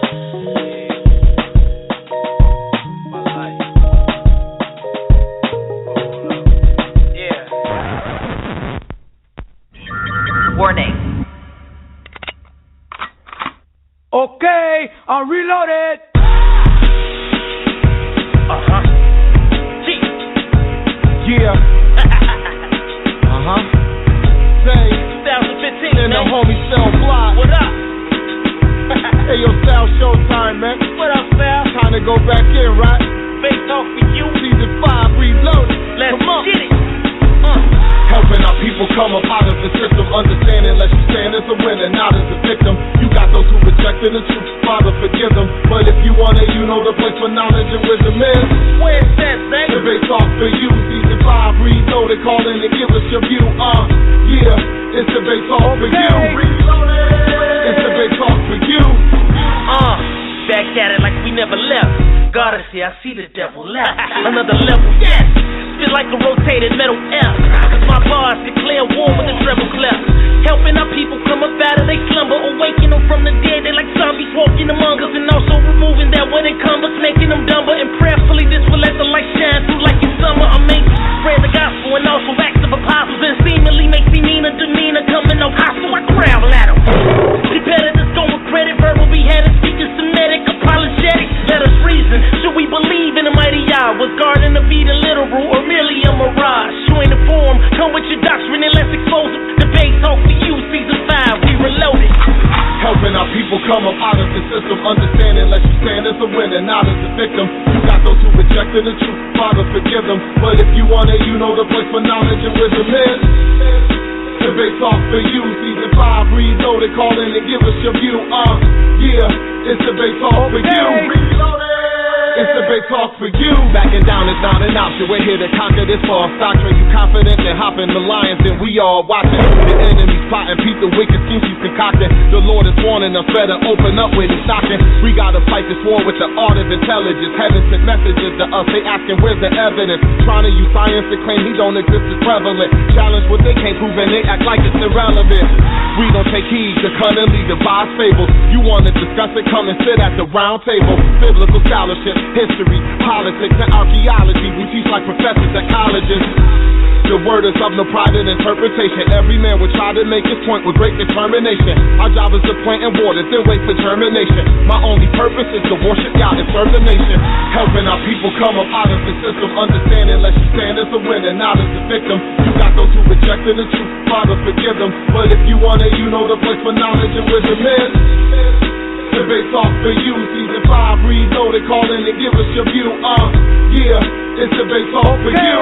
Warning. Okay, I'm reloaded. Yeah. Say 2015, and the homie Cell Block. What up? Hey, yo, Sal, showtime, man. What up, Sal? Time to go back in, right? Big talk for you. Season 5 reloaded. Let's Come on. get it. Helping our people come up out of the system, understanding less you stand as a winner, not as a victim. You got those who rejected the truth, Father, forgive them. But if you want it, you know the place for knowledge and wisdom is. Where's that, baby? Debate talk for you, season 5, reload it, call in and give us your view. Yeah, it's debate talk for you. It's debate talk for you. Back at it like we never left. God, I see the devil left. Another level, yes. Feel like a rotated metal F. Cause my bars declare war with the treble clef. Helping our people come up out of they slumber, awaken them from the dead. They like zombies walking among us, and also removing that what encumbers, making them dumber. And prayerfully this will let the light shine through like it's summer. I'm making spread the gospel and also acts of apostles, and seemingly makes me mean a demeanor coming off hostile. I growl at them. Competitors going with credit, verbal beheaded, speaking Semitic, apologetic. Let us reason. Should we believe in the mighty Yah? Was guarding the beat literal or merely a mirage? You ain't informed. Come with your doctrine and let's expose them. Debate talk for you, season 5, we reloaded. Helping our people come up out of the system, understanding less you stand as a winner, not as a victim. You got those who rejected the truth, Father, forgive them. But if you want it, you know the place for knowledge and wisdom is. Debate talk for you, season 5, reload it, call in and give us your view. Yeah, it's debate talk for you. It's debate talk for you. Backing down is not an option. We're here to conquer this false doctrine. You confident in hopping the lions, and we all watching. The enemy's plotting, peep the wicked schemes he's concocting. The Lord is warning us, better open up when he's knocking. We gotta fight this war with the art of intelligence. Heaven sent messages to us, they asking where's the evidence. Trying to use science to claim he don't exist is prevalent. Challenge what they can't prove and they act like it's irrelevant. We don't take heed to cunningly devise fables. You wanna discuss it, come and sit at the round table. Biblical scholarship, history, politics, and archaeology. We teach like professors at colleges. The word is of no private interpretation. Every man will try to make his point with great determination. Our job is to plant and water, then wait for germination. My only purpose is to worship God and serve the nation. Helping our people come up out of the system, understanding lest you stand as a winner, not as a victim. You got those who rejected the truth, Father, forgive them. But if you want it, you know the place for knowledge and wisdom is. Debate talk for you, season 5, reload it, call in and give us your view. Yeah, it's debate talk for you.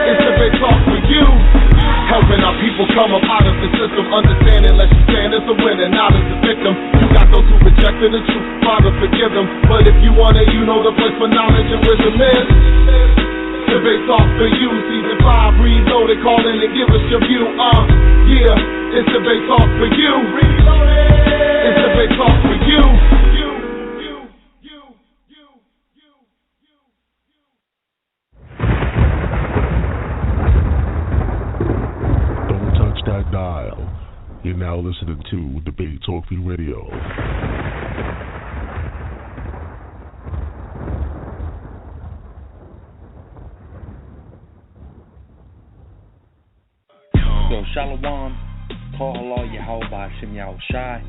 It's debate talk for you. Helping our people come up out of the system, understanding lest you stand as a winner, not as a victim. You got those who rejected the truth, Father, forgive them. But if you want it, you know the place for knowledge and wisdom is. Debate talk for you, season 5, reload it, call in and give us your view. Yeah, it's debate talk for you. It's debate talk for you. Don't touch that dial. You're now listening to Debate Talk for You Radio. Yo, Shalom, Call Allah Yahweh Hashem Yahushai.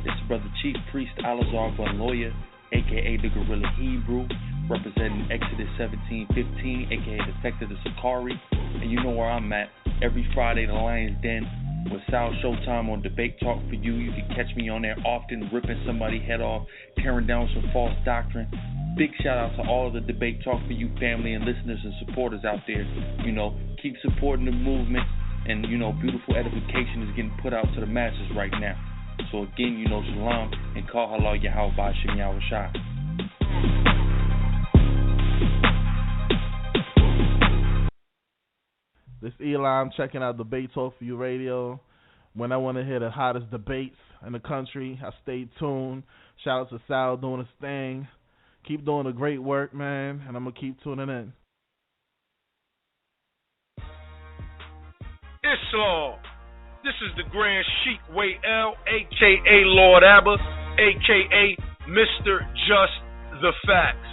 It's Brother Chief Priest Alazar Bun Lawyer, a.k.a. the Guerrilla Hebrew, representing Exodus 17:15, a.k.a. the sect of the Sakari. And you know where I'm at. Every Friday, the Lion's Den with Sal Showtime on Debate Talk for You. You can catch me on there often, ripping somebody's head off, tearing down some false doctrine. Big shout out to all of the Debate Talk for You family and listeners and supporters out there. You know, keep supporting the movement. And, you know, beautiful edification is getting put out to the masses right now. So, again, you know, Shalom and Call Halal Yahweh Hashem Yahushai. This Eli, I'm checking out Debate Talk for You Radio. When I want to hear the hottest debates in the country, I stay tuned. Shout out to Sal doing his thing. Keep doing the great work, man, and I'm going to keep tuning in. Islam. This is the Grand Sheikh Way L, a.k.a. Lord Abba, a.k.a. Mr. Just the Facts.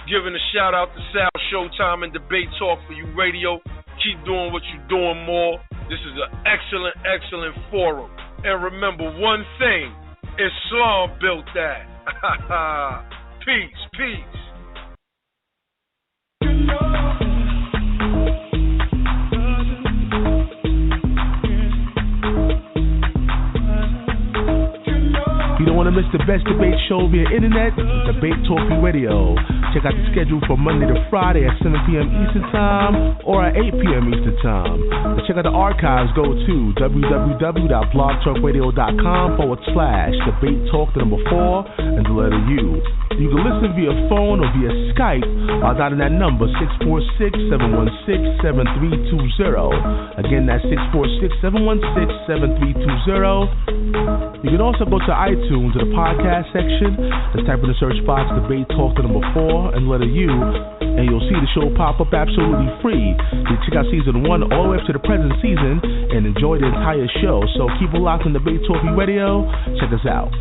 Giving a shout out to Sal Showtime and Debate Talk for You Radio. Keep doing what you're doing more. This is an excellent, excellent forum. And remember one thing, Islam built that. Peace, peace. You don't want to miss the best debate show via internet? Debate Talk Radio. Check out the schedule from Monday to Friday at 7 p.m. Eastern Time or at 8 p.m. Eastern Time. To check out the archives, go to www.blogtalkradio.com/debate talk 4 and the letter U. You can listen via phone or via Skype by dialing that number 646-716-7320. Again, that's 646-716-7320. You can also go to iTunes to the podcast section. Just type in the search box Debate Talk 4 and letter U, and you'll see the show pop up absolutely free. You check out season 1 all the way up to the present season and enjoy the entire show. So keep it locked on Debate Talk Radio. Check us out.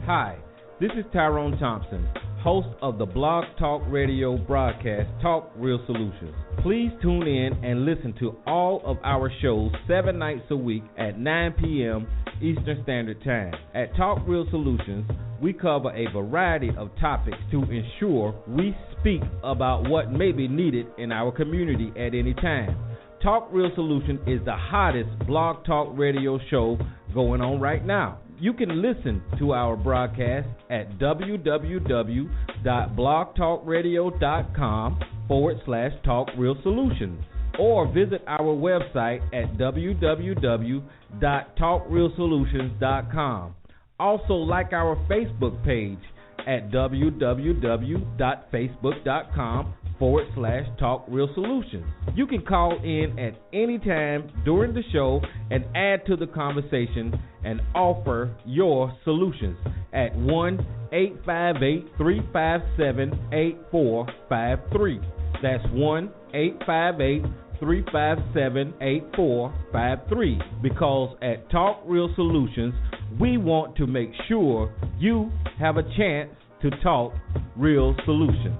Hi, this is Tyrone Thompson, host of the Blog Talk Radio broadcast Talk Real Solutions. Please tune in and listen to all of our shows 7 nights a week at 9 p.m. Eastern Standard Time. At Talk Real Solutions, we cover a variety of topics to ensure we speak about what may be needed in our community at any time. Talk Real Solutions is the hottest Blog Talk Radio show going on right now. You can listen to our broadcast at www.blogtalkradio.com/talkrealsolutions or visit our website at www.talkrealsolutions.com. Also like our Facebook page at www.facebook.com/talkrealsolutions. You can call in at any time during the show and add to the conversation and offer your solutions at 1-858-357-8453. That's 1-858-357-8453. Because at Talk Real Solutions, we want to make sure you have a chance to talk real solutions.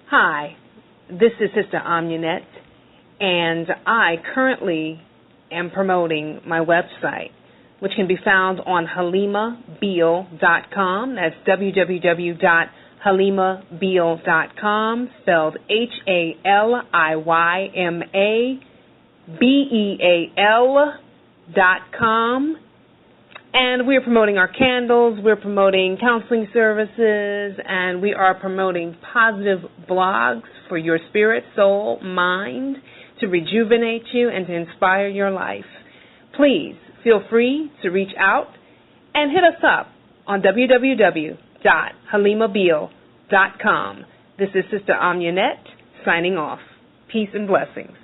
Hi, this is Sister Amunet, and I currently am promoting my website, which can be found on halimabeal.com. That's www.halimabeal.com, spelled HALIYMABEAL.com. And we're promoting our candles, we're promoting counseling services, and we are promoting positive blogs for your spirit, soul, mind, to rejuvenate you and to inspire your life. Please feel free to reach out and hit us up on www.halimabeal.com. This is Sister Amunet signing off. Peace and blessings.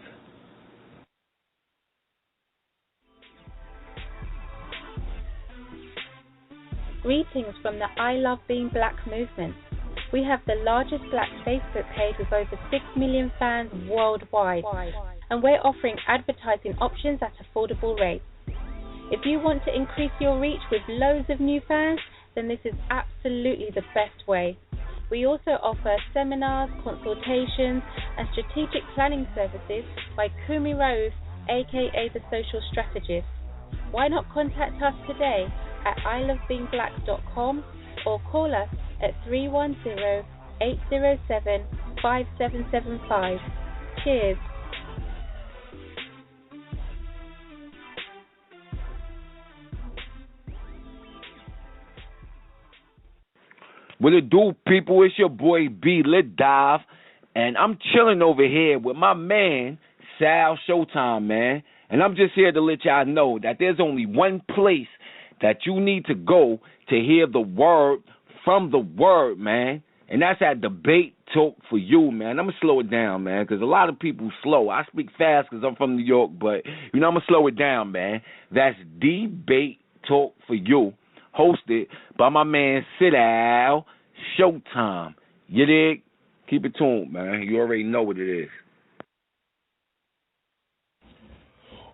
Greetings from the I Love Being Black movement. We have the largest black Facebook page with over 6 million fans worldwide, and we're offering advertising options at affordable rates. If you want to increase your reach with loads of new fans, then this is absolutely the best way. We also offer seminars, consultations, and strategic planning services by Kumi Raouf, aka the Social Strategist. Why not contact us today at ilovebeingblack.com or call us at 310-807-5775. Cheers. What it do, people? It's your boy B. Lit Dive, and I'm chilling over here with my man, Sal Showtime, man. And I'm just here to let y'all know that there's only one place that you need to go to hear the word from the word, man. And that's at Debate Talk for You, man. I'm going to slow it down, man, because a lot of people slow. I speak fast because I'm from New York, but, I'm going to slow it down, man. That's Debate Talk for You, hosted by my man Sidal Showtime. You dig? Keep it tuned, man. You already know what it is.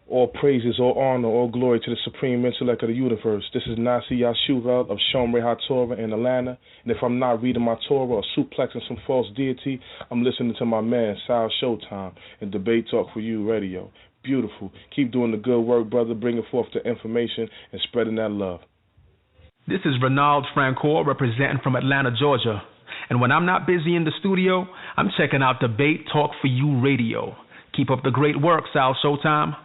All praises, all honor, all glory to the supreme intellect of the universe. This is Nasi Yashuvel of Shomrei HaTorah in Atlanta. And if I'm not reading my Torah or suplexing some false deity, I'm listening to my man, Sal Showtime, and Debate Talk for You Radio. Beautiful. Keep doing the good work, brother, bringing forth the information and spreading that love. This is Ronald Francoeur representing from Atlanta, Georgia. And when I'm not busy in the studio, I'm checking out Debate Talk for You Radio. Keep up the great work, Sal Showtime.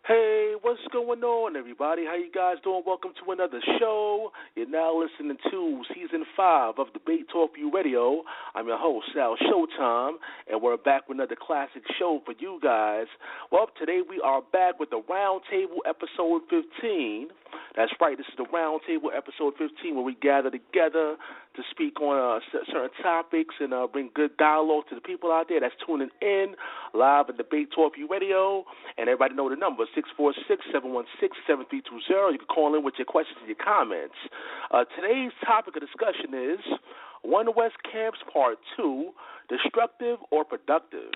Hey, what's going on, everybody? How you guys doing? Welcome to another show. You're now listening to Season 5 of Debate Talk for You Radio. I'm your host, Sal Showtime, and we're back with another classic show for you guys. Well, today we are back with the Roundtable Episode 15. That's right, this is the Roundtable Episode 15, where we gather together to speak on certain topics and bring good dialogue to the people out there that's tuning in live at Debate Talk for You Radio. And everybody know the number, 646-716-7320. You can call in with your questions and your comments. Today's topic of discussion is One West Camps Part 2, Destructive or Productive?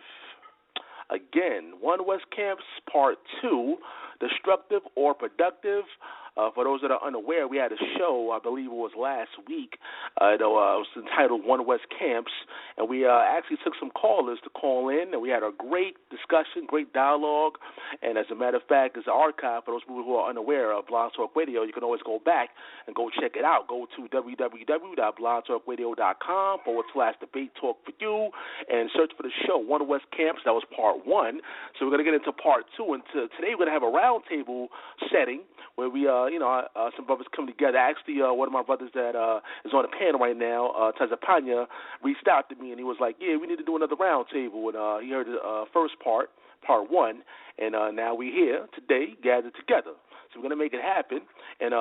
Again, One West Camps Part 2, Destructive or Productive? For those that are unaware, we had a show, I believe it was last week. It was entitled One West Camps, and we actually took some callers to call in, and we had a great discussion, great dialogue. And as a matter of fact, there's an archive for those people who are unaware of Blog Talk Radio. You can always go back and go check it out. Go to www.blogtalkradio.com/Debate Talk for You and search for the show, One West Camps. That was Part 1. So we're going to get into Part 2, and today we're going to have a roundtable setting where we some brothers come together. Actually, one of my brothers that is on the panel right now, Tazapanya, reached out to me, and he was like, yeah, we need to do another round table. And he heard the first part 1, and now we're here today, gathered together. So we're going to make it happen. And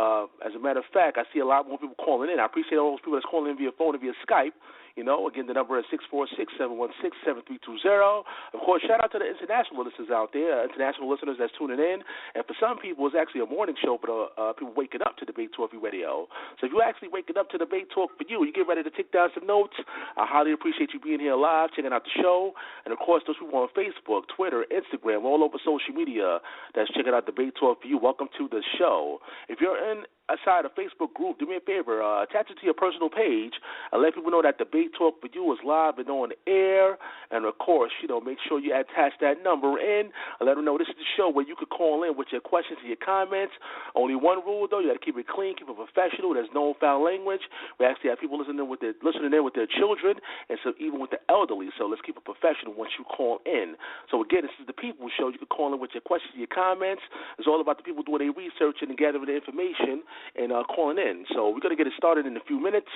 as a matter of fact, I see a lot more people calling in. I appreciate all those people that's calling in via phone and via Skype. Again, the number is 646-716-7320. Of course, shout out to the international listeners out there, international listeners that's tuning in. And for some people, it's actually a morning show for people waking up to Debate Talk for You Radio. So if you're actually waking up to Debate Talk for You, you get ready to take down some notes. I highly appreciate you being here live, checking out the show. And, of course, those people on Facebook, Twitter, Instagram, all over social media that's checking out Debate Talk for You, welcome to the show. If you're inside a Facebook group, do me a favor, attach it to your personal page and let people know that Debate Talk for You is live and on the air. And, of course, make sure you attach that number in and let them know this is the show where you could call in with your questions and your comments. Only one rule, though, you got to keep it clean, keep it professional. There's no foul language. We actually have people listening in with their children and so even with the elderly. So let's keep it professional once you call in. So, again, this is the People's Show. You can call in with your questions and your comments. It's all about the people doing their research and gathering the information and calling in. So we're going to get it started in a few minutes.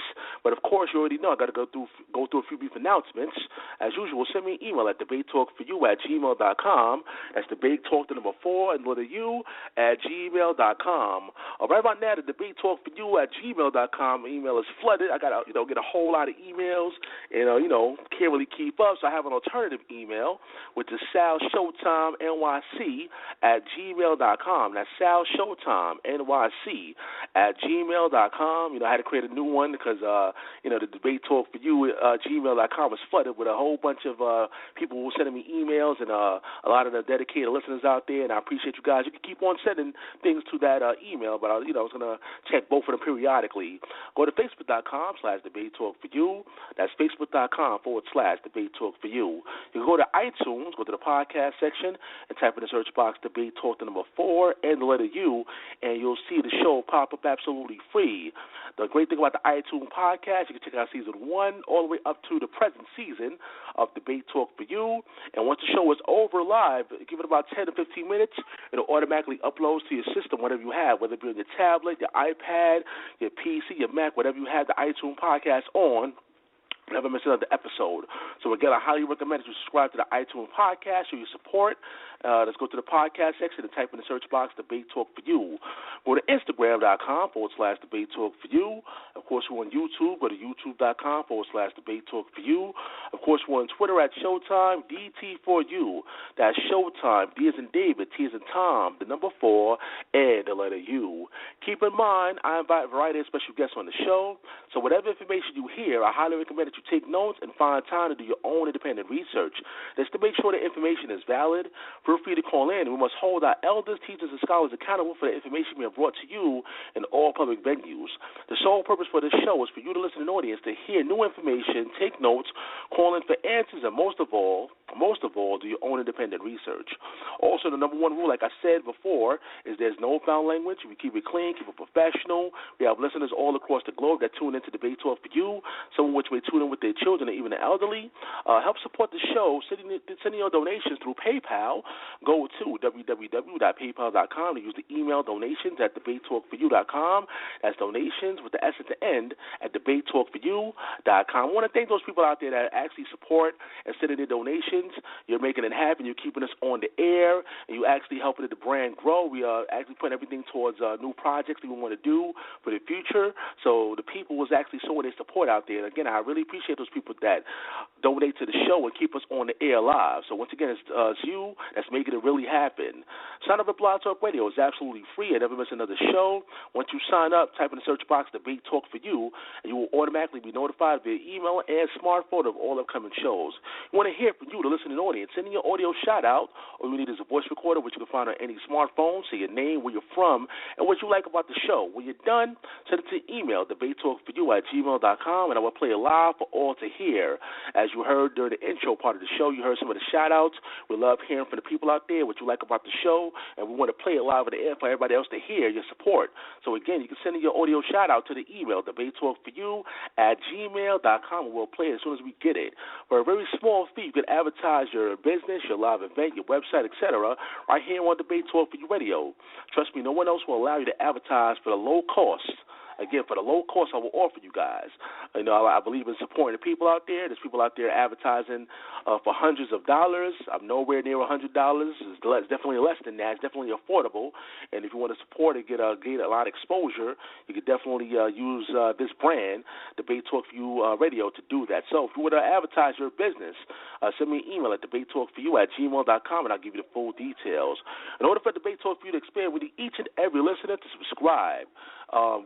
But, of course, you already know I got to go through a few brief announcements. As usual, send me an email at debatetalkforyou@gmail.com. That's debatetalk, the number 4, and letter U @gmail.com. Right about now, the debatetalkforyou@gmail.com email is flooded. I got to get a whole lot of emails and, can't really keep up. So I have an alternative email, which is salshowtimenyc@gmail.com. That's salshowtimenyc@gmail.com. I had to create a new one because, the Debate Talk for You gmail.com was flooded with a whole bunch of people who were sending me emails and a lot of the dedicated listeners out there, and I appreciate you guys. You can keep on sending things to that email, but I was going to check both of them periodically. Go to facebook.com/Debate Talk for You. That's facebook.com/Debate Talk for You. You can go to iTunes, go to the podcast section, and type in the search box Debate Talk, the number 4, and the letter U, and you'll see the show pop up absolutely free. The great thing about the iTunes podcast, you can check out Season 1 all the way up to the present season of Debate Talk for You. And once the show is over live, give it about 10 to 15 minutes, it'll automatically upload to your system, whatever you have, whether it be on your tablet, your iPad, your PC, your Mac, whatever you have the iTunes podcast on. Never miss another episode. So again, I highly recommend that you subscribe to the iTunes podcast, show your support, Let's go to the podcast section and type in the search box Debate Talk for You. Go to Instagram.com/Debate Talk for You. Of course, we're on YouTube. Go to YouTube.com/Debate Talk for You. Of course, we're on Twitter at Showtime DT4U. That's Showtime. D as in David, T as in Tom, the number 4, and the letter U. Keep in mind, I invite a variety of special guests on the show. So whatever information you hear, I highly recommend that you take notes and find time to do your own independent research. That's to make sure the information is valid. Feel free to call in. We must hold our elders, teachers, and scholars accountable for the information we have brought to you in all public venues. The sole purpose for this show is for you, the listening audience, to hear new information, take notes, call in for answers, and most of all, do your own independent research. Also, the number one rule, like I said before, is there's no foul language. We keep it clean, keep it professional. We have listeners all across the globe that tune into Debate Talk for You, some of which may tune in with their children and even the elderly. Help support the show, sending your donations through PayPal. Go to www.paypal.com to use the email donations at debatetalkforyou.com. That's donations with the S at the end at debatetalkforyou.com. I want to thank those people out there that actually support and send in their donations. You're making it happen. You're keeping us on the air, and you're actually helping the brand grow. We are actually putting everything towards new projects that we want to do for the future. So the people was actually showing their support out there. And again, I really appreciate those people that donate to the show and keep us on the air live. So once again, it's you that's making it really happen. Sign up at Blog Talk Radio. It's absolutely free. I never miss another show. Once you sign up, type in the search box Debate Talk for You, and you will automatically be notified via email and smartphone of all upcoming shows. We want to hear from you, the listening audience. Send in your audio shout-out. All you need is a voice recorder, which you can find on any smartphone. Say your name, where you're from, and what you like about the show. When you're done, send it to email, debatetalkforyou@gmail.com, and I will play it live for all to hear. As you heard during the intro part of the show, you heard some of the shout-outs. We love hearing from the people out there, what you like about the show, and we want to play it live on the air for everybody else to hear your support. So again, you can send in your audio shout-out to the email, debatetalkforyou@gmail.com, and we'll play it as soon as we get it. For a very small fee, you can advertise your business, your live event, your website, etc., right here on Debate Talk for You Radio. Trust me, no one else will allow you to advertise for the low cost. Again, for the low cost I will offer you guys. You know, I believe in supporting the people out there. There's people out there advertising for hundreds of dollars. I'm nowhere near $100. It's definitely less than that. It's definitely affordable. And if you want to support it, get a lot of exposure, you could definitely use this brand, Debate Talk for You Radio, to do that. So if you want to advertise your business, send me an email at debatetalkforyou@gmail.com, and I'll give you the full details. In order for Debate Talk for You to expand, we need each and every listener to subscribe.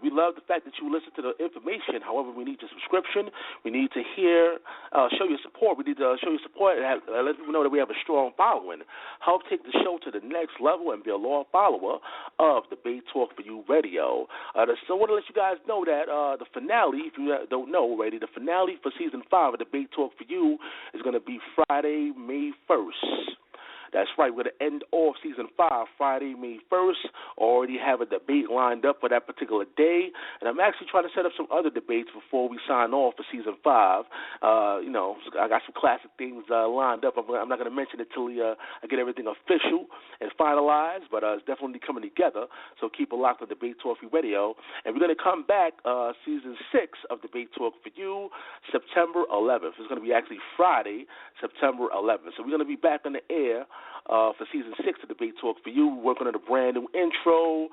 We love the fact that you listen to the information. However, we need your subscription. We need to show your support. We need to show your support and let people know that we have a strong following. Help take the show to the next level and be a loyal follower of Debate Talk for You Radio. So I want to let you guys know that the finale, if you don't know already, the finale for Season 5 of Debate Talk for You is going to be Friday, May 1st. That's right. We're going to end off Season 5 Friday, May 1st. Already have a debate lined up for that particular day. And I'm actually trying to set up some other debates before we sign off for Season 5. I got some classic things lined up. I'm not going to mention it till I get everything official and finalized, but it's definitely coming together. So keep it locked on Debate Talk for You Radio. And we're going to come back Season 6 of Debate Talk for You September 11th. It's going to be actually Friday, September 11th. So we're going to be back on the air for Season 6 of Debate Talk for You, working on a brand new intro,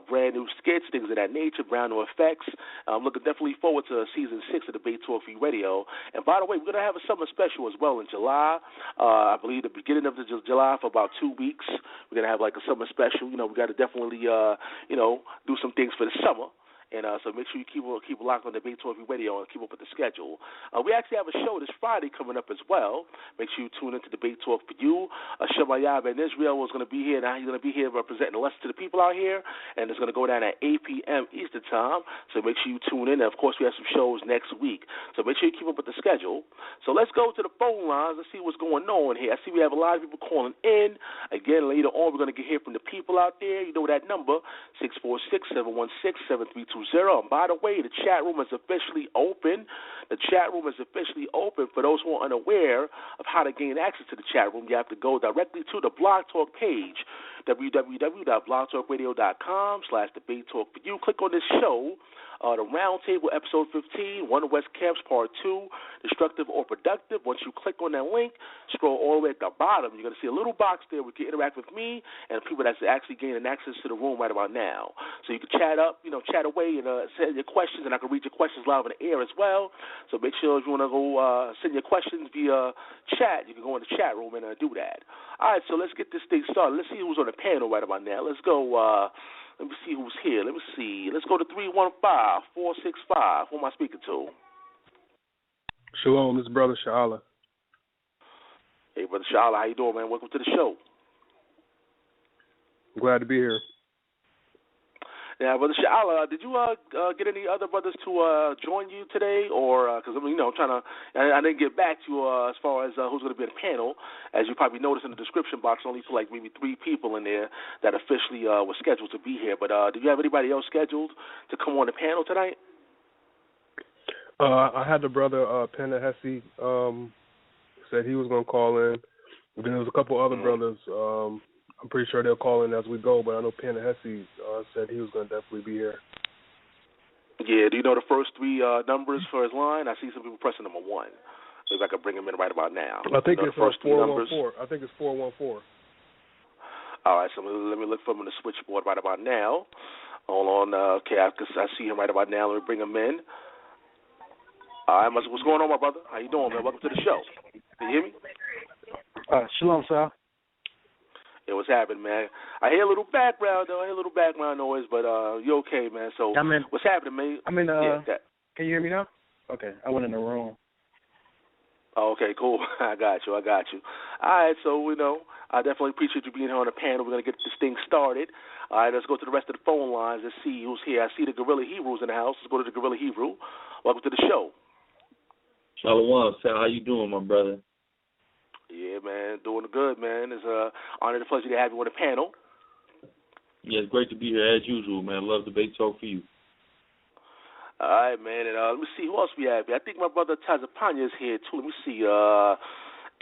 brand new skits, things of that nature, brand new effects. I'm looking definitely forward to Season 6 of Debate Talk for You Radio. And by the way, we're going to have a summer special as well in July. I believe the beginning of July for about 2 weeks. We're going to have like a summer special. We got to definitely, do some things for the summer. And so make sure you keep locked on Debate Talk Radio and keep up with the schedule. We actually have a show this Friday coming up as well. Make sure you tune into Debate Talk for You. Shamayab in Israel is going to be here. Now he's going to be here representing the lesson to the people out here. And it's going to go down at 8 p.m. Eastern Time. So make sure you tune in. And, of course, we have some shows next week. So make sure you keep up with the schedule. So let's go to the phone lines and see what's going on here. I see we have a lot of people calling in. Again, later on, we're going to hear from the people out there. You know that number, 646-716-7320. And by the way, the chat room is officially open. The chat room is officially open. For those who are unaware of how to gain access to the chat room, you have to go directly to the Blog Talk page, www.blogtalkradio.com/debatetalkforyou. Click on this show. The Roundtable, Episode 15, One West Camps, Part 2, Destructive or Productive. Once you click on that link, scroll all the way at the bottom. You're going to see a little box there where you can interact with me and people that's actually gaining access to the room right about now. So you can chat up, chat away and send your questions, and I can read your questions live on the air as well. So make sure if you want to go send your questions via chat, you can go in the chat room and do that. All right, so let's get this thing started. Let's see who's on the panel right about now. Let's go. Let me see who's here. Let me see. Let's go to 315-465. Who am I speaking to? Shalom, this is Bro.Sha'ala. Hey, Brother Sha'ala, how you doing, man? Welcome to the show. I'm glad to be here. Now, Brother Sha'ala, did you get any other brothers to join you today? Or, because, I'm trying to, I didn't get back to you as far as who's going to be on the panel. As you probably noticed in the description box, only for like maybe 3 people in there that officially were scheduled to be here. But did you have anybody else scheduled to come on the panel tonight? I had the brother Panehesi said he was going to call in. And then there was a couple other brothers. I'm pretty sure they'll call in as we go, but I know Panehesi said he was going to definitely be here. Yeah, do you know the first 3 numbers for his line? I see some people pressing number 1. Maybe I could bring him in right about now. I think it's the first 414. I think it's 414. All right, so let me look for him on the switchboard right about now. Hold on. Okay, I see him right about now. Let me bring him in. All right, what's going on, my brother? How you doing, man? Welcome to the show. Can you hear me? Shalom, sir. Yeah, what's happening, man? I hear a little background, though. I hear a little background noise, but you okay, man? So what's happening, man? Can you hear me now? Okay, I went in the room. Oh, okay, cool. I got you. All right, so, I definitely appreciate you being here on the panel. We're going to get this thing started. All right, let's go to the rest of the phone lines. Let's see who's here. I see the Guerrilla Hebrew's in the house. Let's go to the Guerrilla Hebrew. Welcome to the show. Shalom, Sal. How you doing, my brother? Yeah, man, doing good, man. It's an honor and a pleasure to have you on the panel. Yeah, it's great to be here as usual, man. Love debate talk for you. All right, man, and let me see who else we have here. I think my brother Tazapanya is here too. Let me see,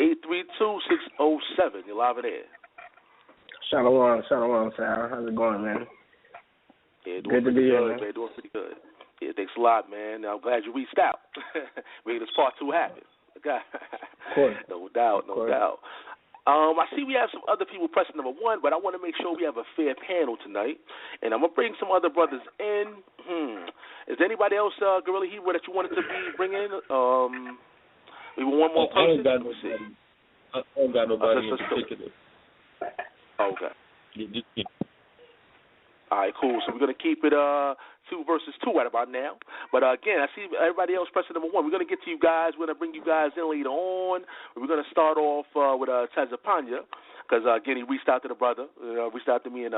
832-607. You're live in there. Shalom, Sal. How's it going, man? Yeah, doing good to be here, man. Doing pretty good. Yeah, thanks a lot, man. I'm glad you reached out. Making this part 2 happen. Okay. Of course. No doubt. I see we have some other people pressing number 1, but I want to make sure we have a fair panel tonight. And I'm going to bring some other brothers in. Is there anybody else, Guerrilla Hebrew, that you wanted to bring in? Maybe one more person? I don't got nobody in particular. Okay. All right, cool. So we're going to keep it 2 versus 2 right about now. But, again, I see everybody else pressing number 1. We're going to get to you guys. We're going to bring you guys in later on. We're going to start off with Tazapanya because, again, he reached out to the brother, reached out to me and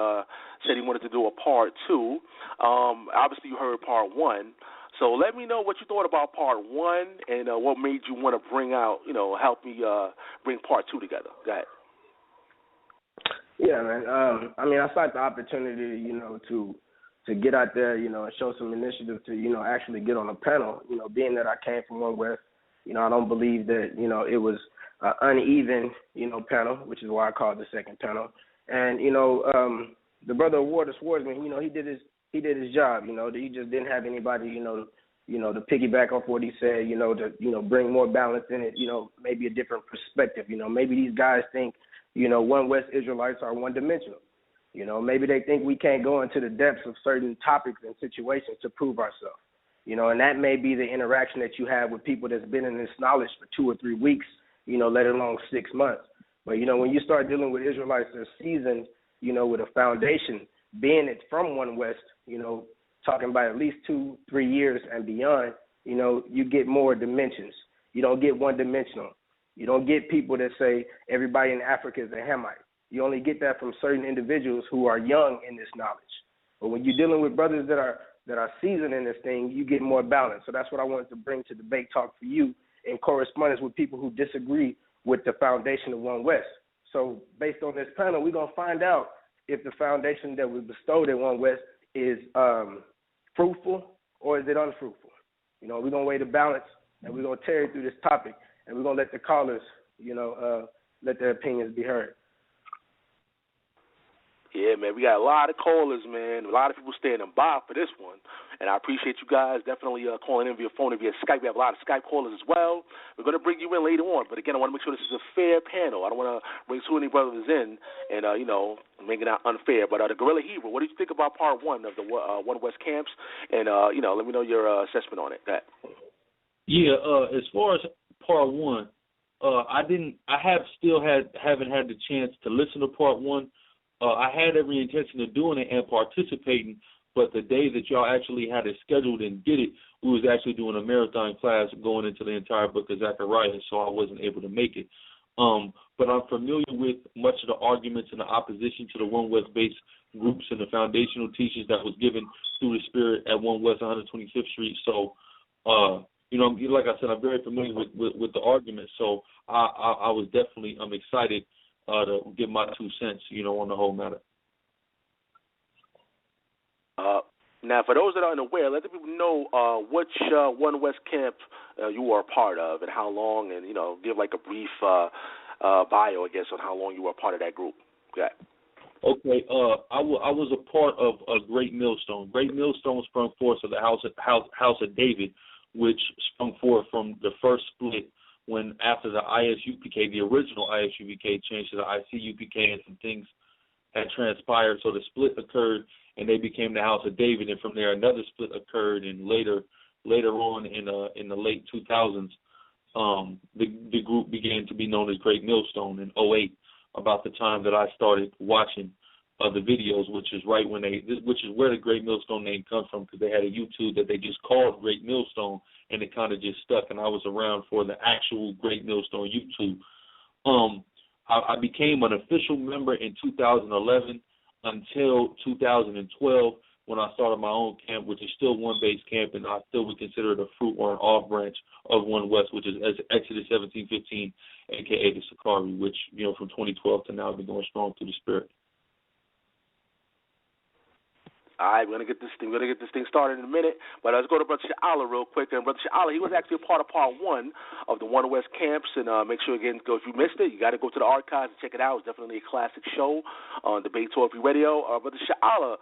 said he wanted to do a part 2. Obviously, you heard part 1. So let me know what you thought about part 1 and what made you want to bring out, help me bring part 2 together. Go ahead. Yeah, man. I sought the opportunity, to get out there, and show some initiative to, actually get on a panel. Being that I came from One West, I don't believe that, it was an uneven, panel, which is why I called the second panel. And, the brother Ward, the swordsman, he did his job. He just didn't have anybody, to piggyback off what he said, to bring more balance in it. Maybe a different perspective. Maybe these guys think, One West Israelites are one-dimensional. Maybe they think we can't go into the depths of certain topics and situations to prove ourselves. And that may be the interaction that you have with people that's been in this knowledge for 2 or 3 weeks, let alone 6 months. But, when you start dealing with Israelites that are seasoned, with a foundation, being it from One West, talking about at least 2-3 years and beyond, you get more dimensions. You don't get one-dimensional. You don't get people that say everybody in Africa is a Hamite. You only get that from certain individuals who are young in this knowledge. But when you're dealing with brothers that are seasoned in this thing, you get more balance. So that's what I wanted to bring to debate talk for you in correspondence with people who disagree with the foundation of One West. So based on this panel, we're going to find out if the foundation that was bestowed at One West is fruitful or is it unfruitful. We're going to weigh the balance and we're going to tear through this topic and we're going to let the callers, let their opinions be heard. Yeah, man, we got a lot of callers, man. A lot of people standing by for this one. And I appreciate you guys definitely calling in via phone and via Skype. We have a lot of Skype callers as well. We're going to bring you in later on. But, again, I want to make sure this is a fair panel. I don't want to bring too many brothers in and, make it unfair. But the Guerrilla Hebrew, what did you think about part one of the One West camps? And, let me know your assessment on it. Go ahead. Yeah, as far as part one, haven't had the chance to listen to part one. I had every intention of doing it and participating, but the day that y'all actually had it scheduled and did it, we was actually doing a marathon class going into the entire book of Zechariah, so I wasn't able to make it. But I'm familiar with much of the arguments and the opposition to the One West based groups and the foundational teachings that was given through the Spirit at One West 125th Street. So, like I said, I'm very familiar with the argument. So I was definitely excited to give my 2 cents, on the whole matter. Now, for those that are unaware, let the people know which One West camp you are a part of and how long, and, give like a brief bio, I guess, on how long you were a part of that group. Okay. Okay, I was a part of a Great Millstone. Great Millstone sprung forth of the House of David, which sprung forth from the first split when after the ISUPK, the original ISUPK, changed to the ICUPK, and some things had transpired. So the split occurred, and they became the House of David. And from there, another split occurred, and later on in the late 2000s, the group began to be known as Great Millstone in 2008, about the time that I started watching the videos, which is where the Great Millstone name comes from, because they had a YouTube that they just called Great Millstone, and it kind of just stuck, and I was around for the actual Great Millstone YouTube. I became an official member in 2011 until 2012 when I started my own camp, which is still One Base Camp, and I still would consider it a fruit or an off branch of One West, which is Exodus 17:15, a.k.a. the Sakari, which, from 2012 to now has been going strong through the Spirit. All right, we're gonna get this thing started in a minute, but let's go to Bro.Sha'ala real quick. And Bro.Sha'ala, he was actually a part of part one of the One West camps, and make sure again, if you missed it, you got to go to the archives and check it out. It's definitely a classic show on Debate Talk Radio. Bro.Sha'ala,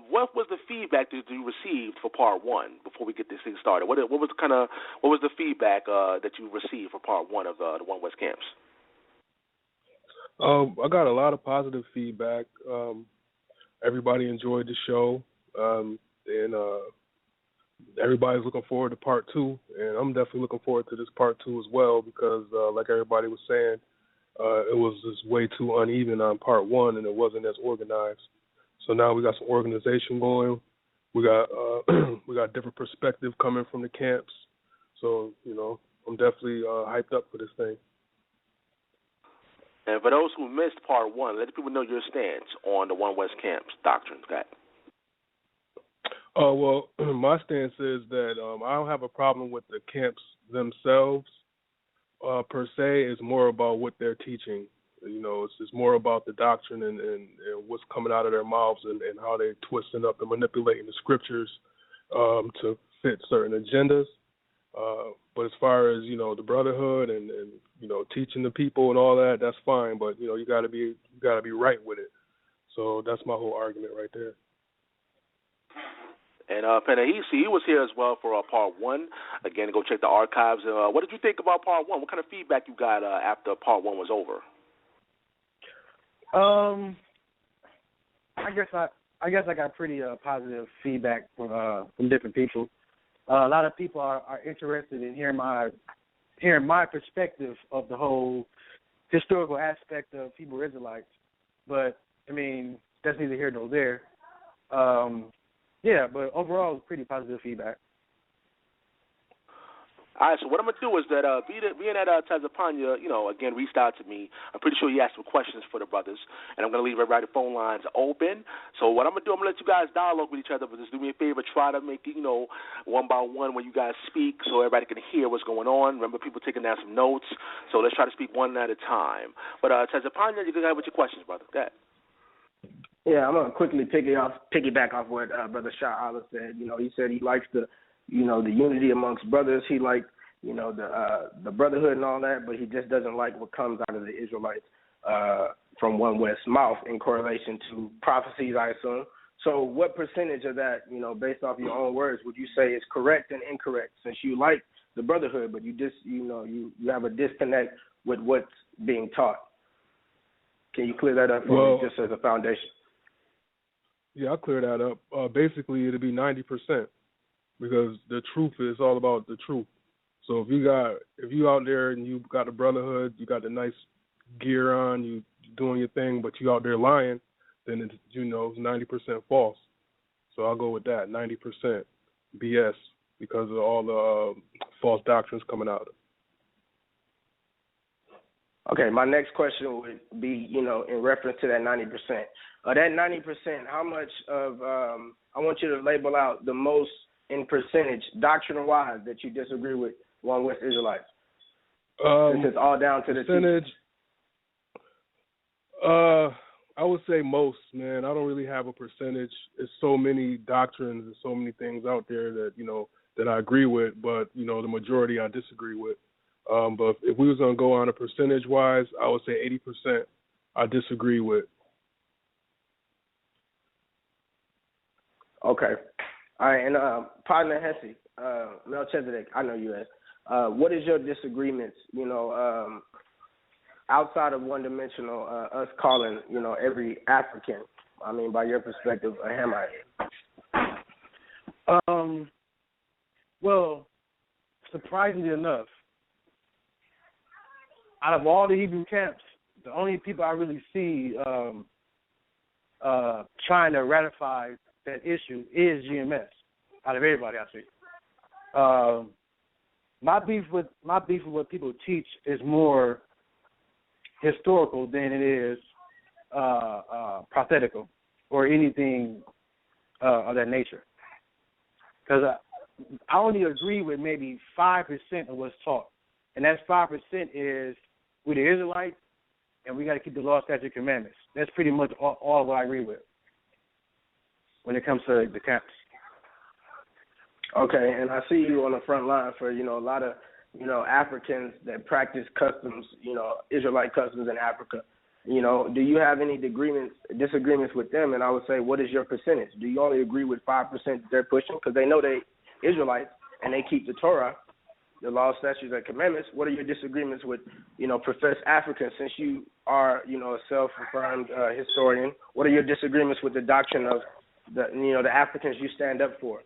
what was the feedback that you received for part one before we get this thing started? What was the feedback that you received for part one of the One West camps? I got a lot of positive feedback. Everybody enjoyed the show, and everybody's looking forward to part two, and I'm definitely looking forward to this part two as well because, like everybody was saying, it was just way too uneven on part one, and it wasn't as organized. So now we got some organization going. We got we got different perspective coming from the camps. So, I'm definitely hyped up for this thing. And for those who missed part one, let the people know your stance on the One West Camp's doctrines. Well, my stance is that I don't have a problem with the camps themselves per se. It's more about what they're teaching. It's just more about the doctrine and what's coming out of their mouths and how they're twisting up and manipulating the scriptures to fit certain agendas. But as far as, the brotherhood and teaching the people and all that, that's fine. But, you gotta be right with it. So that's my whole argument right there. And Panehesi, he was here as well for part one. Again, go check the archives. What did you think about part one? What kind of feedback you got after part one was over? I guess I got pretty positive feedback from different people. A lot of people are interested in hearing my perspective of the whole historical aspect of Hebrew Israelites. But, that's neither here nor there. But overall, pretty positive feedback. All right, so what I'm going to do is that being that Tazapanya, again, reached out to me, I'm pretty sure he asked some questions for the brothers, and I'm going to leave everybody phone lines open. So what I'm going to do, I'm going to let you guys dialogue with each other, but just do me a favor, try to make it, one by one when you guys speak so everybody can hear what's going on. Remember, people taking down some notes, so let's try to speak one at a time. But Tazapanya, you can go ahead with your questions, brother. Go ahead. Yeah, I'm going to quickly piggyback off what Brother Sha'ala said. He said he likes the unity amongst brothers. He liked, the brotherhood and all that, but he just doesn't like what comes out of the Israelites from One West's mouth in correlation to prophecies, I assume. So what percentage of that, based off your own words, would you say is correct and incorrect, since you like the brotherhood, but you have a disconnect with what's being taught? Can you clear that up for me, just as a foundation? Yeah, I'll clear that up. Basically, it'll be 90%, because the truth is all about the truth. So if you out there and you got the brotherhood, you got the nice gear on, you doing your thing, but you out there lying, then it's 90% false. So I'll go with that, 90% BS, because of all the false doctrines coming out. Okay, my next question would be, in reference to that 90%. That 90%, how much of, I want you to label out the most in percentage, doctrinal-wise, that you disagree with One West Israelites. Since it's all down to the percentage. I would say most, man. I don't really have a percentage. There's so many doctrines and so many things out there that, that I agree with, but, the majority I disagree with. But if we was going to go on a percentage-wise, I would say 80% I disagree with. Okay. All right, and Panehesi, Melchizedek, I know you asked. What is your disagreements, outside of one-dimensional, us calling, every African, by your perspective, a Hamite? Well, surprisingly enough, out of all the Hebrew camps, the only people I really see trying to ratify that issue is GMS. Out of everybody I see, my beef with what people teach is more historical than it is prophetical or anything of that nature. Because I only agree with maybe 5% of what's taught, and that 5% is we're the Israelites, and we got to keep the law, statutes, commandments. That's pretty much all what I agree with when it comes to the camps. Okay, and I see you on the front line for, a lot of, Africans that practice customs, Israelite customs in Africa. Do you have any disagreements with them? And I would say, what is your percentage? Do you only agree with 5% that they're pushing? Because they know they Israelites and they keep the Torah, the law, statutes, and commandments. What are your disagreements with, professed Africans? Since you are, a self-affirmed historian, what are your disagreements with the doctrine of the Africans you stand up for?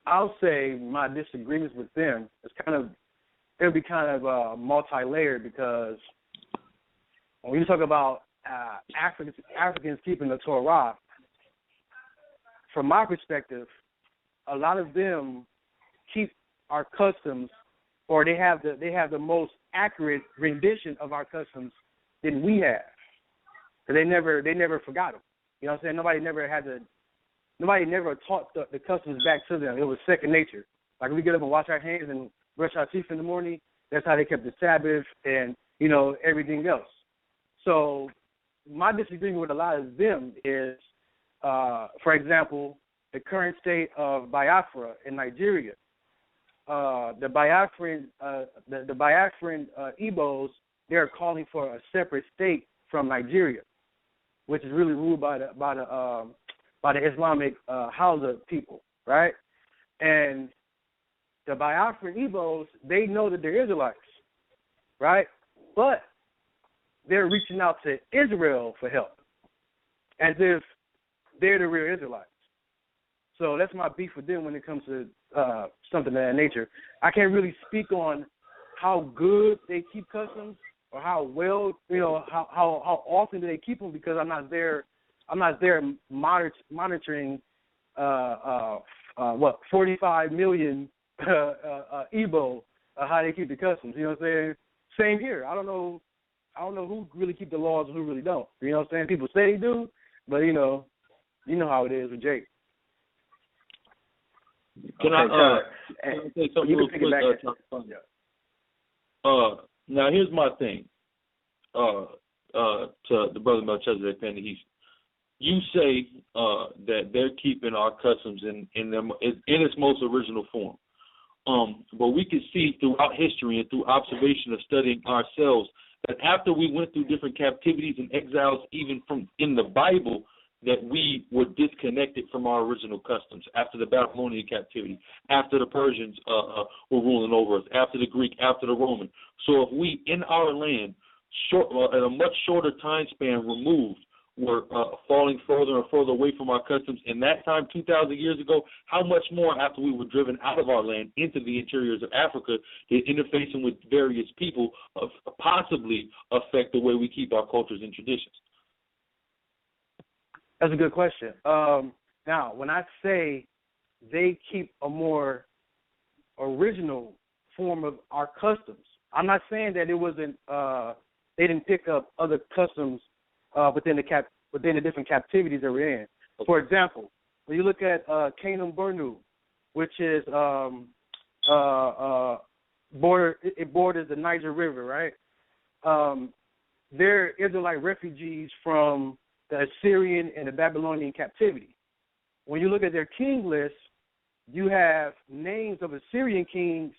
I'll say my disagreements with them it'll be kind of multi-layered, because when you talk about Africans keeping the Torah, from my perspective, a lot of them keep our customs, or they have the most accurate rendition of our customs than we have. Because they never forgot them. You know what I'm saying? Nobody never taught the customs back to them. It was second nature. Like we get up and wash our hands and brush our teeth in the morning, that's how they kept the Sabbath and, everything else. So my disagreement with a lot of them is, for example, the current state of Biafra in Nigeria. The Biafran Igbos, they're calling for a separate state from Nigeria, which is really ruled by the Islamic Hausa people, right? And the Biafran Igbos, they know that they're Israelites, right? But they're reaching out to Israel for help, as if they're the real Israelites. So that's my beef with them when it comes to something of that nature. I can't really speak on how good they keep customs or how well, how often do they keep them, because I'm not there monitoring 45 million Igbo how they keep the customs. You know what I'm saying? Same here. I don't know who really keep the laws and who really don't. You know what I'm saying? People say they do, but you know how it is with Jake. Can I say something real quick? Now here's my thing. To the brother Melchizedek Panehesi. You say that they're keeping our customs in its most original form. But we can see throughout history and through observation of studying ourselves that after we went through different captivities and exiles, even from in the Bible, that we were disconnected from our original customs. After the Babylonian captivity, after the Persians were ruling over us, after the Greek, after the Roman. So if we in our land, at a much shorter time span removed, were falling further and further away from our customs in that time 2,000 years ago, how much more after we were driven out of our land into the interiors of Africa, did interfacing with various people possibly affect the way we keep our cultures and traditions? That's a good question. Now, when I say they keep a more original form of our customs, I'm not saying that it wasn't. They didn't pick up other customs within the different captivities that we're in. For example, when you look at Canaan Bornu, which is borders the Niger River, right? They're Israelite refugees from the Assyrian and the Babylonian captivity. When you look at their king list, you have names of Assyrian kings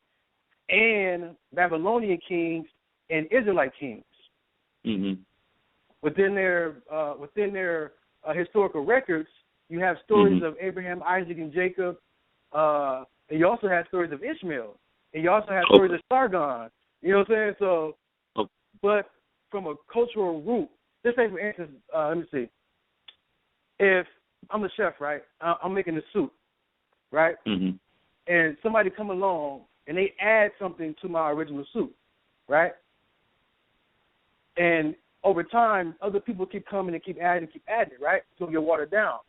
and Babylonian kings and Israelite kings. Mm-hmm. Within their historical records, you have stories of Abraham, Isaac, and Jacob, and you also have stories of Ishmael, and you also have stories of Sargon. You know what I'm saying? So, but from a cultural root, just say for instance, let me see. If I'm a chef, right, I'm making a soup, right, and somebody come along and they add something to my original soup, right, and over time, other people keep coming and keep adding, right? So it'll get watered down.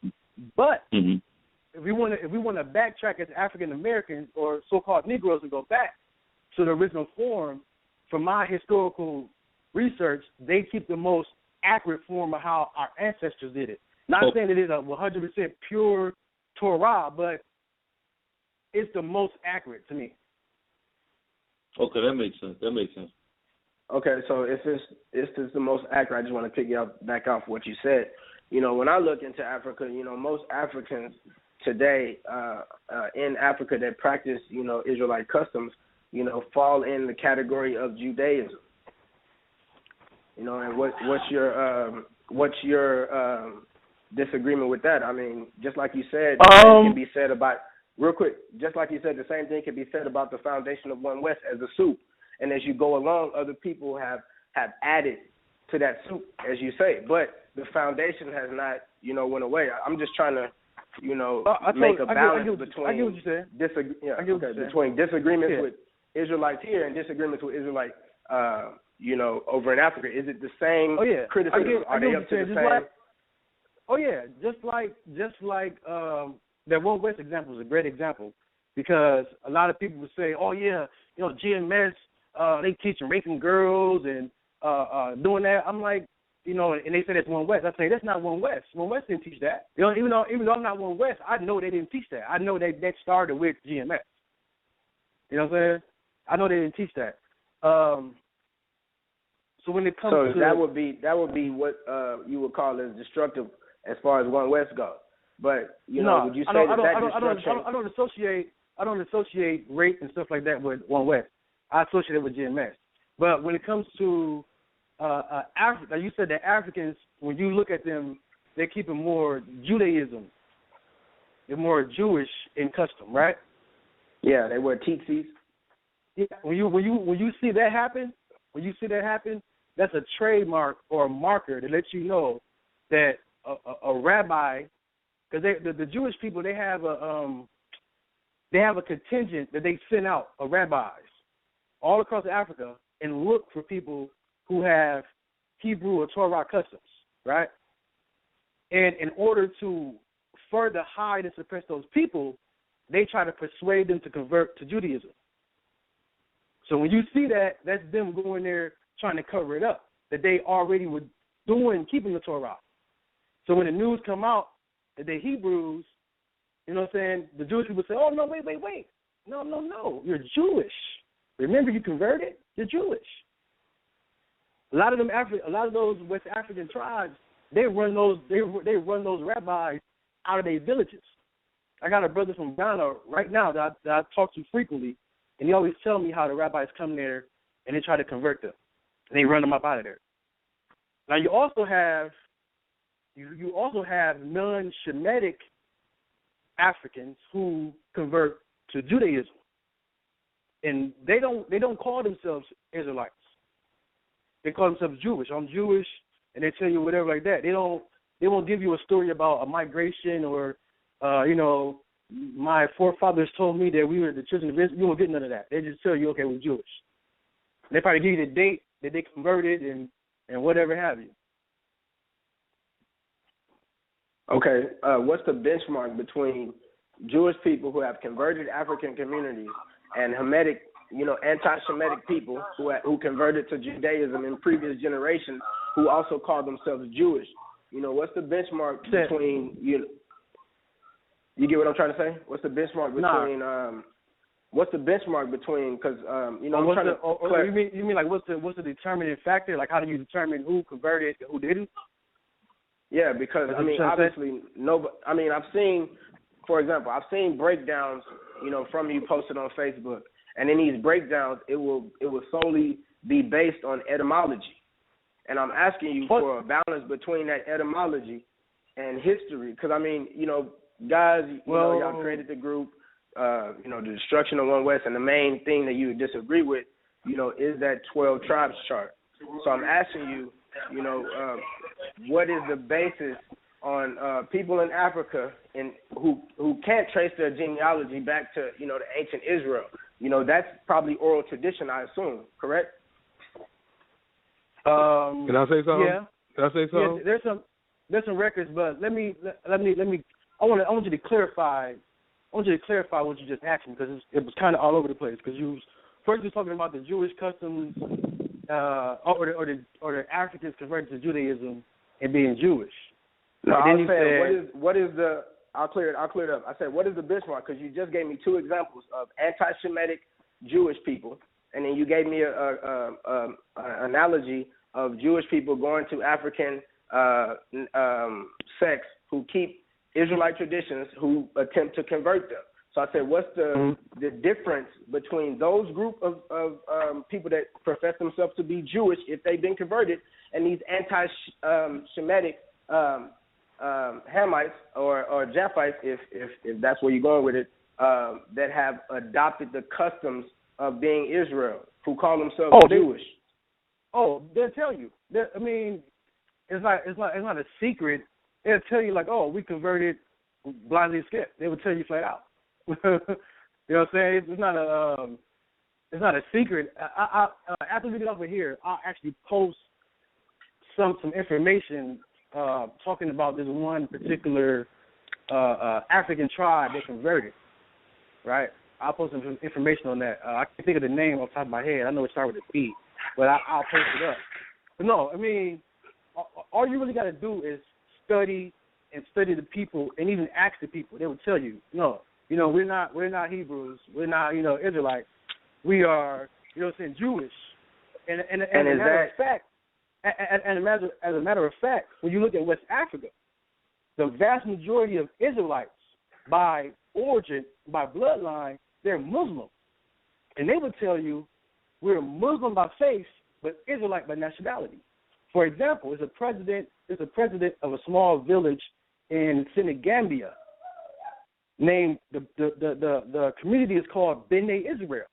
But if we want to backtrack as African Americans or so-called Negroes and go back to the original form, from my historical research, they keep the most accurate form of how our ancestors did it. Not saying it is a 100% pure Torah, but it's the most accurate to me. Okay, that makes sense. Okay, so if it's the most accurate, I just want to pick you up back off what you said. You know, when I look into Africa, you know, most Africans today in Africa that practice, you know, Israelite customs, you know, fall in the category of Judaism. You know, and what's your disagreement with that? I mean, just like you said, it can be said about, real quick, just like you said, the same thing can be said about the foundation of One West as a soup. And as you go along, other people have added to that soup, as you say. But the foundation has not, you know, went away. I'm just trying to, you know, make a balance between I get what you're saying. Between disagreements with Israelites here and disagreements with Israelites, you know, over in Africa. Is it the same criticism? Are they up to the same? Just like that One West example is a great example, because a lot of people would say, oh yeah, you know, GMS. They teaching raping girls and doing that. I'm like, you know, and they say that's One West. I say that's not One West. One West didn't teach that. You know, even though I'm not One West, I know they didn't teach that. I know that started with GMS. You know what I'm saying? I know they didn't teach that. So when it comes to that would be what you would call as destructive as far as One West goes. But you know, would you say that destruction? I don't associate rape and stuff like that with One West. I associate it with GMS. But when it comes to Africa, you said that Africans, when you look at them, they're keeping more Judaism. They're more Jewish in custom, right? Yeah, they wear tzitzis. Yeah, when you see that happen, that's a trademark or a marker to let you know that a rabbi, because the Jewish people, they have a contingent that they send out of rabbis all across Africa and look for people who have Hebrew or Torah customs, right? And in order to further hide and suppress those people, they try to persuade them to convert to Judaism. So when you see that, that's them going there trying to cover it up, that they already were keeping the Torah. So when the news come out that they're Hebrews, you know what I'm saying, the Jewish people say, oh, no, wait. No, you're Jewish. Remember, you converted, you're Jewish. A lot of those West African tribes, they run those rabbis out of their villages. I got a brother from Ghana right now that I talk to frequently, and he always tell me how the rabbis come there and they try to convert them, and they run them up out of there. Now you also have non-Shemitic Africans who convert to Judaism, and they don't call themselves Israelites. They call themselves Jewish. I'm Jewish, and they tell you whatever like that. They won't give you a story about a migration or my forefathers told me that we were the children of Israel. You won't get none of that. They just tell you, okay, we're Jewish. They probably give you the date that they converted and whatever have you. Okay, what's the benchmark between Jewish people who have converted African communities and Hamitic, anti-Semitic people who converted to Judaism in previous generations who also call themselves Jewish? What's the benchmark between you get what I'm trying to say? What's the benchmark between what's the benchmark between because I'm trying to you mean like what's the determining factor? Like how do you determine who converted and who didn't? Yeah, because obviously I've seen breakdowns, from you posted on Facebook, and in these breakdowns it will solely be based on etymology, and I'm asking you for a balance between that etymology and history, because guys, y'all created the group, the destruction of One West, and the main thing that you disagree with, is that 12 tribes chart. So I'm asking you, what is the basis on people in Africa and who can't trace their genealogy back to the ancient Israel? That's probably oral tradition, I assume. Correct? Can I say something? Yeah. Can I say something? Yeah, there's some records, but let me. I want you to clarify. I want you to clarify what you just asked me, because it was kind of all over the place. Because you were talking about the Jewish customs. Or the Africans converted to Judaism and being Jewish. No, I was saying, what is the? I'll clear it up. I said, what is the benchmark? Because you just gave me two examples of anti-Semitic Jewish people, and then you gave me an analogy of Jewish people going to African sects who keep Israelite traditions who attempt to convert them. So I said, what's the difference between those group of people that profess themselves to be Jewish if they've been converted, and these anti-Semitic Hamites or Japhites, if that's where you're going with it, that have adopted the customs of being Israel, who call themselves Jewish? They'll tell you. It's not a secret. They'll tell you we converted blindly skip. They would tell you flat out. You know what I'm saying? It's not a secret. I after we get off of here, I'll actually post some information talking about this one particular African tribe that converted. Right? I'll post some information on that. I can't think of the name off the top of my head. I know it starts with a B, but I'll post it up. But no, all you really got to do is study the people and even ask the people. They will tell you, no. We're not Hebrews. We're not, Israelites. We are, Jewish. And as a matter of fact, when you look at West Africa, the vast majority of Israelites, by origin, by bloodline, they're Muslim, and they would tell you we're Muslim by faith, but Israelite by nationality. For example, is a president of a small village in Senegambia. Named the community is called Bene Israel.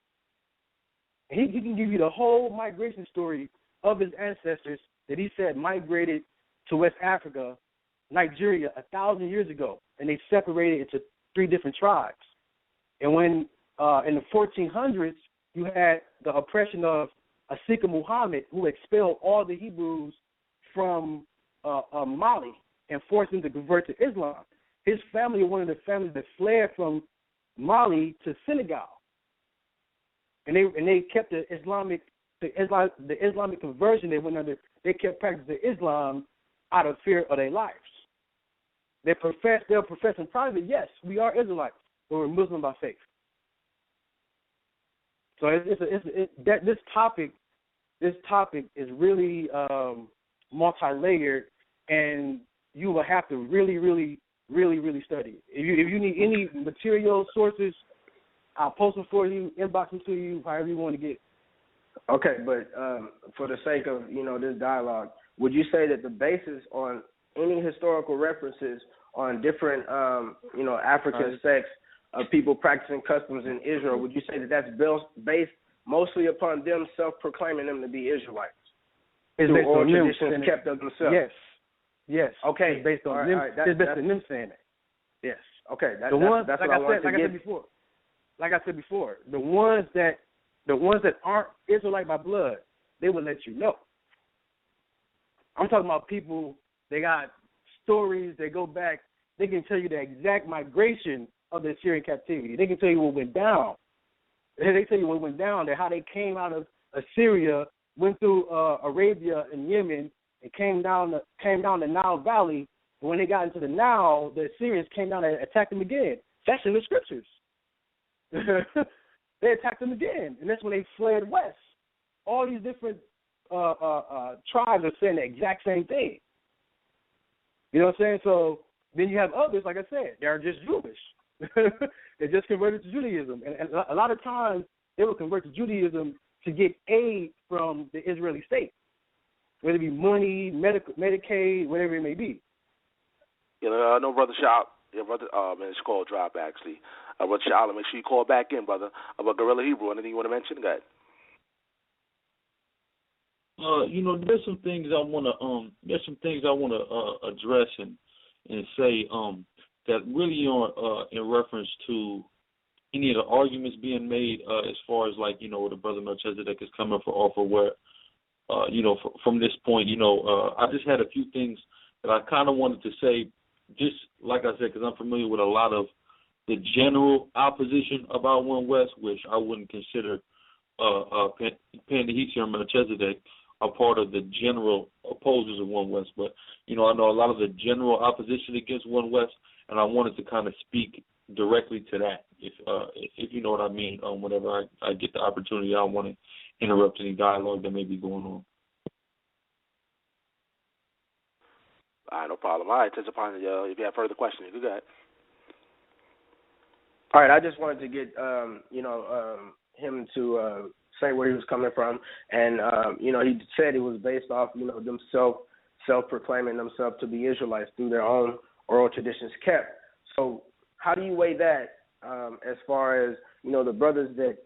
And he can give you the whole migration story of his ancestors that he said migrated to West Africa, Nigeria, 1,000 years ago, and they separated into 3 different tribes. And when in the 1400s you had the oppression of Asika Muhammad, who expelled all the Hebrews from Mali and forced them to convert to Islam. His family was one of the families that fled from Mali to Senegal, and they kept the Islamic conversion they went under. They kept practicing Islam out of fear of their lives. They'll profess in private, yes, we are Israelites, but we're Muslim by faith. So this topic is really multi-layered, and you will have to really study. If you need any material sources, I'll post them for you, inbox them to you, however you want to get it. Okay, but for the sake of, this dialogue, would you say that the basis on any historical references on different, African sects of people practicing customs in Israel, would you say that that's based mostly upon them self-proclaiming them to be Israelites? It's based on traditions kept of themselves? Yes. Okay. It's based on them. It's based on them saying that. Yes. Okay. That's what I wanted to get. Like I said before, the ones that aren't Israelite by blood, they will let you know. I'm talking about people, they got stories, they go back, they can tell you the exact migration of the Assyrian captivity. They can tell you what went down. They tell you what went down, how they came out of Assyria, went through Arabia and Yemen, and came down the Nile Valley. And when they got into the Nile, the Assyrians came down and attacked them again. That's in the scriptures. They attacked them again, and that's when they fled west. All these different tribes are saying the exact same thing. You know what I'm saying? So then you have others, like I said, they are just Jewish. They just converted to Judaism. And a lot of times they will convert to Judaism to get aid from the Israeli state, whether it be money, Medicaid, whatever it may be. I know Brother Sha'ala. Yeah, brother. Man, it's called drop actually. Brother Sha'ala, make sure you call back in, brother. About Guerrilla Hebrew. Anything you want to mention? Go ahead. There's some things I want to address and say that really aren't in reference to any of the arguments being made as far as where the brother Melchizedek is coming off of where from this point. I just had a few things that I kind of wanted to say, just like I said, because I'm familiar with a lot of the general opposition about One West, which I wouldn't consider Panehesi or Melchizedek a part of the general opposers of One West. But, I know a lot of the general opposition against One West, and I wanted to kind of speak directly to that, if you know what I mean. Whenever I get the opportunity, I don't want to interrupt any dialogue that may be going on. All right, no problem. All right, Tazapanya, if you have further questions, you go ahead. All right, I just wanted to get, him to say where he was coming from. And, he said it was based off, them self-proclaiming themselves to be Israelites through their own oral traditions kept. So how do you weigh that as far as, the brothers that,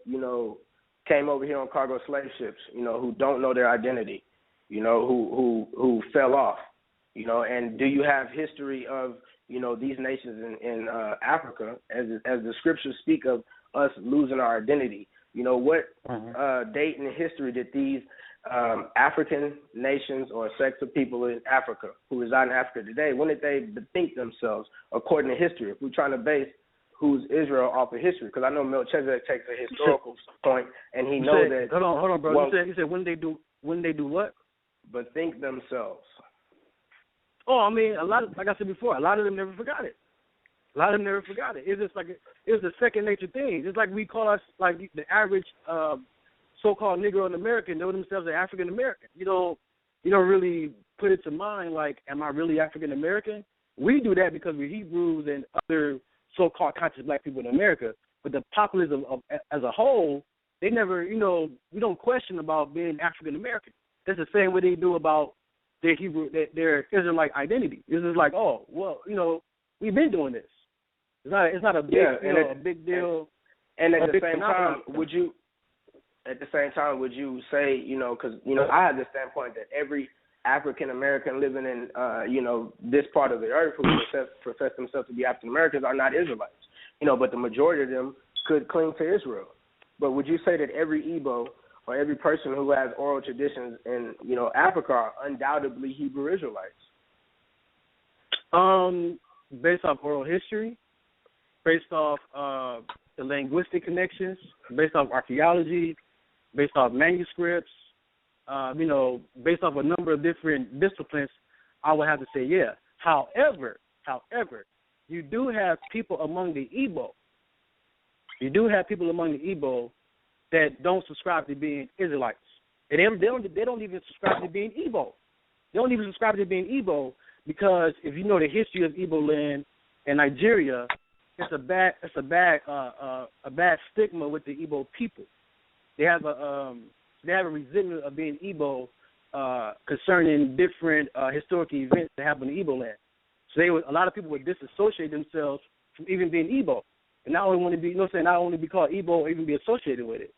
came over here on cargo slave ships, who don't know their identity, who fell off? And do you have history of, these nations in Africa, as the scriptures speak of us losing our identity? What date in history did these African nations or sects of people in Africa who reside in Africa today, when did they bethink themselves according to history? If we're trying to base who's Israel off of history, because I know Melchizedek takes a historical point, and he knows that. Hold on, bro. You said when they do what? Bethink themselves. Oh, I mean, like I said before, a lot of them never forgot it. It's just like it's a second nature thing. It's like we call us like the average so-called Negro in America know themselves as African American. You don't really put it to mind like, am I really African American? We do that because we're Hebrews and other so-called conscious black people in America. But the populace as a whole, they never, we don't question about being African American. That's the same way they do about their Hebrew, their Israelite identity. It's just like, oh, well, we've been doing this. It's not a big, a big deal. And at the same time, would you say, because I have the standpoint that every African American living in, this part of the earth who profess themselves to be African Americans are not Israelites, but the majority of them could cling to Israel. But would you say that every Igbo or every person who has oral traditions in, Africa are undoubtedly Hebrew Israelites? Based off oral history, based off the linguistic connections, based off archaeology, based off manuscripts, based off a number of different disciplines, I would have to say, yeah. However, you do have people among the Igbo. That don't subscribe to being Israelites. And they don't even subscribe to being Igbo. They don't even subscribe to being Igbo because if you know the history of Igbo land in Nigeria, it's a bad stigma with the Igbo people. They have a resentment of being Igbo concerning different historical events that happen in Igbo land. So a lot of people would disassociate themselves from even being Igbo, and not only want to be, not only be called Igbo or even be associated with it.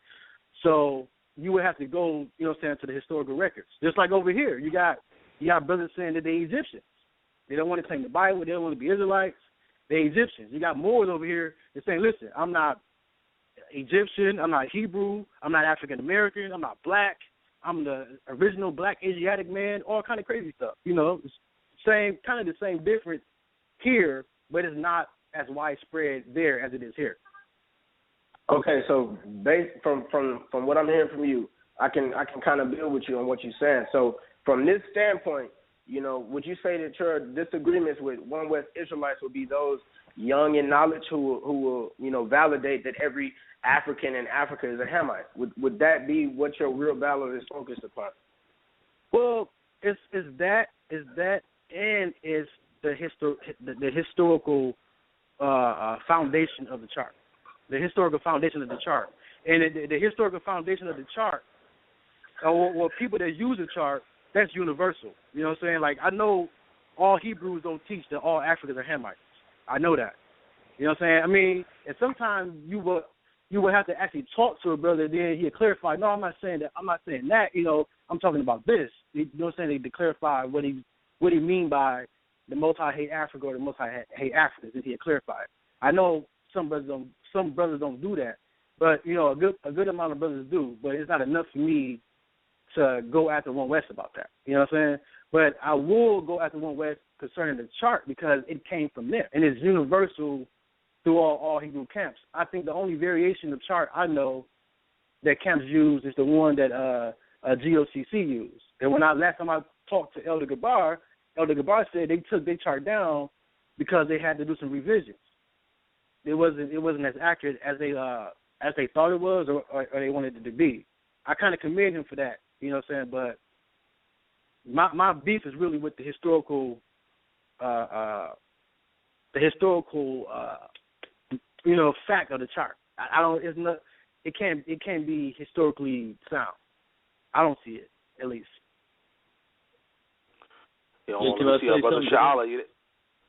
So you would have to go, to the historical records. Just like over here, you got brothers saying that they're Egyptians. They don't want to claim the Bible. They don't want to be Israelites. They're Egyptians. You got Moors over here that saying, listen, I'm not Egyptian. I'm not Hebrew. I'm not African American. I'm not black. I'm the original black Asiatic man. All kind of crazy stuff. It's kind of the same difference here, but it's not as widespread there as it is here. Okay, so based from what I'm hearing from you, I can kind of build with you on what you're saying. So from this standpoint, would you say that your disagreements with One West Israelites would be those young in knowledge who will validate that every African in Africa is a Hamite? Would that be what your real battle is focused upon? Well, it's that and it's the historical foundation of the chart. The historical foundation of the chart. And the historical foundation of the chart, or people that use the chart, that's universal. You know what I'm saying? Like, I know all Hebrews don't teach that all Africans are Hamites. I know that. You know what I'm saying? I mean, and sometimes you will have to actually talk to a brother, then he'll clarify, no, I'm not saying that. I'm talking about this. You know what I'm saying? To clarify what he mean by the Most High hate Africa or the Most High hate Africans, and he'll clarify it. I know some brothers don't do that, but a good amount of brothers do. But it's not enough for me to go after One West about that. You know what I'm saying? But I will go after One West concerning the chart because it came from there and it's universal through all Hebrew camps. I think the only variation of chart I know that camps use is the one that GOCC used. And last time I talked to Elder Gabar said they took their chart down because they had to do some revisions. It wasn't as accurate as they thought it was or they wanted it to be. I kind of commend him for that. You know what I'm saying? But my beef is really with the historical fact of the chart. It can't be historically sound. I don't see it, at least. Let me see Bro.Sha'ala.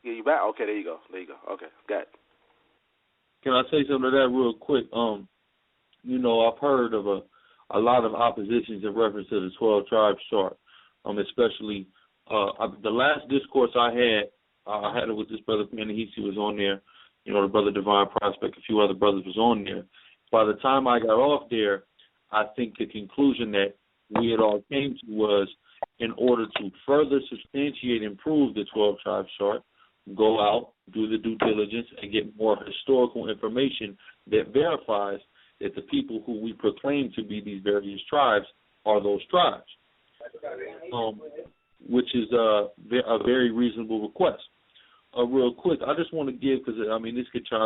Yeah, you back? Okay, there you go. Okay, got it. Can I say something to that real quick? I've heard of a lot of oppositions in reference to the 12 tribes chart, especially the last discourse I had it with this brother Panehesi was on there. The brother Divine Prospect, a few other brothers was on there. By the time I got off there, I think the conclusion that we had all came to was, in order to further substantiate and prove the 12 tribes chart, go out, do the due diligence, and get more historical information that verifies that the people who we proclaim to be these various tribes are those tribes, which is a very reasonable request. Real quick, I just want to give, because, I've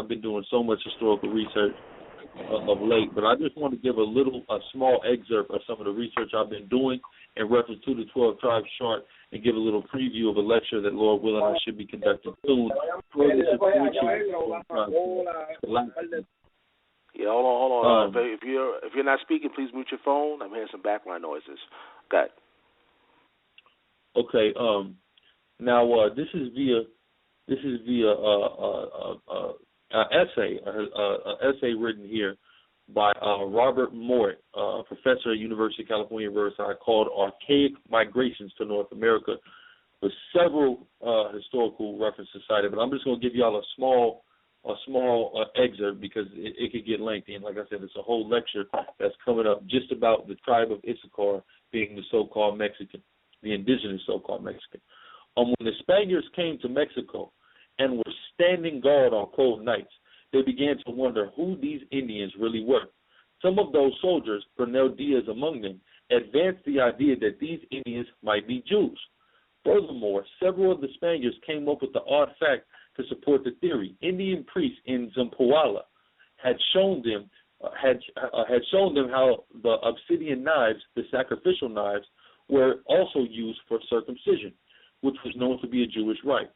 been doing so much historical research of late, but I just want to give a small excerpt of some of the research I've been doing in reference to the 12 tribes chart and give a little preview of a lecture that Lord willing I should be conducting soon. Yeah, hold on. If you're not speaking, please mute your phone. I'm hearing some background noises. Got it. Okay. Now this is via essay written here by Robert Mort, professor at University of California, Riverside, called "Archaic Migrations to North America," with several historical references cited. But I'm just going to give y'all a small excerpt because it could get lengthy. And like I said, it's a whole lecture that's coming up just about the tribe of Issachar being the so-called Mexican, the indigenous so-called Mexican. When the Spaniards came to Mexico and were standing guard on cold nights, they began to wonder who these Indians really were. Some of those soldiers, Bernal Diaz among them, advanced the idea that these Indians might be Jews. Furthermore, several of the Spaniards came up with the odd fact to support the theory. Indian priests in Zempoala had shown them how the obsidian knives, the sacrificial knives, were also used for circumcision, which was known to be a Jewish rite.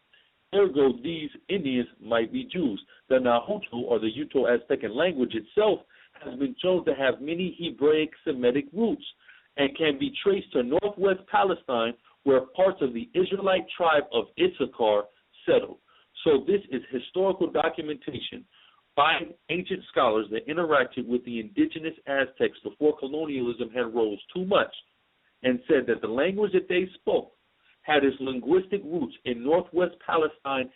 Ergo, these Indians might be Jews. The Nahuatl, or the Uto-Aztecan language itself, has been shown to have many Hebraic Semitic roots and can be traced to northwest Palestine, where parts of the Israelite tribe of Issachar settled. So this is historical documentation by ancient scholars that interacted with the indigenous Aztecs before colonialism had rose too much, and said that the language that they spoke had its linguistic roots in northwest Palestine,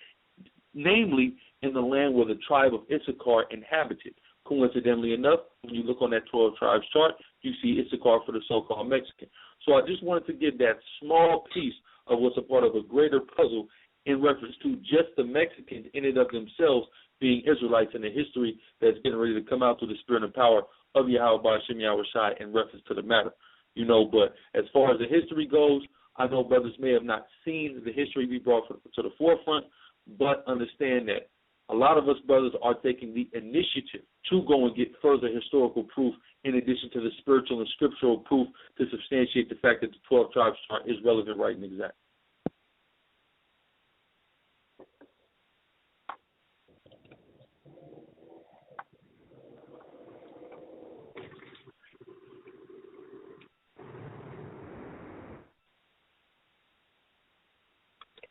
namely in the land where the tribe of Issachar inhabited. Coincidentally enough, when you look on that 12 tribes chart, you see Issachar for the so-called Mexican. So I just wanted to give that small piece of what's a part of a greater puzzle in reference to just the Mexicans in and of themselves being Israelites in the history that's getting ready to come out through the spirit and power of Yahweh Ba'Shem Yahweh Shai in reference to the matter. You know, but as far as the history goes, I know brothers may have not seen the history we brought to the forefront, but understand that a lot of us brothers are taking the initiative to go and get further historical proof in addition to the spiritual and scriptural proof to substantiate the fact that the 12 tribes chart is relevant, right, and exact.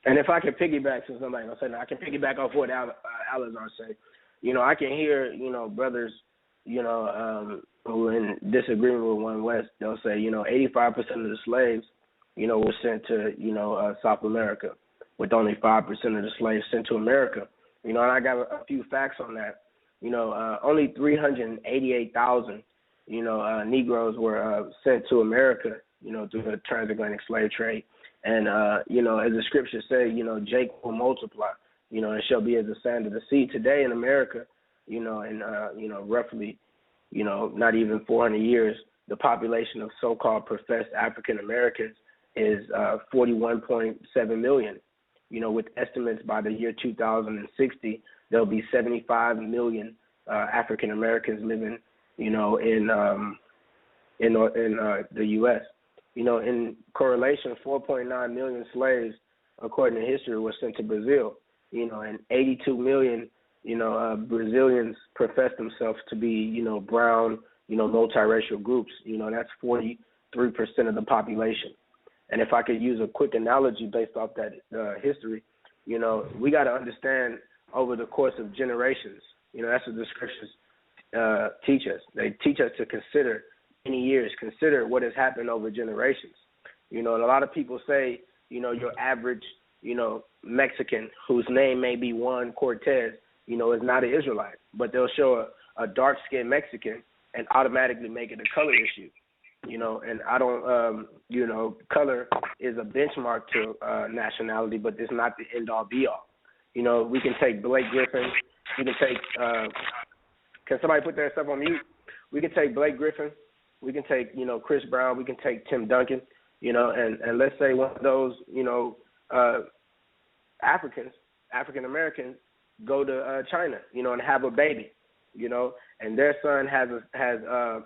And if I can piggyback, since somebody gonna say that, I can piggyback off what Alazar said. You know, I can hear, you know, brothers, you know, who are in disagreement with One West. They'll say, you know, 85% of the slaves, you know, were sent to, you know, South America, with only 5% of the slaves sent to America. You know, and I got a few facts on that. You know, only 388,000, you know, Negroes were sent to America, you know, through the transatlantic slave trade. And, you know, as the scriptures say, you know, Jake will multiply, you know, and shall be as the sand of the sea. Today in America, you know, in, you know, roughly, you know, not even 400 years, the population of so-called professed African Americans is 41.7 million. You know, with estimates by the year 2060, there'll be 75 million African Americans living, you know, in the U.S. You know, in correlation, 4.9 million slaves, according to history, were sent to Brazil. You know, and 82 million, you know, Brazilians profess themselves to be, you know, brown, you know, multiracial groups. You know, that's 43% of the population. And if I could use a quick analogy based off that history, you know, we got to understand over the course of generations, you know, that's what the scriptures teach us. They teach us to consider many years, consider what has happened over generations. You know, and a lot of people say, you know, your average, you know, Mexican whose name may be Juan Cortez, you know, is not an Israelite, but they'll show a dark-skinned Mexican and automatically make it a color issue. You know, and I don't, you know, color is a benchmark to nationality, but it's not the end-all, be-all. You know, we can take Blake Griffin. We can take, can somebody put their stuff on mute? We can take Blake Griffin. We can take, you know, Chris Brown. We can take Tim Duncan, you know, and let's say one of those, you know, African Americans go to China, you know, and have a baby, you know, and their son has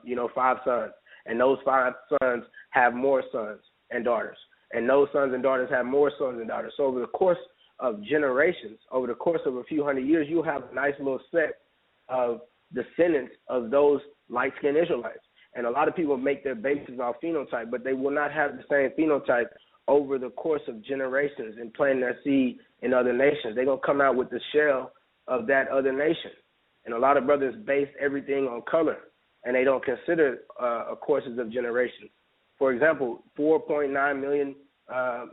you know, 5 sons, and those 5 sons have more sons and daughters, and those sons and daughters have more sons and daughters. So over the course of generations, over the course of a few hundred years, you'll have a nice little set of descendants of those light-skinned Israelites. And a lot of people make their basis off phenotype, but they will not have the same phenotype over the course of generations and planting their seed in other nations. They're going to come out with the shell of that other nation. And a lot of brothers base everything on color, and they don't consider courses of generations. For example, 4.9 million,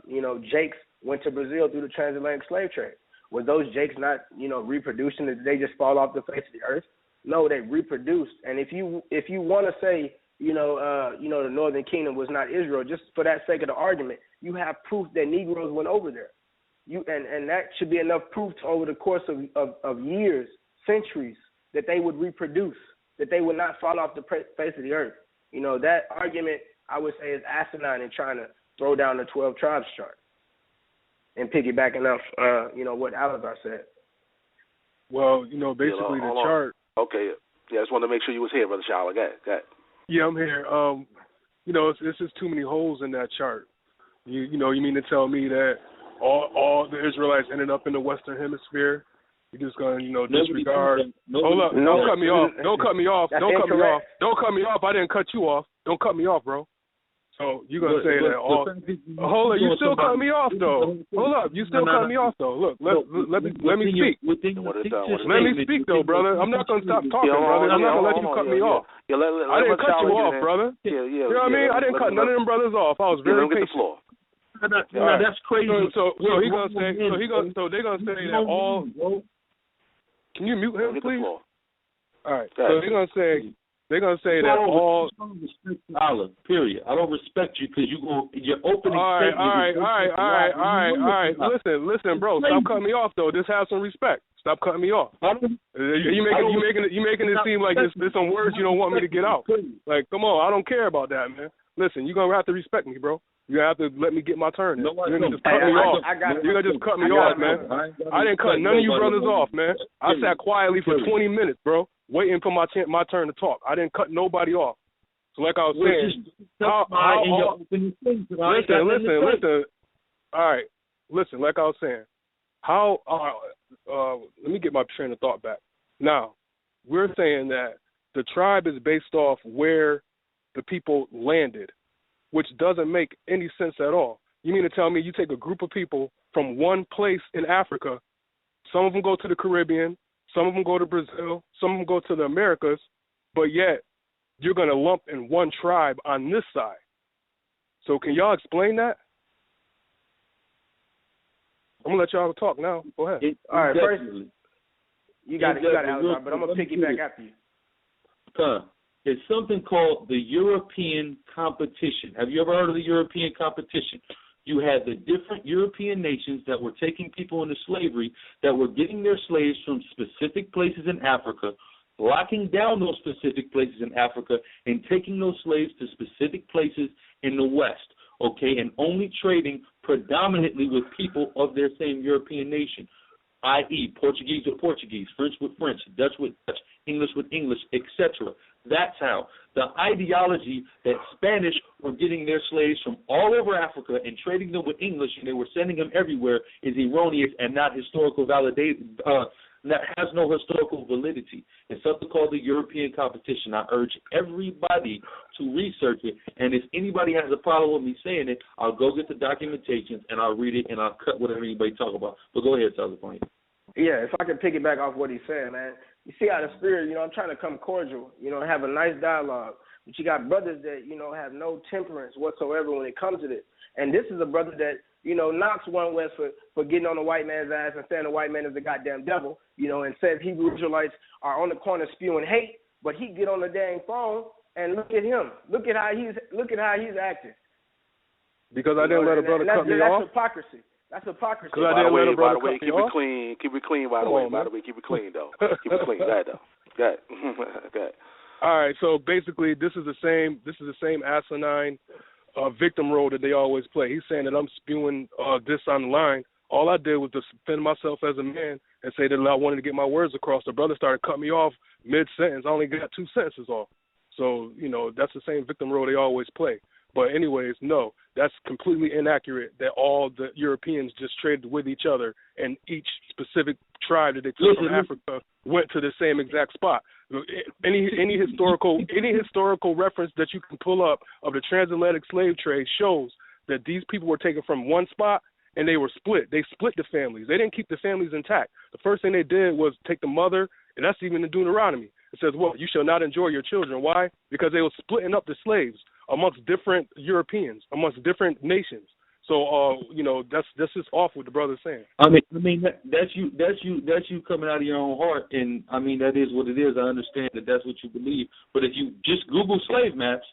you know, Jakes went to Brazil through the transatlantic slave trade. Were those Jakes not, you know, reproducing? Did they just fall off the face of the earth? No, they reproduced. And if you want to say, you know, the Northern Kingdom was not Israel, just for that sake of the argument, you have proof that Negroes went over there. And that should be enough proof to, over the course of years, centuries, that they would reproduce, that they would not fall off the face of the earth. You know, that argument, I would say, is asinine in trying to throw down the 12 tribes chart. And piggybacking off, you know, what Alazar said. Well, you know, basically the chart. Okay. Yeah, I just wanted to make sure you was here, Brother Sha'ala. Go ahead. Yeah, I'm here. You know, it's just too many holes in that chart. You know, you mean to tell me that all the Israelites ended up in the Western Hemisphere. You're just gonna, disregard. Hold up! Don't cut me off! Don't cut me off! Don't cut me off! Don't cut me off! I didn't cut you off. Don't cut me off, bro. So you're gonna say that all? Hold up! You still cut me off though. Hold up! You still cut me off though. Look, let me speak. Let me speak though, brother. I'm not gonna stop talking, brother. I'm not gonna let you cut me off. I didn't cut you off, brother. You know what I mean? I didn't cut none of them brothers off. I was very patient. That's crazy. So he gonna say. So they gonna say that all. Can you mute him, please? All right. So they're gonna say that all. Period. I don't respect you because you're opening. All right. Listen, bro. Stop cutting me off though. Just have some respect. Stop cutting me off. You making it seem like there's some words you don't want me to get out. Like, come on, I don't care about that, man. Listen, you're gonna have to respect me, bro. You have to let me get my turn. You're gonna just cut me off. You're gonna just cut me off, man. I didn't cut none of you brothers off, man. I sat quietly for 20 minutes, bro, waiting for my turn to talk. I didn't cut nobody off. So like I was saying, listen. All right, listen. Like I was saying, let me get my train of thought back. Now, we're saying that the tribe is based off where the people landed, which doesn't make any sense at all. You mean to tell me you take a group of people from one place in Africa, some of them go to the Caribbean, some of them go to Brazil, some of them go to the Americas, but yet you're going to lump in one tribe on this side. So can y'all explain that? I'm going to let y'all talk now. Go ahead. All right, first, you got it, Alexander, but I'm going to piggyback after you. It's something called the European competition. Have you ever heard of the European competition? You had the different European nations that were taking people into slavery, that were getting their slaves from specific places in Africa, locking down those specific places in Africa, and taking those slaves to specific places in the West, okay, and only trading predominantly with people of their same European nation, i.e. Portuguese with Portuguese, French with French, Dutch with Dutch, English with English, etc. That's how. The ideology that Spanish were getting their slaves from all over Africa and trading them with English, and they were sending them everywhere, is erroneous and not historical validated. That has no historical validity. It's something called the European competition. I urge everybody to research it, and if anybody has a problem with me saying it, I'll go get the documentations and I'll read it and I'll cut whatever anybody talk about. But go ahead, Tazapanya. Yeah, if I could piggyback off what he's saying, man. You see how the spirit, I'm trying to come cordial, have a nice dialogue. But you got brothers that, have no temperance whatsoever when it comes to this. And this is a brother that, knocks one West for getting on the white man's ass and saying the white man is the goddamn devil, and says Hebrew Israelites are on the corner spewing hate, but he get on the dang phone and look at him. Look at how he's acting. Because I didn't let a brother cut me off? That's hypocrisy. That's hypocrisy. By the way, keep it clean. Keep it clean, by the way. Keep it clean, though. Keep it clean. Go ahead, though. Go ahead. All right, so basically this is the same asinine victim role that they always play. He's saying that I'm spewing this on the line. All I did was defend myself as a man and say that I wanted to get my words across. The brother started cutting me off mid-sentence. I only got 2 sentences off. So, that's the same victim role they always play. But anyways, no, that's completely inaccurate that all the Europeans just traded with each other and each specific tribe that they took from Africa went to the same exact spot. Any historical reference that you can pull up of the transatlantic slave trade shows that these people were taken from one spot and they were split. They split the families. They didn't keep the families intact. The first thing they did was take the mother, and that's even in Deuteronomy. It says, well, you shall not enjoy your children. Why? Because they were splitting up the slaves amongst different Europeans, amongst different nations. So, that's just off what the brother's saying. I mean, that's you coming out of your own heart, and I mean that is what it is. I understand that that's what you believe. But if you just Google slave maps,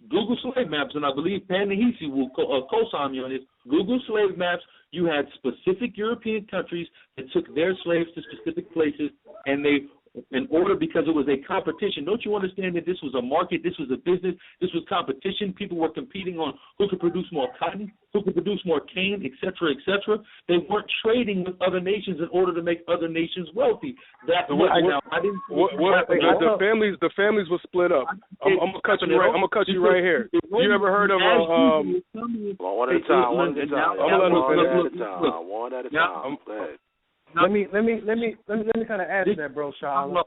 and I believe Panehesi will co-sign me on this. Google slave maps. You had specific European countries that took their slaves to specific places, and they in order because it was a competition. Don't you understand that this was a market, this was a business, this was competition. People were competing on who could produce more cotton, who could produce more cane, et cetera, et cetera. They weren't trading with other nations in order to make other nations wealthy. That's the families were split up. I'm gonna cut you right. I'm gonna cut you right here. You ever heard of one at a time? One at a time. One at a time. Go ahead. Let me kind of add to that, Bro.Sha'ala.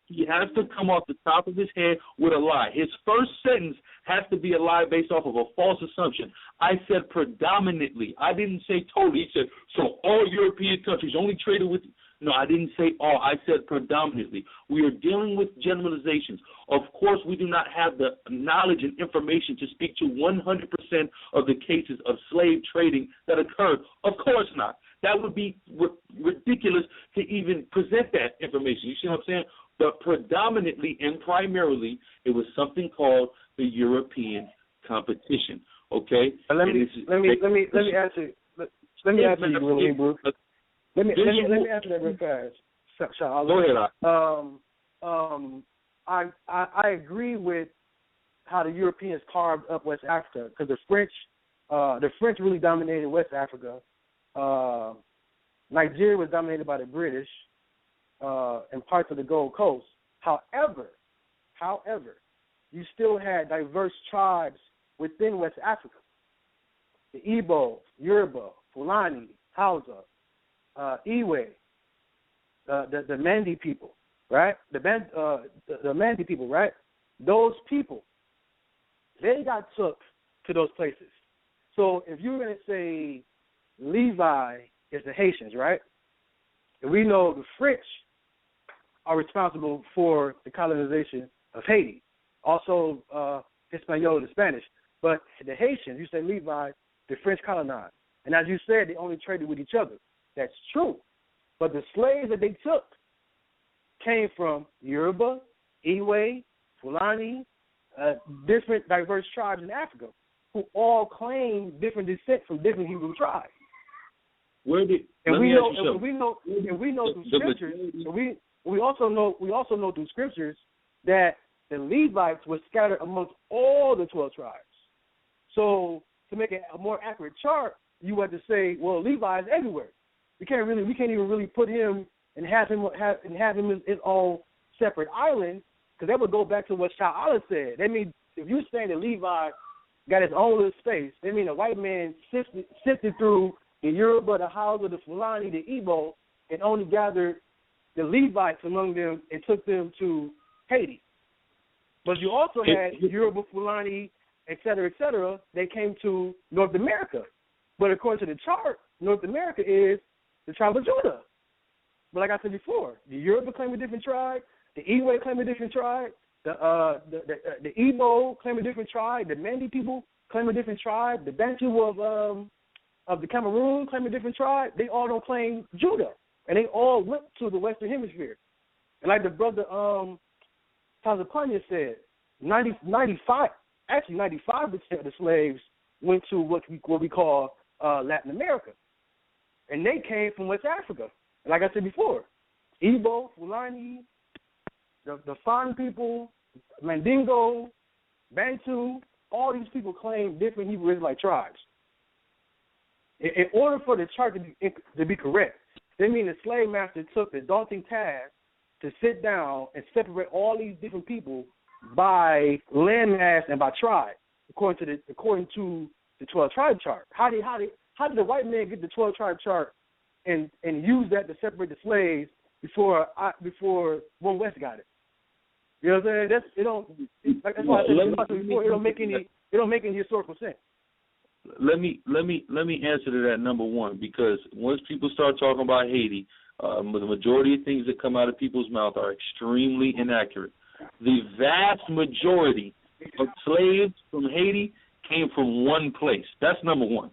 He has to come off the top of his head with a lie. His first sentence has to be a lie based off of a false assumption. I said predominantly. I didn't say totally. He said, so all European countries only traded with... No, I didn't say all. I said predominantly. We are dealing with generalizations. Of course, we do not have the knowledge and information to speak to 100% of the cases of slave trading that occurred. Of course not. That would be ridiculous to even present that information. You see what I'm saying? But predominantly and primarily, it was something called the European competition. Okay. Let me answer. Let me answer you, really, Hebrew. Let me answer that real fast. Go ahead. I agree with how the Europeans carved up West Africa because the French really dominated West Africa. Nigeria was dominated by the British and parts of the Gold Coast. However, you still had diverse tribes within West Africa. The Igbo, Yoruba, Fulani, Hausa, Iwe, the Mandi people, right? The Mandi people, right? Those people, they got took to those places. So if you're going to say Levi is the Haitians, right? And we know the French are responsible for the colonization of Haiti. Also, Hispaniola, the Spanish. But the Haitians, you say Levi, the French colonized. And as you said, they only traded with each other. That's true. But the slaves that they took came from Yoruba, Iwe, Fulani, different diverse tribes in Africa who all claim different descent from different Hebrew tribes. We know through scriptures. We also know through scriptures that the Levites were scattered amongst all the 12 tribes. So to make a more accurate chart, you have to say, well, Levi is everywhere. We can't even really put him and have him in his own separate island, because that would go back to what Sha'ala said. That means if you're saying that Levi got his own little space, that means a white man sifted through the Yoruba, the Hausa, the Fulani, the Igbo, and only gathered the Levites among them and took them to Haiti. But you also had Yoruba, Fulani, et cetera, they came to North America. But according to the chart, North America is the tribe of Judah. But like I said before, the Yoruba claim a different tribe, the Iwe claim a different tribe, the Igbo claim a different tribe, the Mandi people claim a different tribe, the Bantu of the Cameroon claim a different tribe. They all don't claim Judah, and they all went to the Western Hemisphere. And like the brother Tazapanya said, 95% of the slaves went to what we call Latin America. And they came from West Africa. And like I said before, Igbo, Fulani, the Fan people, Mandingo, Bantu, all these people claim different Hebrew Israelite tribes. In order for the chart to be correct, they mean the slave master took the daunting task to sit down and separate all these different people by landmass and by tribe, according to the 12 tribe chart. How did the white man get the 12 tribe chart and use that to separate the slaves before One West got it? You know what I'm saying? That's why I said before, it don't make any historical sense. Let me answer to that, number one, because once people start talking about Haiti, the majority of things that come out of people's mouth are extremely inaccurate. The vast majority of slaves from Haiti came from one place. That's number one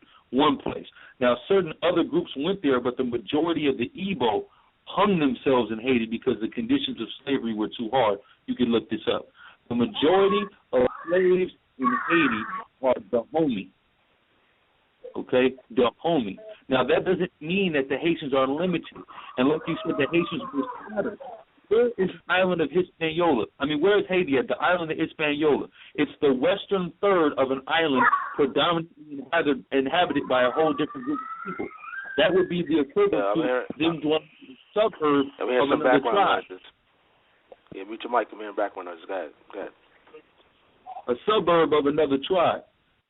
place. Now, certain other groups went there, but the majority of the Igbo hung themselves in Haiti because the conditions of slavery were too hard. You can look this up. The majority of slaves in Haiti are Dahomey. Okay, Dahomey. Now, that doesn't mean that the Haitians are limited. And like you said, the Haitians were scattered. Where is the island of Hispaniola? I mean, where is Haiti at? The island of Hispaniola. It's the western third of an island predominantly inhabited by a whole different group of people. That would be the equivalent to them dwelling in the suburbs of another tribe. Yeah, mute your mic. I'm hearing background noises. Go ahead. A suburb of another tribe.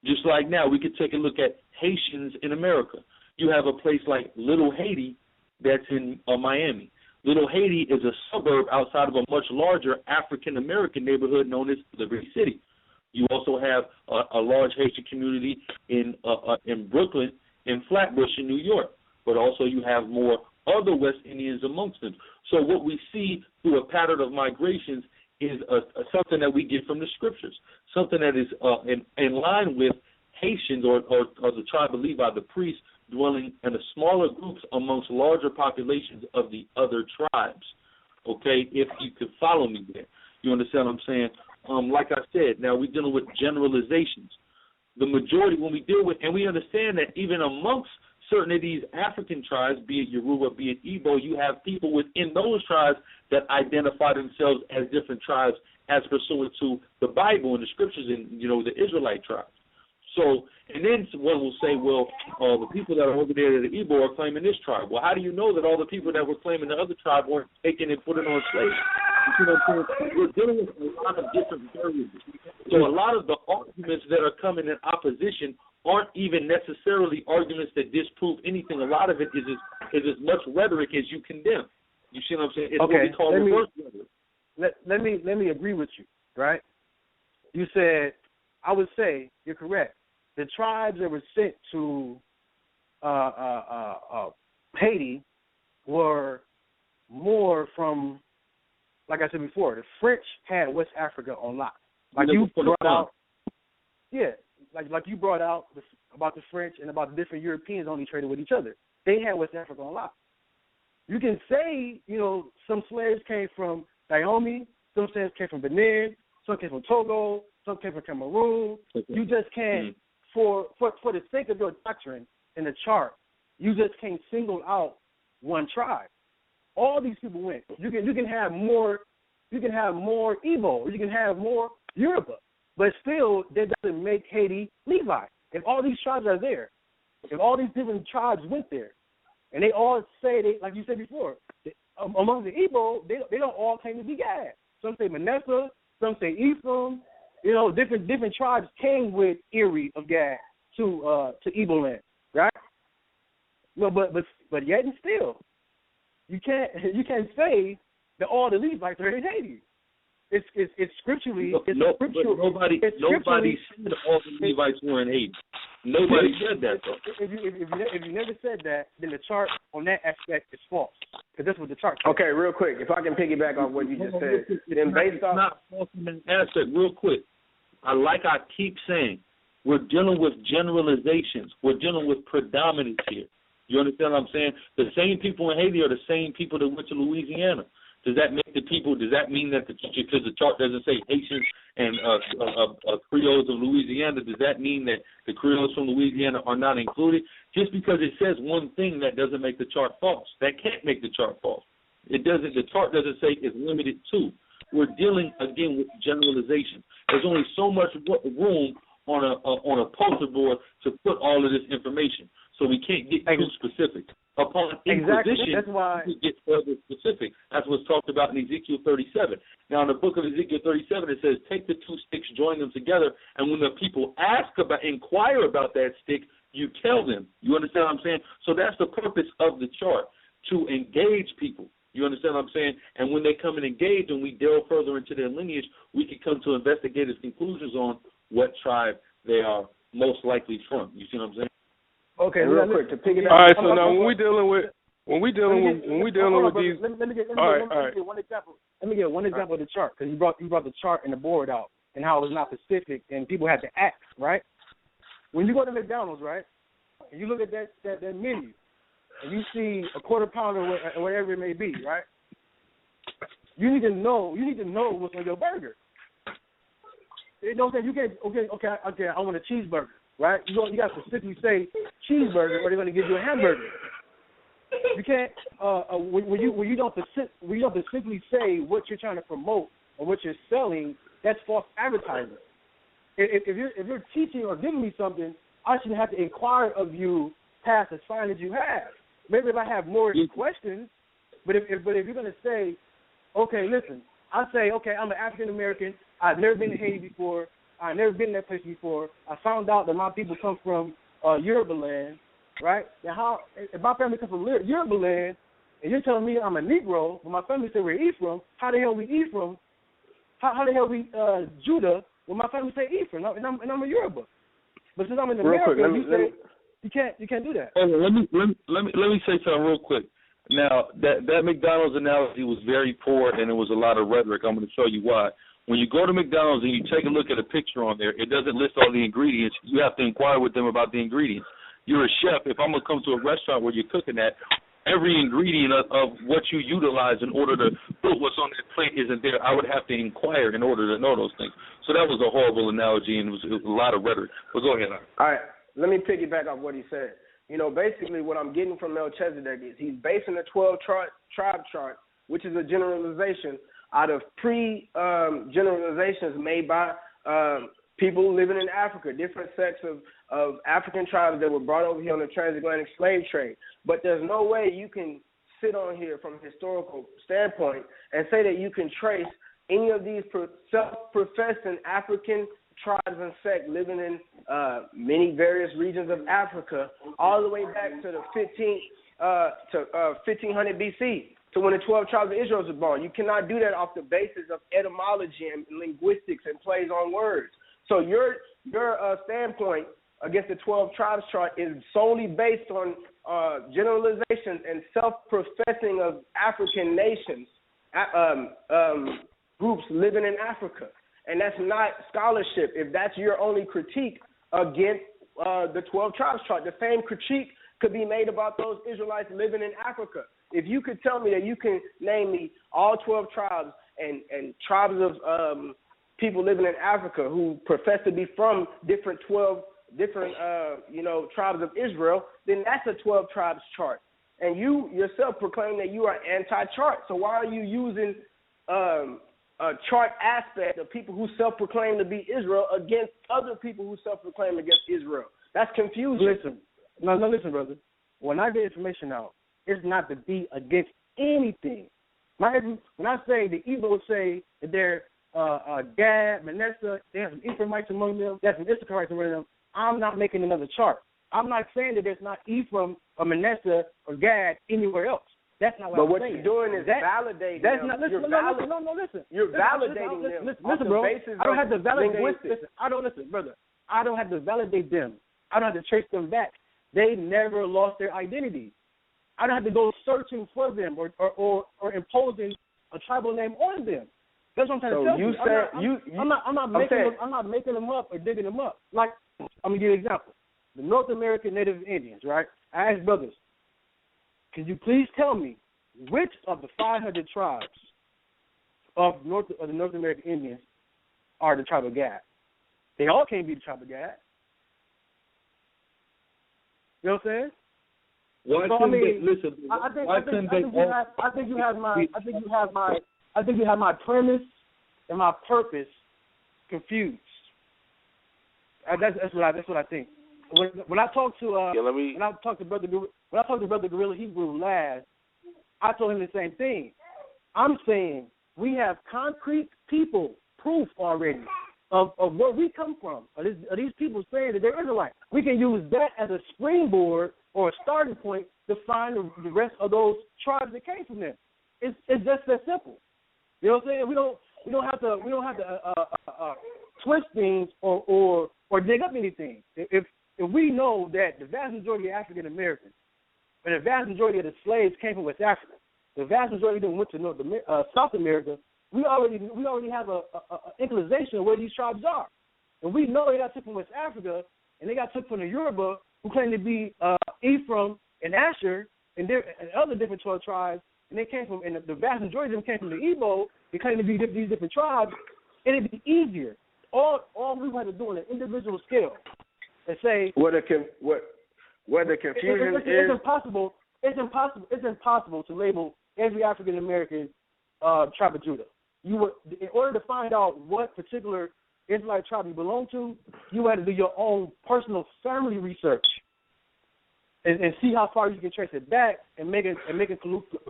Just like now, we could take a look at Haitians in America. You have a place like Little Haiti that's in Miami. Little Haiti is a suburb outside of a much larger African-American neighborhood known as Liberty City. You also have a large Haitian community in Brooklyn, in Flatbush in New York. But also you have more other West Indians amongst them. So what we see through a pattern of migrations is something that we get from the scriptures, something that is in line with Haitians or the tribe of Levi, the priests, dwelling in the smaller groups amongst larger populations of the other tribes. Okay, if you could follow me there. You understand what I'm saying? Like I said, now we're dealing with generalizations. The majority, when we deal with, and we understand that even amongst certain of these African tribes, be it Yoruba, be it Igbo, you have people within those tribes that identify themselves as different tribes as pursuant to the Bible and the scriptures and, the Israelite tribes. So, and then one will say, well, the people that are over there, the Igbo, are claiming this tribe. Well, how do you know that all the people that were claiming the other tribe weren't taken and put it on slaves? You know what I'm saying? We're dealing with a lot of different variables. So a lot of the arguments that are coming in opposition aren't even necessarily arguments that disprove anything. A lot of it is as much rhetoric as you condemn. You see what I'm saying? It's what we call reverse rhetoric. Let me agree with you, right? You said, I would say, you're correct. The tribes that were sent to Haiti were more from, like I said before, the French had West Africa on lock. Like you brought out, like you brought out about the French and about the different Europeans only traded with each other. They had West Africa on lock. You can say, some slaves came from Dahomey, some slaves came from Benin, some came from Togo, some came from Cameroon. You just can't, for the sake of your doctrine in the chart, you just can't single out one tribe. All these people went. You can have more Igbo, you can have more Yoruba, but still that doesn't make Haiti Levi. If all these tribes are there, if all these different tribes went there, and they all say like you said before, among the Igbo, they don't all claim to be Gad. Some say Manasseh, some say Ephraim. Different tribes came with Erie of Gad to Igbo land, right? No, but yet and still, you can't say that all the Levites are in Haiti. It's scripturally. Nobody said all the Levites were in Haiti. Nobody said that though. If you never said that, then the chart on that aspect is false, because that's what the chart says. Okay, real quick, if I can piggyback off what you just said, then based off not false in an aspect. Real quick, I keep saying, we're dealing with generalizations. We're dealing with predominance here. You understand what I'm saying? The same people in Haiti are the same people that went to Louisiana. Does that make the people? Does that mean that because the chart doesn't say Haitians and Creoles of Louisiana, does that mean that the Creoles from Louisiana are not included? Just because it says one thing, that doesn't make the chart false. That can't make the chart false. It doesn't. The chart doesn't say it's limited to. We're dealing again with generalization. There's only so much room on a poster board to put all of this information, so we can't get too specific. Upon inquisition, that's why we get further specific. That's what's talked about in Ezekiel 37. Now, in the book of Ezekiel 37, it says, take the two sticks, join them together, and when the people inquire about that stick, you tell them. You understand what I'm saying? So that's the purpose of the chart, to engage people. You understand what I'm saying? And when they come and engage and we delve further into their lineage, we can come to investigative conclusions on what tribe they are most likely from. You see what I'm saying? Okay, real quick to piggyback. All right, so now when we dealing with these, let me get one example. Let me get one example of the chart, because you brought the chart and the board out and how it was not specific and people had to ask, right? When you go to McDonald's, right, and you look at that menu and you see a quarter pounder or whatever it may be, right? You need to know what's on your burger. You know what I'm saying? You can't okay, I want a cheeseburger. Right, you got to specifically say cheeseburger or they're going to give you a hamburger. You can't when you don't specifically say what you're trying to promote or what you're selling. That's false advertising. If you're teaching or giving me something, I shouldn't have to inquire of you past the sign that you have. Maybe if I have more questions, but if you're going to say, okay, listen, I say, okay, I'm an African American. I've never been to Haiti before. I've never been to that place before. I found out that my people come from Yoruba land, right? Now, if my family comes from Yoruba land, and you're telling me I'm a Negro, but my family say we're Ephraim, how the hell we Ephraim? How the hell we Judah when my family say Ephraim and I'm a Yoruba? But since I'm in America, you can't do that. Let me say something real quick. Now that McDonald's analogy was very poor and it was a lot of rhetoric. I'm going to show you why. When you go to McDonald's and you take a look at a picture on there, it doesn't list all the ingredients. You have to inquire with them about the ingredients. You're a chef. If I'm going to come to a restaurant where you're cooking at, every ingredient of what you utilize in order to put what's on that plate isn't there. I would have to inquire in order to know those things. So that was a horrible analogy and it was a lot of rhetoric. But go ahead. All right. Let me piggyback off what he said. You know, basically what I'm getting from Melchizedek is he's basing the 12 tribe chart, which is a generalization, out of generalizations made by people living in Africa, different sects of African tribes that were brought over here on the transatlantic slave trade. But there's no way you can sit on here from a historical standpoint and say that you can trace any of these self-professing African tribes and sects living in many various regions of Africa all the way back to the 1500 BC. to when the 12 tribes of Israel was born. You cannot do that off the basis of etymology and linguistics and plays on words. So your standpoint against the 12 tribes chart is solely based on generalizations and self-professing of African nations, groups living in Africa. And that's not scholarship. If that's your only critique against the 12 tribes chart, the same critique could be made about those Israelites living in Africa. If you could tell me that you can name me all 12 tribes and tribes of people living in Africa who profess to be from different tribes of Israel, then that's a 12 tribes chart. And you yourself proclaim that you are anti-chart. So why are you using a chart aspect of people who self-proclaim to be Israel against other people who self-proclaim against Israel? That's confusing. Listen, brother. When I get information out, it's not to be against anything. When I say the Igbo say that they're Gad, Manasseh, they have some Ephraimites among them, there's some Issacharites among them, I'm not making another chart. I'm not saying that there's not Ephraim or Manasseh or Gad anywhere else. That's not what I'm saying. But what you're doing is validating them. Listen. You're validating them. Listen, bro. I don't have to validate. Listen, brother. I don't have to validate them. I don't have to trace them back. They never lost their identity. I don't have to go searching for them or imposing a tribal name on them. That's what I'm trying to tell you. I'm not making them up or digging them up. Like, I'm gonna give you an example. The North American Native Indians, right? I asked brothers, could you please tell me which of the 500 tribes of the North American Indians are the tribe of Gad? They all can't be the tribe of Gad. You know what I'm saying? I think you have my premise and my purpose confused. That's what I think. When I talked to Brother Guerrilla Hebrew last, I told him the same thing. I'm saying we have concrete proof already of where we come from. Are these people saying that they're Israelites? We can use that as a springboard or a starting point to find the rest of those tribes that came from them. It's just that simple. You know what I'm saying? We don't have to twist things or dig up anything. If we know that the vast majority of African Americans and the vast majority of the slaves came from West Africa, the vast majority of them went to South America, we already have a inclination of where these tribes are. And we know they got took from West Africa and they got took from the Yoruba, who claim to be Ephraim and Asher and other different 12 tribes, and they came from, and the vast majority of them came from the Igbo. They claim to be these different tribes, and it'd be easier. All we had to do on an individual scale and say where the confusion is. It's impossible. It's impossible to label every African American tribe of Judah. You would, in order to find out what particular Israelite tribe you belong to, you had to do your own personal family research and see how far you can trace it back and make a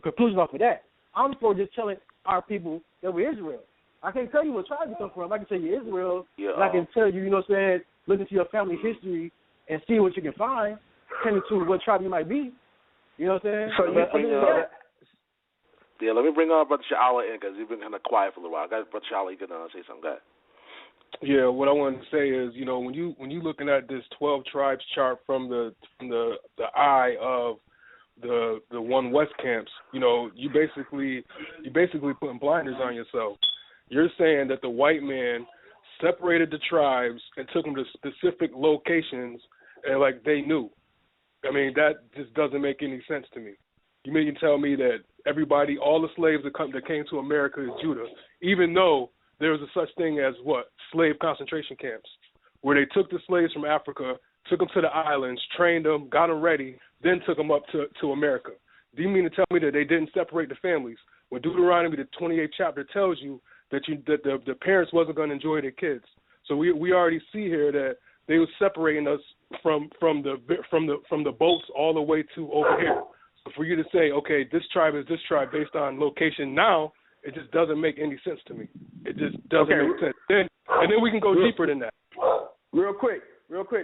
conclusion off of that. I'm for just telling our people that we're Israel. I can't tell you what tribe you come from. I can tell you Israel. And I can tell you, you know what I'm saying, look into your family history and see what you can find, tending to what tribe you might be. You know what I'm saying? So let me bring Brother Sha'ala in because he's been kind of quiet for a little while. Brother Sha'ala, you can say something. Go ahead. Yeah, what I wanted to say is, you know, when you looking at this 12 tribes chart from the eye of the One West camps, you know, you basically putting blinders on yourself. You're saying that the white man separated the tribes and took them to specific locations and like they knew. I mean, that just doesn't make any sense to me. You mean to tell me that everybody, all the slaves that came to America is Judah, even though there was a such thing as what? Slave concentration camps, where they took the slaves from Africa, took them to the islands, trained them, got them ready, then took them up to America. Do you mean to tell me that they didn't separate the families? When Deuteronomy, the 28th chapter, tells you that the parents wasn't going to enjoy their kids. So we already see here that they were separating us from the boats all the way to over here. So for you to say, okay, this tribe is this tribe based on location now, it just doesn't make any sense to me. It just doesn't make sense. Then we can go deeper than that. Real quick.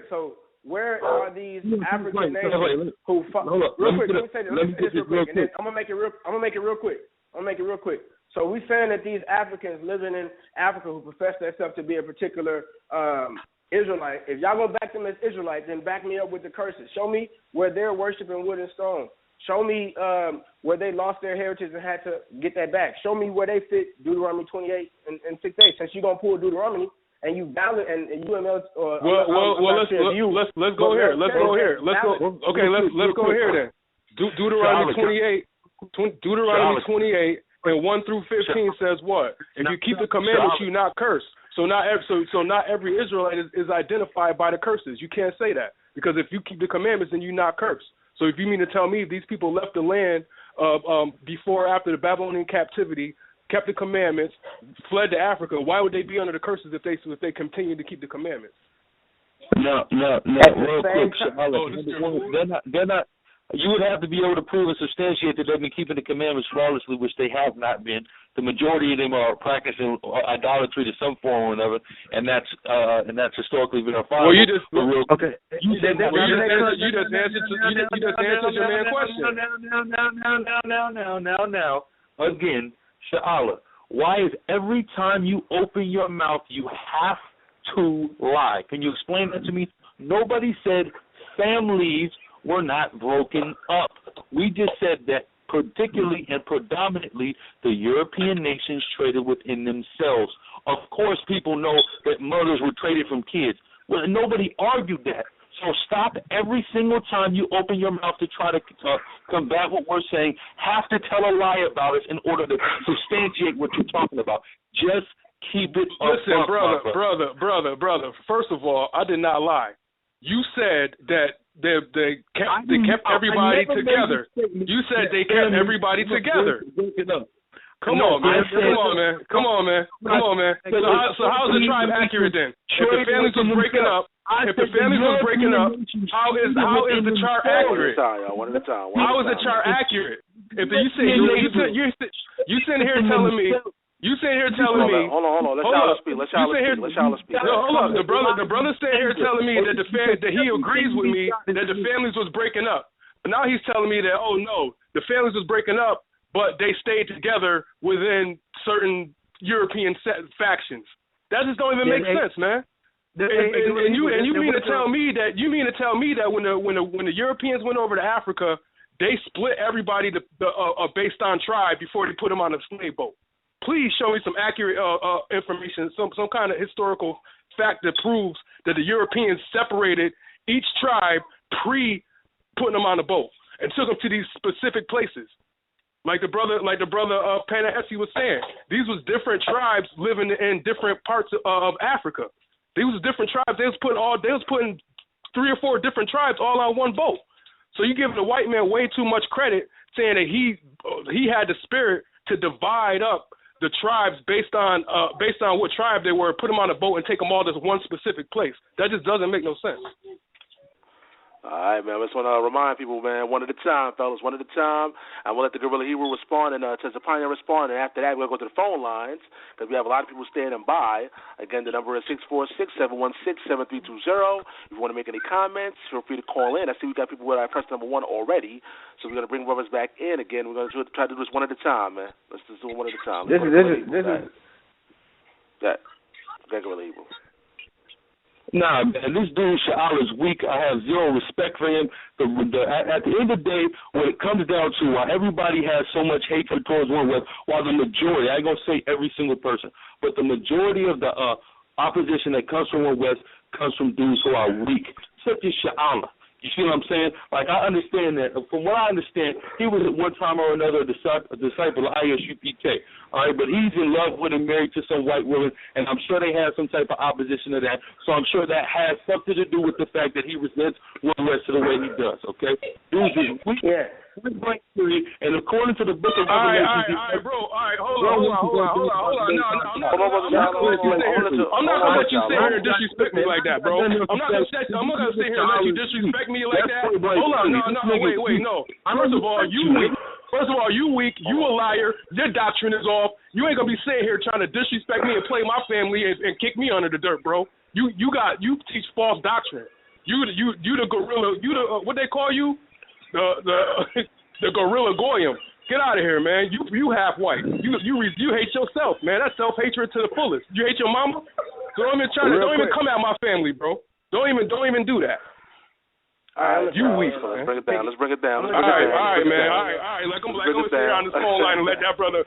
So where are these African nations who? Hold up. Real quick. Let me say this real quick, and then I'm gonna make it real quick. So we saying that these Africans living in Africa who profess themselves to be a particular Israelite, if y'all gonna back them as Israelites, then back me up with the curses. Show me where they're worshiping wood and stone. Show me where they lost their heritage and had to get that back. Show me where they fit Deuteronomy 28 and 6:8. Since you're gonna pull Deuteronomy and you valid and UML. Let's go here. Let's go here then. Deuteronomy 28 and 1 through 15 says what? If you keep the commandments, you're not cursed. So not every Israelite is identified by the curses. You can't say that because if you keep the commandments, then you're not cursed. So if you mean to tell me these people left the land before or after the Babylonian captivity, kept the commandments, fled to Africa, why would they be under the curses if they continue to keep the commandments? No. Real quick, they're not. You would have to be able to prove and substantiate that they've been keeping the commandments flawlessly, which they have not been. The majority of them are practicing idolatry to some form or another, and that's historically verifiable. Well, you just okay. You just answered your man question. Now. Again, Sha'ala, why is every time you open your mouth you have to lie? Can you explain that to me? Nobody said families were not broken up. We just said that particularly and predominantly the European nations traded within themselves. Of course, people know that mothers were traded from kids. Well, nobody argued that. So stop every single time you open your mouth to try to combat what we're saying, have to tell a lie about us in order to substantiate what you're talking about. Just keep it up. Listen, brother. First of all, I did not lie. You said that they kept everybody together. You said they kept everybody together. Come on, man. So how's the tribe accurate then? If the families was breaking up, how is the chart accurate? One at a time. How is the chart accurate? If you sitting here telling me. Hold on. Let Sha'ala speak. No, hold up. The brother sitting here telling me that that he agrees with me that the families was breaking up. But now he's telling me that, oh no, the families was breaking up, but they stayed together within certain European factions. That just don't even make sense, man. And you mean to tell me that when the Europeans went over to Africa, they split everybody based on tribe before they put them on a slave boat. Please show me some accurate information, some kind of historical fact that proves that the Europeans separated each tribe putting them on a boat and took them to these specific places. Like the brother Panehesi was saying, these was different tribes living in different parts of Africa. These was different tribes. They was putting 3 or 4 different tribes all on one boat. So you give the white man way too much credit, saying that he had the spirit to divide up the tribes based on what tribe they were, put them on a boat and take them all to one specific place. That just doesn't make no sense. All right, man. I just want to remind people, man, one at a time, fellas, one at a time. And we'll let the Guerrilla Hebrew respond and Tazapanya respond. And after that, we'll go to the phone lines because we have a lot of people standing by. Again, the number is 646-716-7320. If you want to make any comments, feel free to call in. I see we got people with our press number 1 already. So we're going to bring brothers back in again. We're going to try to do this one at a time, man. Let's just do it one at a time. This is. Yeah. Guerrilla Hebrew. Nah, man, this dude Sha'ala's weak. I have zero respect for him. At the end of the day, when it comes down to why everybody has so much hatred towards one West, while the majority, I ain't going to say every single person, but the majority of the opposition that comes from one West comes from dudes who are weak, such as Sha'ala. You see what I'm saying? Like, I understand that. From what I understand, he was at one time or another a disciple of ISUPK. All right, but he's in love with and married to some white woman, and I'm sure they have some type of opposition to that. So I'm sure that has something to do with the fact that he resents one West the way he does, okay? Dude is weak. Yeah. And according to the book of Revelation, hold on. I'm not gonna let you sit here and disrespect me like that, bro. I'm not gonna sit here and let you disrespect me like that. Hold on, wait, no. First of all, you weak. You a liar. Your doctrine is off. You ain't gonna be sitting here trying to disrespect me and play my family and kick me under the dirt, bro. You teach false doctrine. You the gorilla. You the what they call you? The gorilla goyim. Get out of here, man. You half white. You hate yourself, man. That's self-hatred to the fullest. You hate your mama? So don't even come at my family, bro. Don't even do that. All right, you weak. Let's bring it down. All right, man. All right. Like I'm gonna sit here on this phone line and let that brother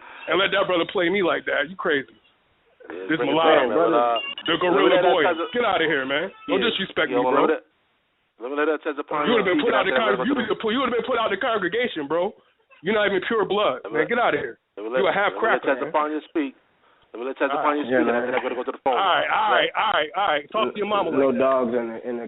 play me like that. You crazy? Yeah, this mulatto, the gorilla boy. Get out of here, man. Don't disrespect me, bro. Let me let that Tazapanya. You would have been put out the congregation, bro. You're not even pure blood, man. Get out of here. You're a half cracker. Let Tazapanya speak. Let me let Tazapanya speak, and then I'm gonna go to the phone. All right. Talk to your mama. No dogs in the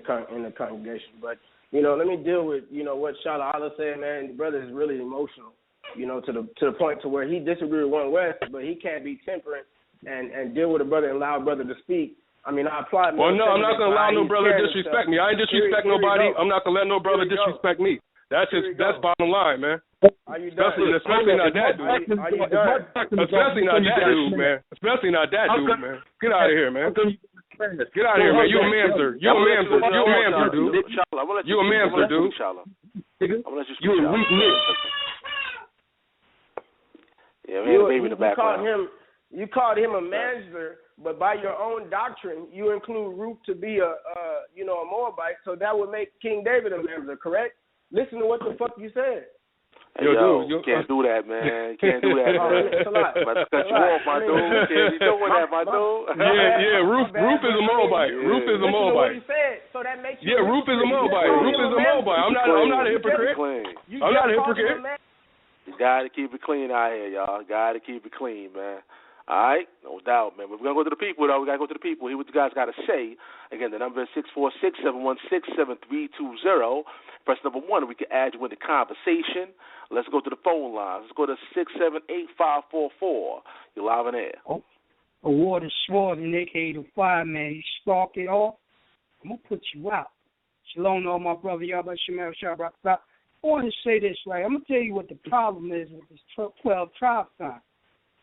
congregation, but let me deal with what Sha'ala said, man. The brother is really emotional, to the point to where he disagreed with one West, but he can't be temperate and deal with a brother and allow a brother to speak. I mean, I applaud. Well, no, I'm not gonna allow no brother to disrespect me. I ain't disrespect nobody. I'm not gonna let no brother disrespect me. That's bottom line, man. Are you done? Especially not that dude. Are you done? Especially not that dude, man. Especially not that dude, man. Get out of here, man. Get out of here, man. You a mamzer. You a mamzer, dude. You a mamzer, dude. You a weak nigga. Yeah, man, baby in the background. You called him a mamzer, but by your own doctrine, you include Ruth to be a Moabite, so that would make King David a mamzer, correct? Listen to what the fuck you said. Hey, you can't do that, man. You can't do that, man. It's a lot. But cut you off, my dude. You can't be doing that, my dude. Yeah. Ruth is a Moabite. Ruth is a Moabite. So that makes you. Yeah, Ruth is a Moabite. Ruth is a Moabite. I'm not a hypocrite. I'm not a hypocrite. You gotta keep it clean out here, y'all. Gotta keep it clean, man. All right, no doubt, man. But we're going to go to the people, though. We got to go to the people. Hear what you guys got to say. Again, the number is 646-716-7320. Press number 1, we can add you in the conversation. Let's go to the phone lines. Let's go to 678-544. You're live in air. A water sword and a.k.a. the fireman. You spark it off, I'm going to put you out. Shalom to all my brother. Y'all about Shemal Shabbat. I want to say this, right? I'm going to tell you what the problem is with this 12 tribe sign.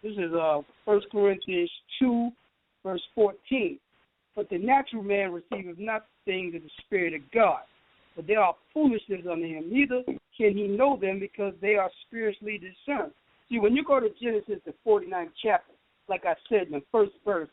This is 1 Corinthians 2, verse 14. But the natural man receiveth not the things of the Spirit of God, but they are foolishness unto him. Neither can he know them because they are spiritually discerned. See, when you go to Genesis, the 49th chapter, like I said in the first verse,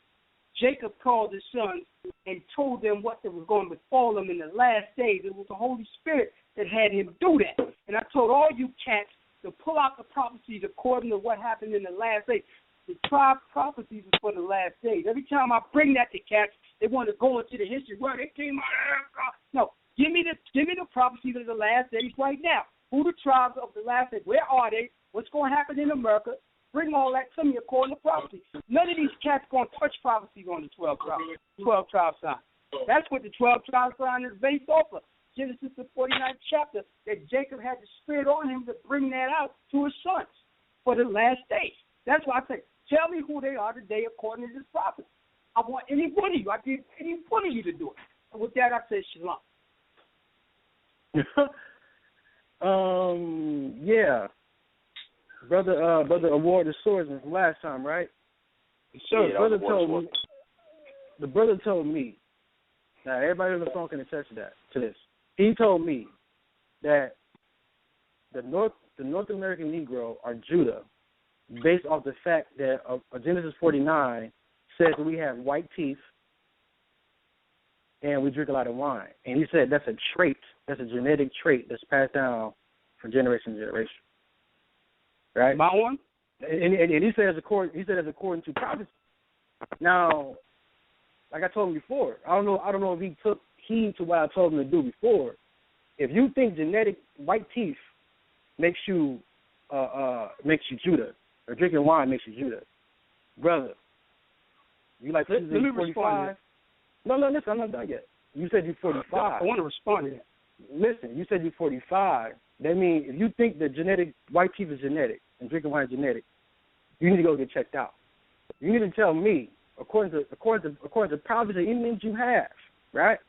Jacob called his sons and told them what was going to befall them in the last days. It was the Holy Spirit that had him do that. And I told all you cats to pull out the prophecies according to what happened in the last days. The tribe prophecies is for the last days. Every time I bring that to cats, they want to go into the history where they came out. No, give me the prophecies of the last days right now. Who the tribes of the last days? Where are they? What's going to happen in America? Bring all that to me according to prophecy. None of these cats going to touch prophecies on the 12 tribe sign. That's what the 12 tribes line is based off of. Genesis, the 49th chapter, that Jacob had the spirit on him to bring that out to his sons for the last days. That's why I say, tell me who they are today according to this prophecy. I want any one of you. I give any one of you to do it. And with that, I say shalom. Yeah. Brother awarded the swords from last time, right? Sure. Yeah, the brother told me. Now everybody on the phone can attest to this. He told me that the North American Negro are Judah, based off the fact that Genesis 49 says that we have white teeth and we drink a lot of wine. And he said that's a trait, that's a genetic trait that's passed down from generation to generation. Right? My one? And he said as according to prophecy. Now, like I told him before, I don't know if he took heed to what I told him to do before. If you think genetic white teeth makes you Judah, or drinking wine makes you Judah, brother, you like let me 45? No, listen, I'm not done yet. You said you're 45. I want to respond to that. Listen, you said you're 45. That means if you think that genetic white teeth is genetic and drinking wine is genetic, you need to go get checked out. You need to tell me, according to prophecy, anything you have, right?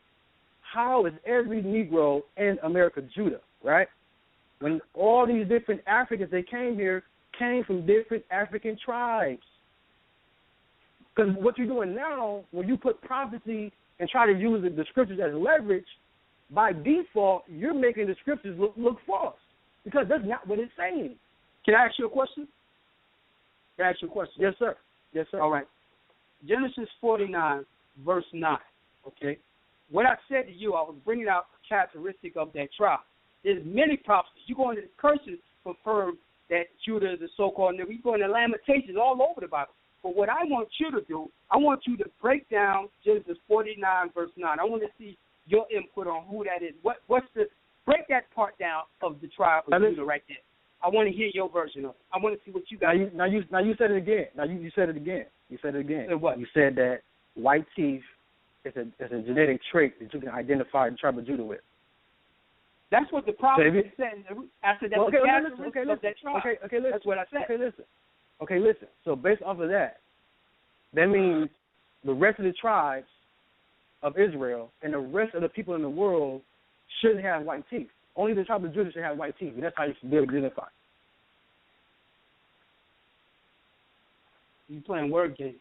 How is every Negro in America Judah, right? When all these different Africans, they came here, came from different African tribes. Because what you're doing now, when you put prophecy and try to use the scriptures as leverage, by default, you're making the scriptures look false. Because that's not what it's saying. Can I ask you a question? Yes, sir. Yes, sir. All right. Genesis 49, verse 9, okay? What I said to you, I was bringing out a characteristic of that tribe. There's many prophecies. You go into the curses confirm that Judah is the so-called nigga. You go into Lamentations all over the Bible. But what I want you to do, I want you to break down Genesis 49, verse 9. I want to see your input on who that is. Break that part down of the tribe of Judah right there. I want to hear your version of it. I want to see what you got. Now you said it again. You said it again. You said it again. Said what? You said that white teeth is a genetic trait that you can identify the tribe of Judah with. That's what the prophet said. I said that was characteristic of that tribe. Okay, listen. That's what I said. Okay, listen. So based off of that means the rest of the tribes of Israel and the rest of the people in the world shouldn't have white teeth. Only the tribe of Judah should have white teeth, and that's how you should be able to identify. You playing word games.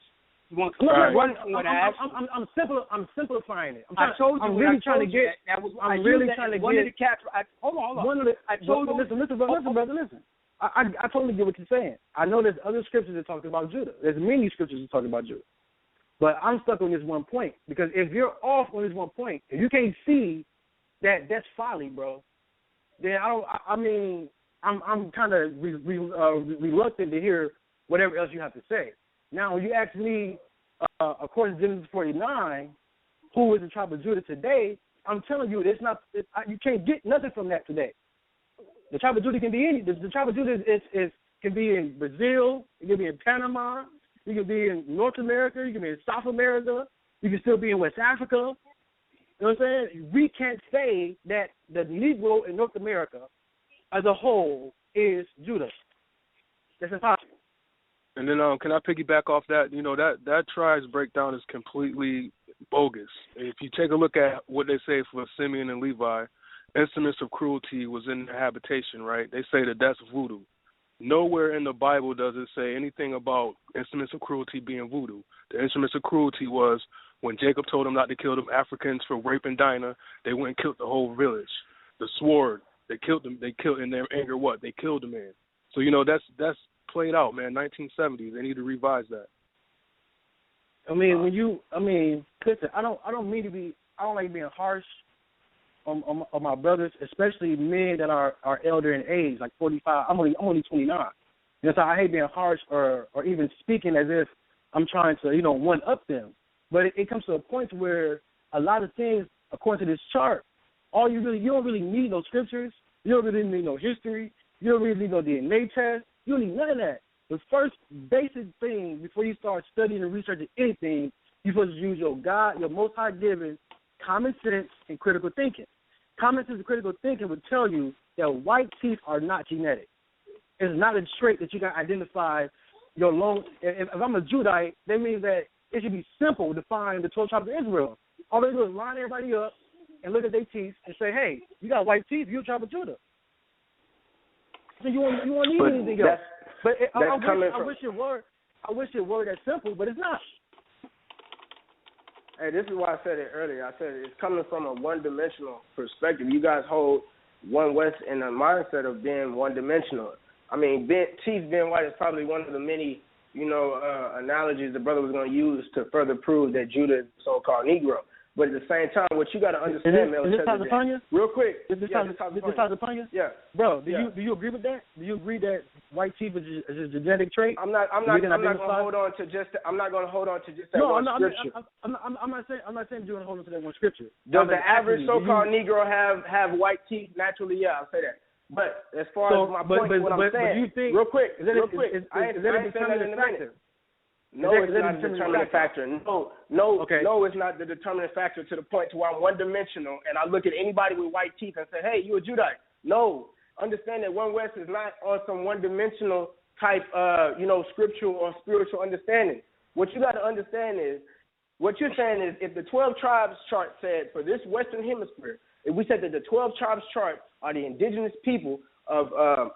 You want to run from what I asked? I'm simplifying it. I told you. I'm really trying to get. I'm really trying to get. Hold on. I told you. Listen, brother. Listen. I totally get what you're saying. I know there's other scriptures that talk about Judah. There's many scriptures that talk about Judah. But I'm stuck on this one point because if you're off on this one point, if you can't see that's folly, bro, then I'm kind of reluctant to hear whatever else you have to say. Now, when you ask me, according to Genesis 49, who is the tribe of Judah today, I'm telling you, you can't get nothing from that today. The tribe of Judah can be any. The tribe of Judah can be in Brazil. It can be in Panama. You can be in North America. You can be in South America. You can still be in West Africa. You know what I'm saying? We can't say that the Negro in North America as a whole is Judah. That's impossible. And then can I piggyback off that? You know, that tribe's breakdown is completely bogus. If you take a look at what they say for Simeon and Levi, instruments of cruelty was in their habitation, right? They say that that's voodoo. Nowhere in the Bible does it say anything about instruments of cruelty being voodoo. The instruments of cruelty was when Jacob told them not to kill them Africans for raping Dinah, they went and killed the whole village. The sword, they killed them. They killed in their anger. What? They killed the man. So you know that's played out, man. 1970s. They need to revise that. Listen. I don't mean to be. I don't like being harsh on my brothers, especially men that are elder in age, like 45. I'm only 29. You know, so I hate being harsh or even speaking as if I'm trying to one up them. But it comes to a point where a lot of things, according to this chart, you don't really need no scriptures. You don't really need no history. You don't really need no DNA test. You don't need none of that. The first basic thing before you start studying and researching anything, you're supposed to use your God, your Most High given common sense and critical thinking. Common sense and critical thinking would tell you that white teeth are not genetic. It's not a trait that you can identify your long. If I'm a Judite, that means that it should be simple to find the 12 tribes of Israel. All they do is line everybody up and look at their teeth and say, hey, you got white teeth, you're a tribe of Judah. So you won't need anything else. But I wish it were that simple, but it's not. Hey, this is why I said it earlier. I said it's coming from a one-dimensional perspective. You guys hold One West in a mindset of being one-dimensional. I mean, teeth being white is probably one of the many, analogies the brother was going to use to further prove that Judah is a so-called Negro. But at the same time, what you got to understand, is this Tazapanya? Real quick. Is this Tazapanya? Yeah. Bro, do you agree with that? Do you agree that white teeth is a genetic trait? I'm not going to hold on to just that one scripture. I'm not saying you're going to hold on to that one scripture. Does the average so-called Negro have white teeth naturally? Yeah, I'll say that. But as far as my point, what I'm saying, do you think, real quick, is that a determining factor? No, it's not a determining factor. No, it's not the determining factor to the point to where I'm one-dimensional and I look at anybody with white teeth and say, hey, you a Judite. No, understand that One West is not on some one-dimensional type, scriptural or spiritual understanding. What you got to understand is, what you're saying is, if the 12 tribes chart said for this Western Hemisphere, if we said that the 12 tribes chart are the indigenous people of,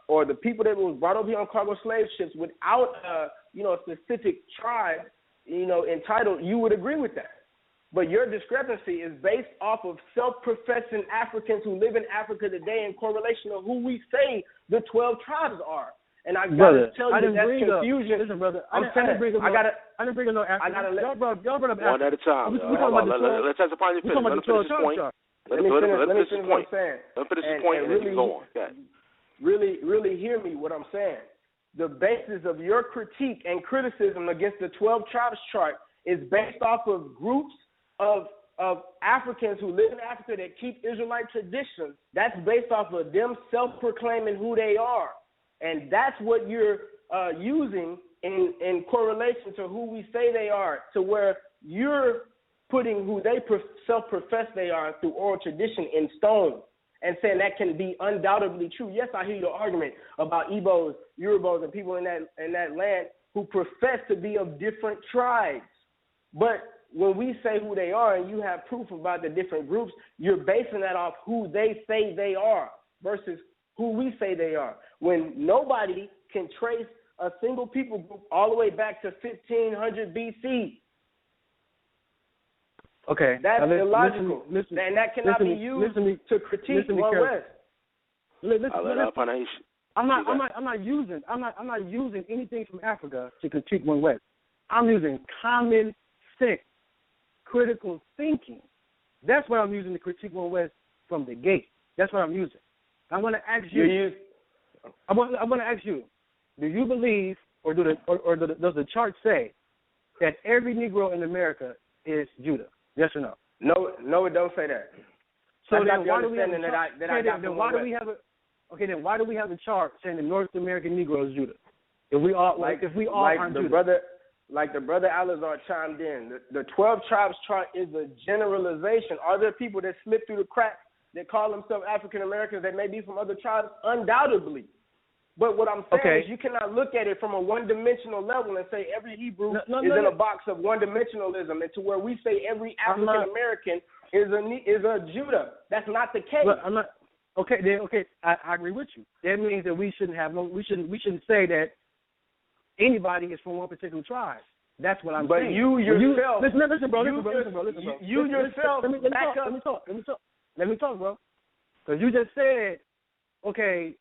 or the people that was brought over here on cargo slave ships without, a specific tribe, entitled, you would agree with that. But your discrepancy is based off of self-professing Africans who live in Africa today in correlation to who we say the 12 tribes are. And I gotta tell you that's confusion. Listen, brother, I didn't bring up no African. Y'all brought up one at a time. Let's have the point. Let him finish his point. Let me finish his point. Let him finish his point and then you go on. Really hear me what I'm saying. The basis of your critique and criticism against the 12 tribes chart is based off of groups of Africans who live in Africa that keep Israelite traditions. That's based off of them self-proclaiming who they are. And that's what you're using in correlation to who we say they are, to where you're putting who they self-profess they are through oral tradition in stone and saying that can be undoubtedly true. Yes, I hear your argument about Igbos, Yorubas, and people in that land who profess to be of different tribes. But when we say who they are and you have proof about the different groups, you're basing that off who they say they are versus who we say they are. When nobody can trace a single people group all the way back to 1500 BC. Okay. That's illogical. Listen, and that cannot be used to critique One West. I'm not using anything from Africa to critique One West. I'm using common sense, critical thinking. That's what I'm using to critique One West from the gate. That's what I'm using. I want to ask you. I want to ask you. Do you believe, or does the chart say that every Negro in America is Judah? Yes or no? No, it don't say that. So then why do we have a chart saying the North American Negro is Judah? If we all aren't Judah. Like the brother Alazar chimed in, the 12 tribes chart is a generalization. Are there people that slip through the cracks that call themselves African Americans that may be from other tribes? Undoubtedly. But what I'm saying is you cannot look at it from a one-dimensional level and say every Hebrew is in a box of one-dimensionalism, and to where we say every African American is a Judah. That's not the case. But I'm not. Okay, I agree with you. That means that we shouldn't say that anybody is from one particular tribe. That's what I'm saying. But you yourself. Listen, bro. You yourself. Let me talk, bro. Because you just said, okay.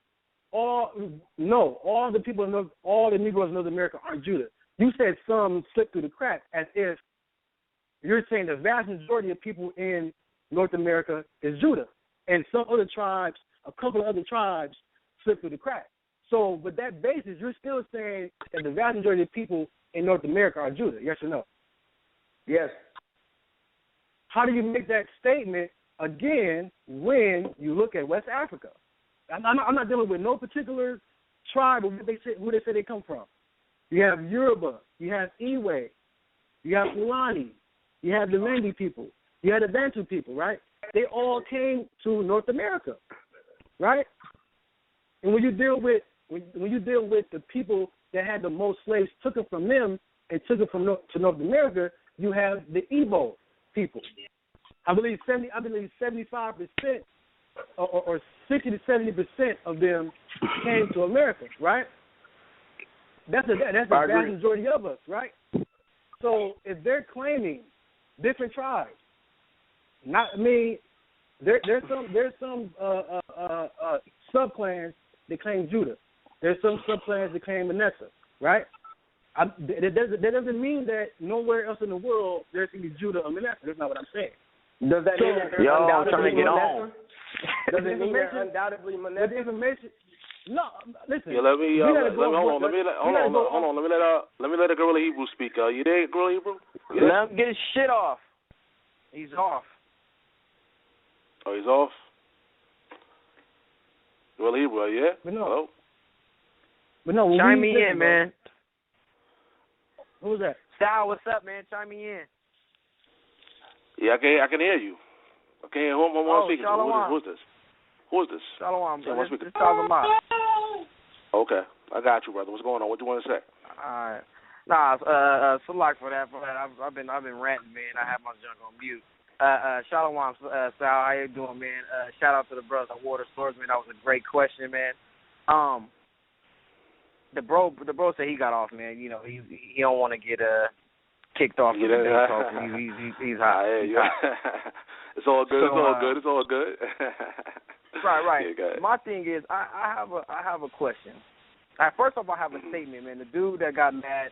All the people all the Negroes in North America are Judah. You said some slipped through the cracks, as if you're saying the vast majority of people in North America is Judah, and some other tribes, a couple of other tribes, slipped through the cracks. So, with that basis, you're still saying that the vast majority of people in North America are Judah. Yes or no? Yes. How do you make that statement again when you look at West Africa? I'm not dealing with no particular tribe or who they say they come from. You have Yoruba, you have Iwe, you have Fulani, you have the Lengi people, You had the Bantu people, right? They all came to North America, right? And when you deal with the people that had the most slaves, took it from them and took it from to North America, you have the Igbo people. I believe 75% or 60 to 70% of them came to America, right? That's the vast majority of us, right? So if they're claiming different tribes, there's some subclans that claim Judah. There's some subclans that claim Manasseh, right? That doesn't mean that nowhere else in the world there's going to be Judah or Manasseh. That's not what I'm saying. Does that mean that there's undoubtedly Manasseh? Does it mean there's undoubtedly Manasseh? The information. No, listen. Yeah, let me hold on. Let me let the Guerrilla Hebrew speak. You there, Guerrilla Hebrew? Let him get his shit off. He's off. Oh, he's off. Guerrilla Hebrew, yeah. But no. Hello. But no. Chime me in, man. Who's that? Sal, what's up, man? Chime me in. Yeah, I can hear you. I can hear who I'm speaking to. Who's this? Who is this? Shalom, brother. This is Tazapanya. Okay, I got you, brother. What's going on? What do you want to say? All right. Nah, so like for that. I've been ranting, man. I have my junk on mute. Shalom, Sal. How you doing, man? Shout out to the brother Water Swordsman. That was a great question, man. The bro said he got off, man. You know, he don't want to get kicked off. He's hot. It's all good. It's all good. Right. Yeah, my thing is, I have a question. First off, I have a statement, man. The dude that got mad,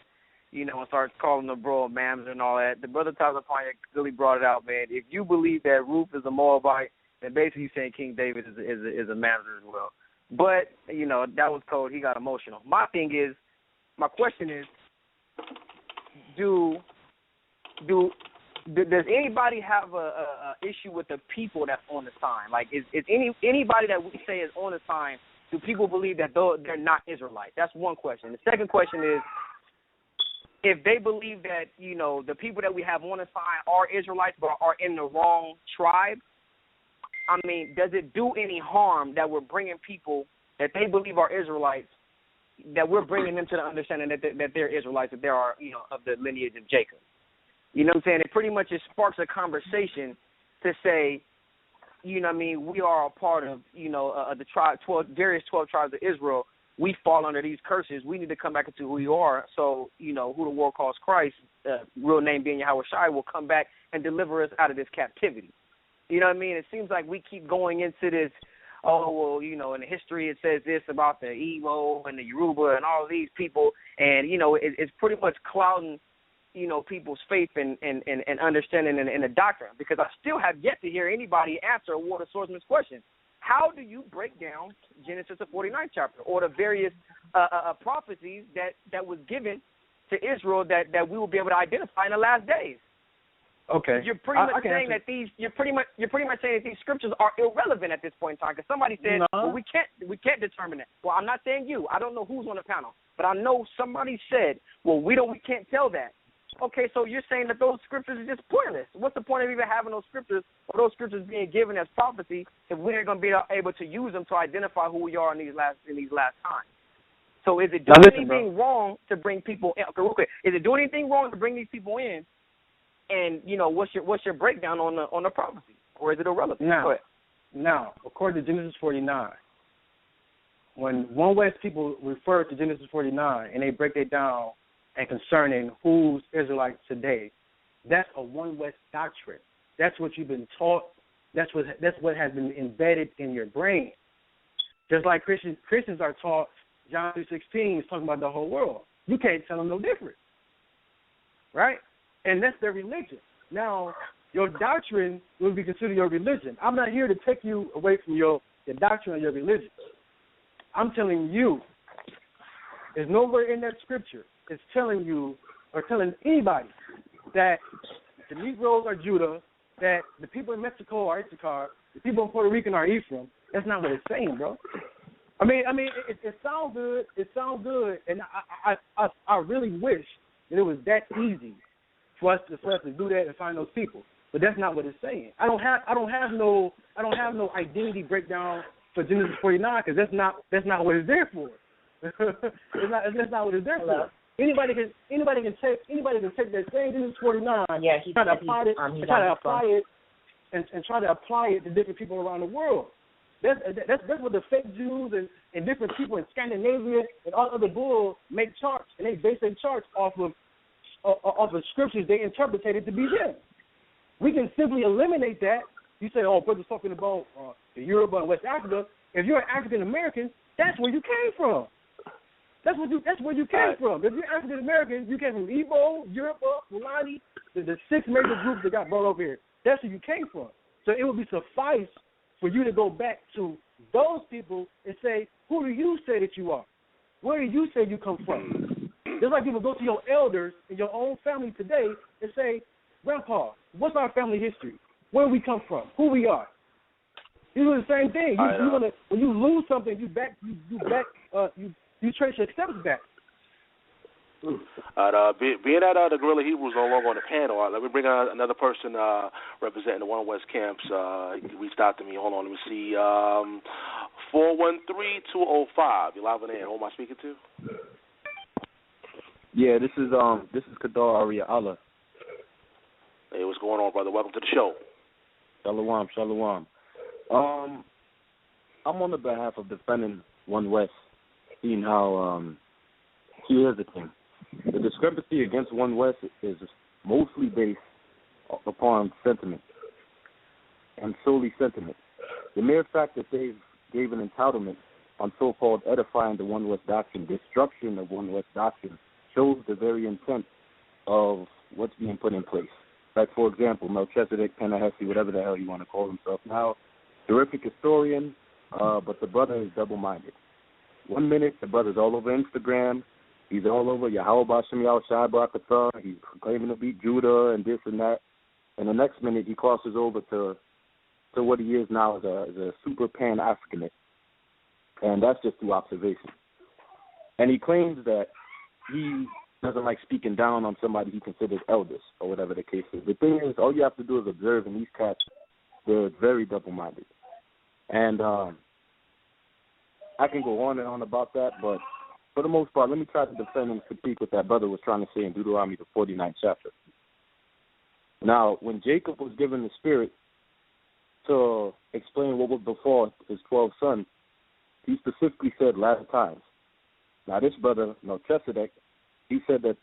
you know, and started calling the bro mams and all that, the brother Tazapanya really brought it out, man. If you believe that Ruth is a Moabite, then basically you're saying King David is a mamzer as well. But, you know, that was cold. He got emotional. My question is, does anybody have a issue with the people that's on the sign? Like, is anybody that we say is on the sign, do people believe that they're not Israelites? That's one question. The second question is, if they believe that, you know, the people that we have on the sign are Israelites but are in the wrong tribe, I mean, does it do any harm that we're bringing people that they believe are Israelites, that we're bringing them to the understanding that they're Israelites, that they are, you know, of the lineage of Jacob? You know what I'm saying? It pretty much just sparks a conversation to say, you know what I mean, we are a part of, you know, the various 12 tribes of Israel. We fall under these curses. We need to come back into who we are. So, you know, who the world calls Christ, real name being Yahushua, will come back and deliver us out of this captivity. You know what I mean? It seems like we keep going into this, oh, well, you know, in the history it says this about the Igbo and the Yoruba and all of these people. And, you know, it's pretty much clouding, you know, people's faith and understanding in the doctrine, because I still have yet to hear anybody answer Water Swordsman's question. How do you break down Genesis, the 49th chapter, or the various prophecies that was given to Israel that we will be able to identify in the last days? Okay. You're pretty much saying that you're pretty much saying that these scriptures are irrelevant at this point in time, because somebody said, well, we can't determine that. Well, I'm not saying you. I don't know who's on the panel, but I know somebody said, well, we can't tell that. Okay, so you're saying that those scriptures are just pointless. What's the point of even having those scriptures, or those scriptures being given as prophecy, if we're going to be able to use them to identify who we are in these last times? So is it doing anything wrong to bring people in? Okay, real quick. Is it doing anything wrong to bring these people in? And, you know, what's your breakdown on the prophecy? Or is it irrelevant? Now, according to Genesis 49, when One West people refer to Genesis 49 and they break it down and concerning who's Israelites today, that's a One West doctrine. That's what you've been taught. That's what has been embedded in your brain. Just like Christians are taught, John 3:16 is talking about the whole world. You can't tell them no different, right? And that's their religion. Now, your doctrine will be considered your religion. I'm not here to take you away from your doctrine or your religion. I'm telling you, there's nowhere in that scripture it's telling you or telling anybody that the Negroes are Judah, that the people in Mexico are Issachar, the people in Puerto Rico are Ephraim. That's not what it's saying, bro. I mean, it sounds good. It sounds good, and I really wish that it was that easy for us to do that and find those people. but that's not what it's saying. I don't have no identity breakdown for Genesis 49 because that's not what it's there for. That's not what it's there for. Anybody can take that same Genesis 49 and try to apply it to different people around the world. That's what the fake Jews and different people in Scandinavia and all other bull make charts, and they base their charts off of scriptures they interpreted to be them. We can simply eliminate that. You say, oh, brother's talking about the Yoruba and West Africa. If you're an African American, that's where you came from. That's where you came from. If you're African American, you came from Igbo, Yoruba, Fulani, the 6 major groups that got brought over here. That's where you came from. So it would be suffice for you to go back to those people and say, who do you say that you are? Where do you say you come from? Just like people go to your elders in your own family today and say, Grandpa, what's our family history? Where we come from? Who we are? You do the same thing. When you lose something, you trace your steps back. Being that the Guerrilla Hebrews no longer on the panel, let me bring on another person representing the One West camps. He reached out to me. Hold on, let me see. 413-205. You're live on air. Who am I speaking to? Yeah, this is Kadar Allah. Hey, what's going on, brother? Welcome to the show. Shalom. I'm on the behalf of defending One West, seeing how here's the thing. The discrepancy against One West is mostly based upon sentiment, and solely sentiment. The mere fact that they gave an entitlement on so-called edifying the One West doctrine, destruction of One West doctrine, shows the very intent of what's being put in place. Like, for example, Melchizedek, Panehesi, whatever the hell you want to call himself now, terrific historian, but the brother is double-minded. 1 minute, the brother's all over Instagram. He's all over Yahweh Ba'Shem Yahushua Barakatah. He's claiming to beat Judah and this and that. And the next minute, he crosses over to what he is now as a super Pan-Africanist. And that's just through observation. And he claims that he doesn't like speaking down on somebody he considers elders or whatever the case is. The thing is, all you have to do is observe, and these cats, they're very double-minded. And I can go on and on about that, but for the most part, let me try to defend and critique what that brother was trying to say in Deuteronomy, the 49th chapter. Now, when Jacob was given the Spirit to explain what would befall his 12 sons, he specifically said latter times. Now, this brother, Melchizedek, he said that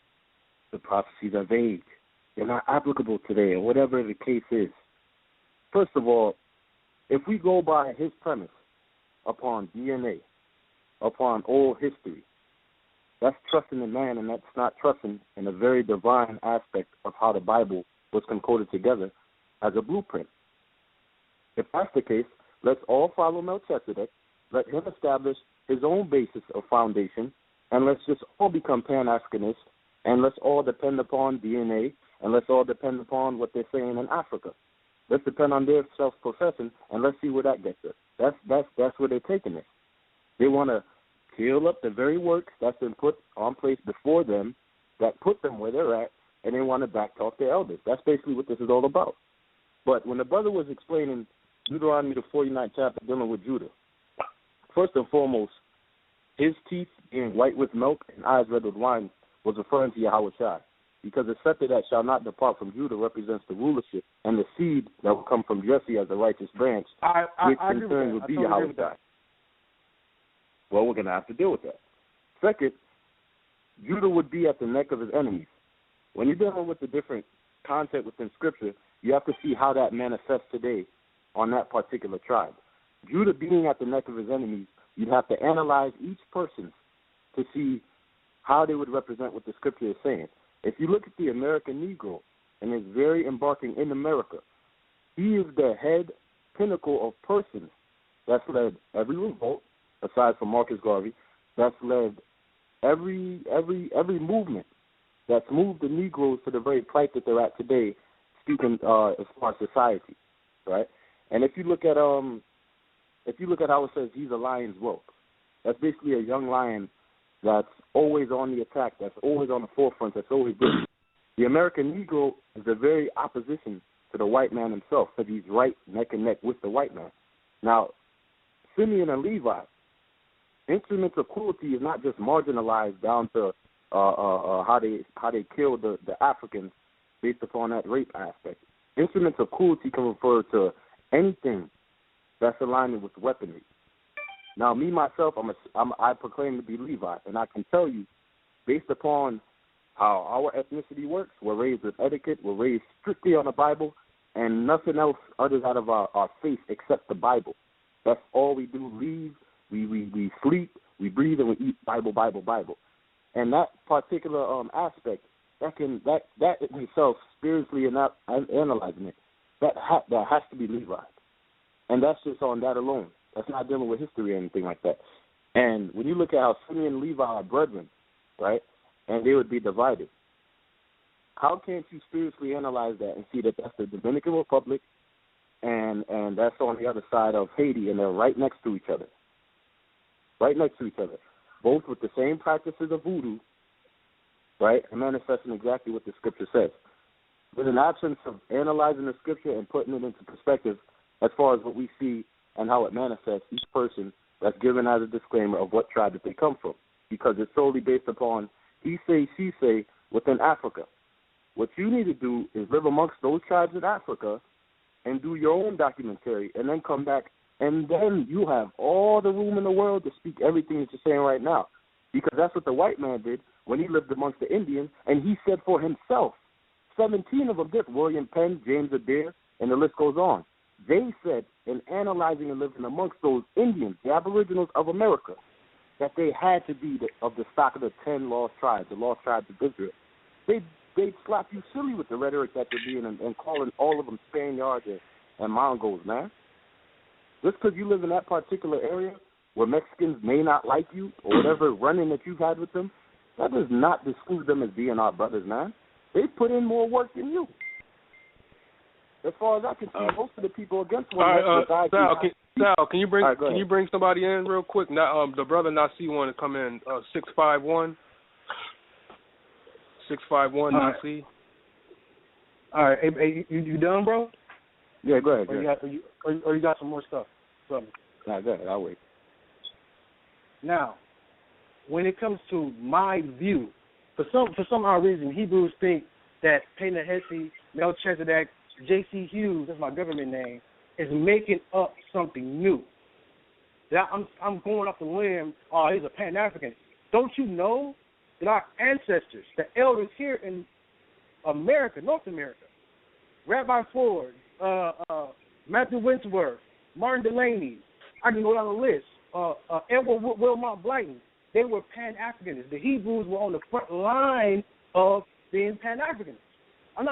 the prophecies are vague. They're not applicable today, or whatever the case is. First of all, if we go by his premise upon DNA, upon oral history, that's trusting in man, and that's not trusting in a very divine aspect of how the Bible was concorded together as a blueprint. If that's the case, let's all follow Melchizedek, let him establish his own basis of foundation, and let's just all become Pan-Africanists, and let's all depend upon DNA, and let's all depend upon what they're saying in Africa. Let's depend on their self-professing, and let's see where that gets us. That's where they're taking it. They want to kill up the very works that's been put on place before them that put them where they're at, and they want to backtalk their elders. That's basically what this is all about. But when the brother was explaining Deuteronomy, the 49th chapter, dealing with Judah, first and foremost, his teeth being white with milk and eyes red with wine was referring to Yahweh Shai, because the scepter that shall not depart from Judah represents the rulership and the seed that will come from Jesse as a righteous branch, which in turn would be Yahweh Shai. Well, we're going to have to deal with that. Second, Judah would be at the neck of his enemies. When you're dealing with the different content within Scripture, you have to see how that manifests today on that particular tribe. Judah being at the neck of his enemies, you'd have to analyze each person to see how they would represent what the Scripture is saying. If you look at the American Negro and his very embarking in America, he is the head pinnacle of persons that's led every revolt, aside from Marcus Garvey, that's led every movement that's moved the Negroes to the very plight that they're at today, speaking as far as society, right? And if you look at how it says he's a lion's whelp, that's basically a young lion that's always on the attack, that's always on the forefront, that's always good. The American Negro is the very opposition to the white man himself, because he's right neck and neck with the white man. Now, Simeon and Levi, instruments of cruelty is not just marginalized down to how they killed the Africans based upon that rape aspect. Instruments of cruelty can refer to anything that's aligning with weaponry. Now, me, myself, I proclaim to be Levi, and I can tell you, based upon how our ethnicity works, we're raised with etiquette, we're raised strictly on the Bible, and nothing else others out of our faith except the Bible. That's all we do. We sleep, we breathe, and we eat Bible. And that particular aspect, that in itself, spiritually and analyzing it, that has to be Levi. And that's just on that alone. That's not dealing with history or anything like that. And when you look at how Simeon and Levi are brethren, right, and they would be divided, how can't you spiritually analyze that and see that that's the Dominican Republic and that's on the other side of Haiti, and they're right next to each other. Right next to each other. Both with the same practices of voodoo, right, and manifesting exactly what the scripture says. With an absence of analyzing the scripture and putting it into perspective as far as what we see and how it manifests, each person that's given as a disclaimer of what tribe that they come from, because it's solely based upon he say, she say within Africa. What you need to do is live amongst those tribes in Africa and do your own documentary and then come back, and then you have all the room in the world to speak everything that you're saying right now, because that's what the white man did when he lived amongst the Indians, and he said for himself, 17 of them did, William Penn, James Adair, and the list goes on. They said in analyzing and living amongst those Indians, the aboriginals of America, that they had to be of the stock of the 10 lost tribes, the lost tribes of Israel. They'd slap you silly with the rhetoric that you're being and calling all of them Spaniards and Mongols, man. Just because you live in that particular area where Mexicans may not like you or whatever running that you've had with them, that does not exclude them as being our brothers, man. They put in more work than you. As far as I can see, most of the people against one Sal, can you bring somebody in real quick? Now, the brother Nasi want to come in. 651 Nasi. All right, hey, you done, bro? Yeah, go ahead. Or you got some more stuff? Nah, go ahead. I'll wait. Now, when it comes to my view, for some odd reason, Hebrews think that Panehesi, Melchizedek, J.C. Hughes, that's my government name, is making up something new. That I'm going off the limb. Oh, he's a Pan-African. Don't you know that our ancestors, the elders here in America, North America, Rabbi Ford, Matthew Wentworth, Martin Delaney, I can go down the list, Edward Wilmot Blyton, they were Pan-Africanists. The Hebrews were on the front line of being Pan-Africanists. I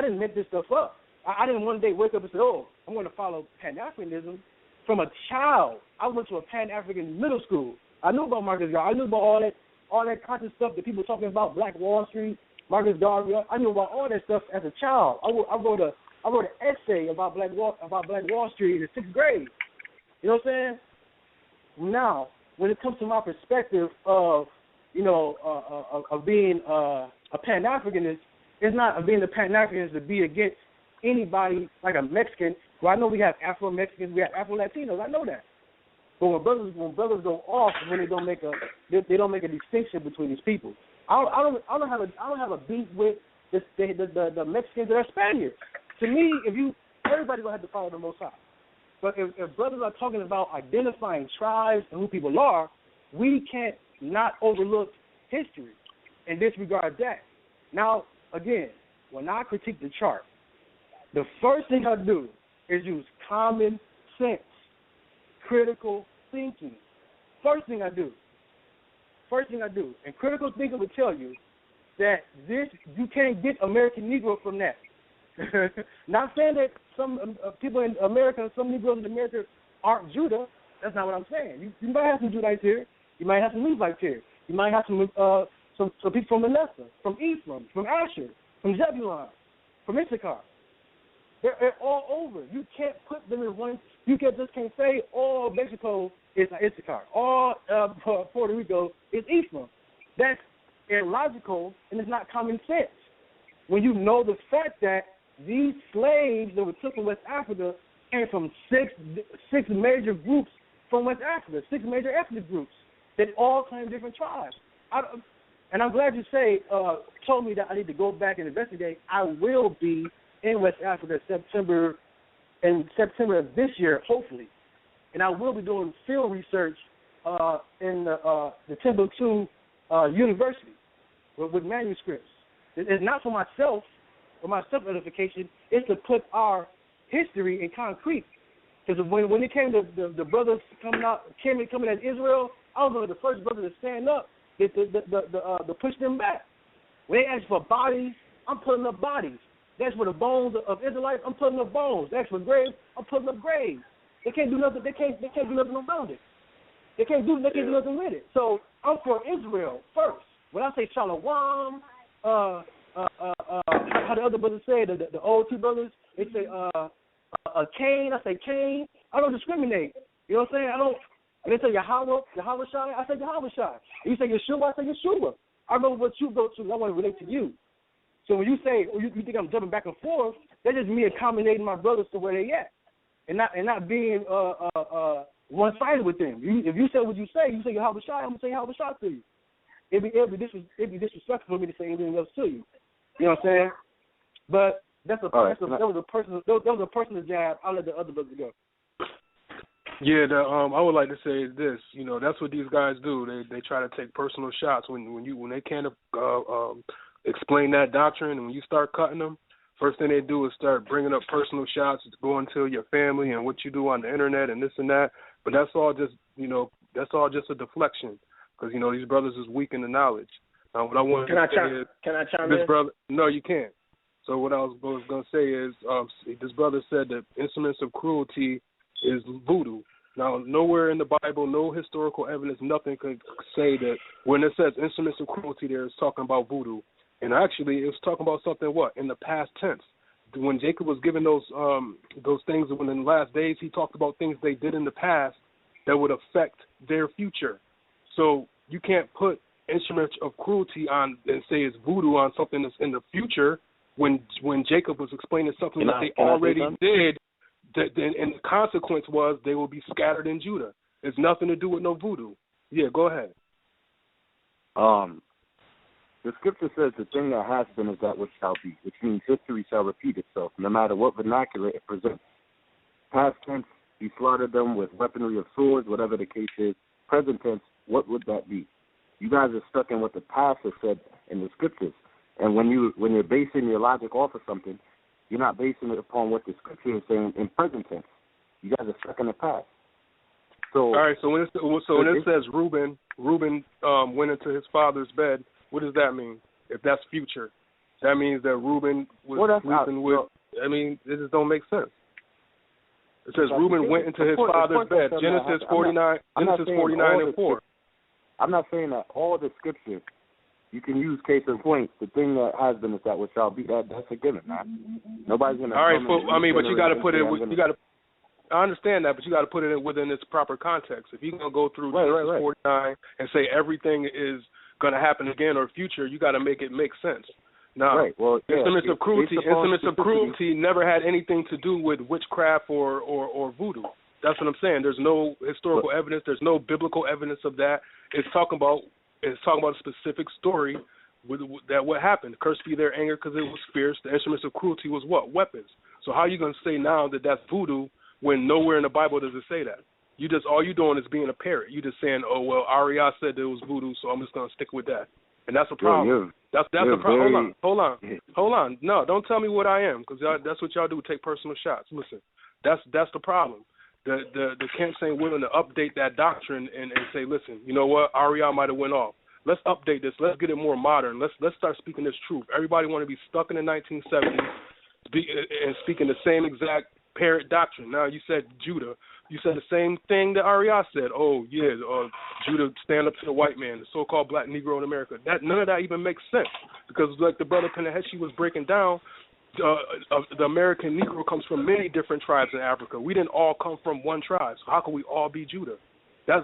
didn't make this stuff up. I didn't one day wake up and say, I'm going to follow Pan-Africanism. From a child, I went to a Pan-African middle school. I knew about Marcus Garvey. I knew about all that constant stuff that people talking about, Black Wall Street, Marcus Garvey. I knew about all that stuff as a child. I wrote an essay about Black Wall Street in the 6th grade. You know what I'm saying? Now, when it comes to my perspective of of being a Pan-Africanist, it's not being a Pan-Africanist to be against anybody like a Mexican. Well, I know we have Afro-Mexicans, we have Afro-Latinos. I know that. But when brothers go off, when they don't make a distinction between these people, I don't have a beef with the Mexicans or Spaniards. To me, everybody's gonna have to follow the Most High. But if brothers are talking about identifying tribes and who people are, we can't not overlook history and disregard that. Now, again, when I critique the chart, the first thing I do is use common sense, critical thinking. First thing I do. And critical thinking will tell you that you can't get American Negro from that. Not saying that some people in America, some Negroes in America aren't Judah. That's not what I'm saying. You might have some Judites here. You might have some Levites here. You might have some people from Manasseh, from Ephraim, from Asher, from Zebulun, from Issachar. They're all over. You can't put them in one. You just can't say all Mexico is Issachar. All Puerto Rico is Ephraim. That's illogical, and it's not common sense. When you know the fact that these slaves that were took from West Africa came from six major groups from West Africa, 6 major ethnic groups that all claim different tribes. And I'm glad you told me that I need to go back and investigate. I will be in West Africa in September of this year, hopefully. And I will be doing field research in the Pt.2 University with manuscripts. It's not for myself or my self-edification. It's to put our history in concrete. Because when it came to the brothers coming as Israel, I was one of the first brothers to stand up to push them back. When they ask for bodies, I'm putting up bodies. That's for the bones of Israelites. I'm putting up bones. That's for graves. I'm putting up graves. They can't do nothing. They can't do nothing around it. They can't do nothing with it. So I'm for Israel first. When I say Shalom, how the other brothers say, the old two brothers, they say Cain. I say Cain. I don't discriminate. You know what I'm saying? I don't. And they say Yahweh Shai. I say Yahweh Shai. You say Yeshua. I say Yeshua. I know what you go to. I want to relate to you. So when you say you think I'm jumping back and forth, that's just me accommodating my brothers to where they at, and not being one-sided with them. If you say what you say Yahweh Shai, I'm gonna say Yahweh Shai to you. It'd be disrespectful for me to say anything else to you. You know what I'm saying? But that was a personal jab. I'll let the other brothers go. Yeah, I would like to say this. You know, that's what these guys do. They try to take personal shots when they can't explain that doctrine, and when you start cutting them, first thing they do is start bringing up personal shots, going to your family and what you do on the internet and this and that. But that's all just a deflection, because these brothers is weak in the knowledge. What I want to say is, can I chime this in? brother, no, you can't. So what I was going to say is, this brother said that instruments of cruelty is voodoo. Now, nowhere in the Bible, no historical evidence, nothing could say that when it says instruments of cruelty there, it's talking about voodoo. And actually, it was talking about something, in the past tense. When Jacob was given those things, when in the last days, he talked about things they did in the past that would affect their future. So you can't put instruments of cruelty on and say it's voodoo on something that's in the future when Jacob was explaining something that they already did. And the consequence was they will be scattered in Judah. It's nothing to do with no voodoo. Yeah, go ahead. The scripture says the thing that has been is that which shall be, which means history shall repeat itself, no matter what vernacular it presents. Past tense, he slaughtered them with weaponry of swords, whatever the case is. Present tense, what would that be? You guys are stuck in what the past has said in the scriptures. And when you're basing your logic off of something, you're not basing it upon what the scripture is saying in present tense. You guys are stuck in the past. So, all right. So when it says Reuben went into his father's bed, what does that mean? If that's future, that means that Reuben was sleeping with. I mean, it just don't make sense. It says Reuben went into his father's bed. Genesis 49. Genesis 49:4. I'm not saying that all the scripture. You can use case in point. The thing that has been is that which shall be. That's a given, man. Nobody's gonna. All right, but you got to put it. I understand that, but you got to put it within its proper context. If you're gonna go through Genesis 49 and say everything is gonna happen again or future, you got to make it make sense. Now, instruments of cruelty never had anything to do with witchcraft or voodoo. That's what I'm saying. There's no historical evidence. There's no biblical evidence of that. It's talking about a specific story that what happened. Cursed be their anger because it was fierce. The instruments of cruelty was what? Weapons. So how are you going to say now that that's voodoo when nowhere in the Bible does it say that? All you doing is being a parrot. You just saying, oh, well, Ariah said it was voodoo, so I'm just going to stick with that. And that's a problem. That's a problem. Hold on. No, don't tell me what I am, because that's what y'all do, take personal shots. Listen, that's the problem. The camps ain't willing to update that doctrine and say, listen, you know what, Ariah might have went off. Let's update this. Let's get it more modern. Let's start speaking this truth. Everybody want to be stuck in the 1970s and speaking the same exact parrot doctrine. Now you said Judah. You said the same thing that Ariah said. Oh, yeah, Judah stand up to the white man, the so-called black Negro in America. None of that even makes sense, because like the brother Panehesi was breaking down, the American Negro comes from many different tribes in Africa. We didn't all come from one tribe, so how can we all be Judah?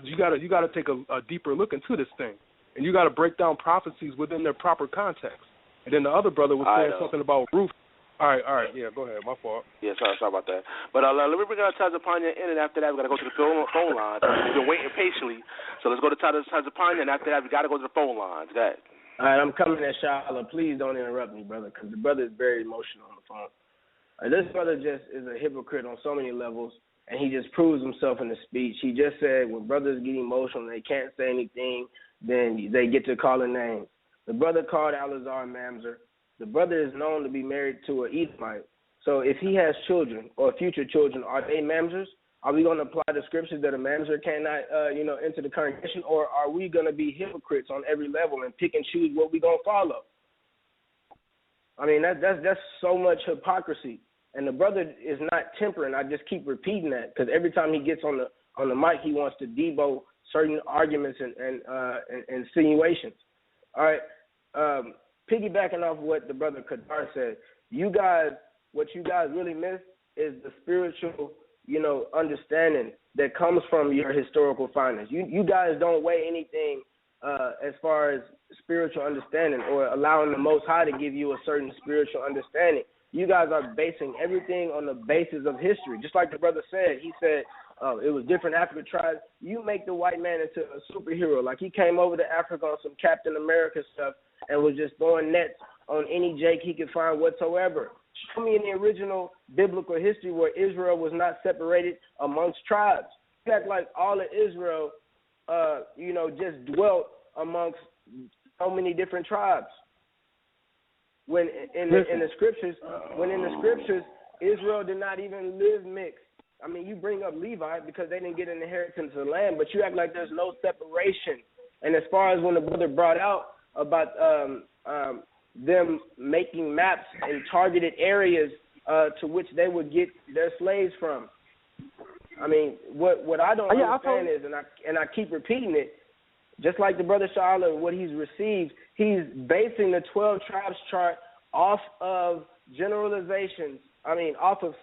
You got to take a deeper look into this thing, and you got to break down prophecies within their proper context. And then the other brother was saying something about Ruth. All right, yeah, go ahead. My fault. Yeah, sorry about that. But let me bring out Tazapanya in, and after that, we got to go to the phone line. We've been waiting patiently, so let's go to Tazapanya, and after that, we got to go to the phone lines. Go ahead. All right, I'm coming at Sha'ala. Please don't interrupt me, brother, because the brother is very emotional on the phone. This brother just is a hypocrite on so many levels, and he just proves himself in the speech. He just said when brothers get emotional and they can't say anything, then they get to calling names. The brother called Alazar Mamzer. The brother is known to be married to an Edomite. So if he has children or future children, are they Mamzers? Are we going to apply the scriptures that a Mamzer cannot, enter the congregation, or are we going to be hypocrites on every level and pick and choose what we're going to follow? I mean, that's so much hypocrisy. And the brother is not tempering. I just keep repeating that because every time he gets on the mic, he wants to debunk certain arguments and insinuations. All right. Piggybacking off what the brother Kadar said, what you guys really miss is the spiritual, understanding that comes from your historical findings. You guys don't weigh anything as far as spiritual understanding or allowing the Most High to give you a certain spiritual understanding. You guys are basing everything on the basis of history. Just like the brother said, he said it was different African tribes. You make the white man into a superhero. Like he came over to Africa on some Captain America stuff and was just throwing nets on any Jake he could find whatsoever. Show me in the original biblical history where Israel was not separated amongst tribes. You act like all of Israel, just dwelt amongst so many different tribes. When in the scriptures, Israel did not even live mixed. I mean, you bring up Levi because they didn't get an inheritance of the land, but you act like there's no separation. And as far as when the brother brought out about them making maps in targeted areas to which they would get their slaves from. I mean, what I don't understand is, and I keep repeating it, just like the brother Sha'ala, what he's received, he's basing the 12 tribes chart off of generalizations. I mean, off of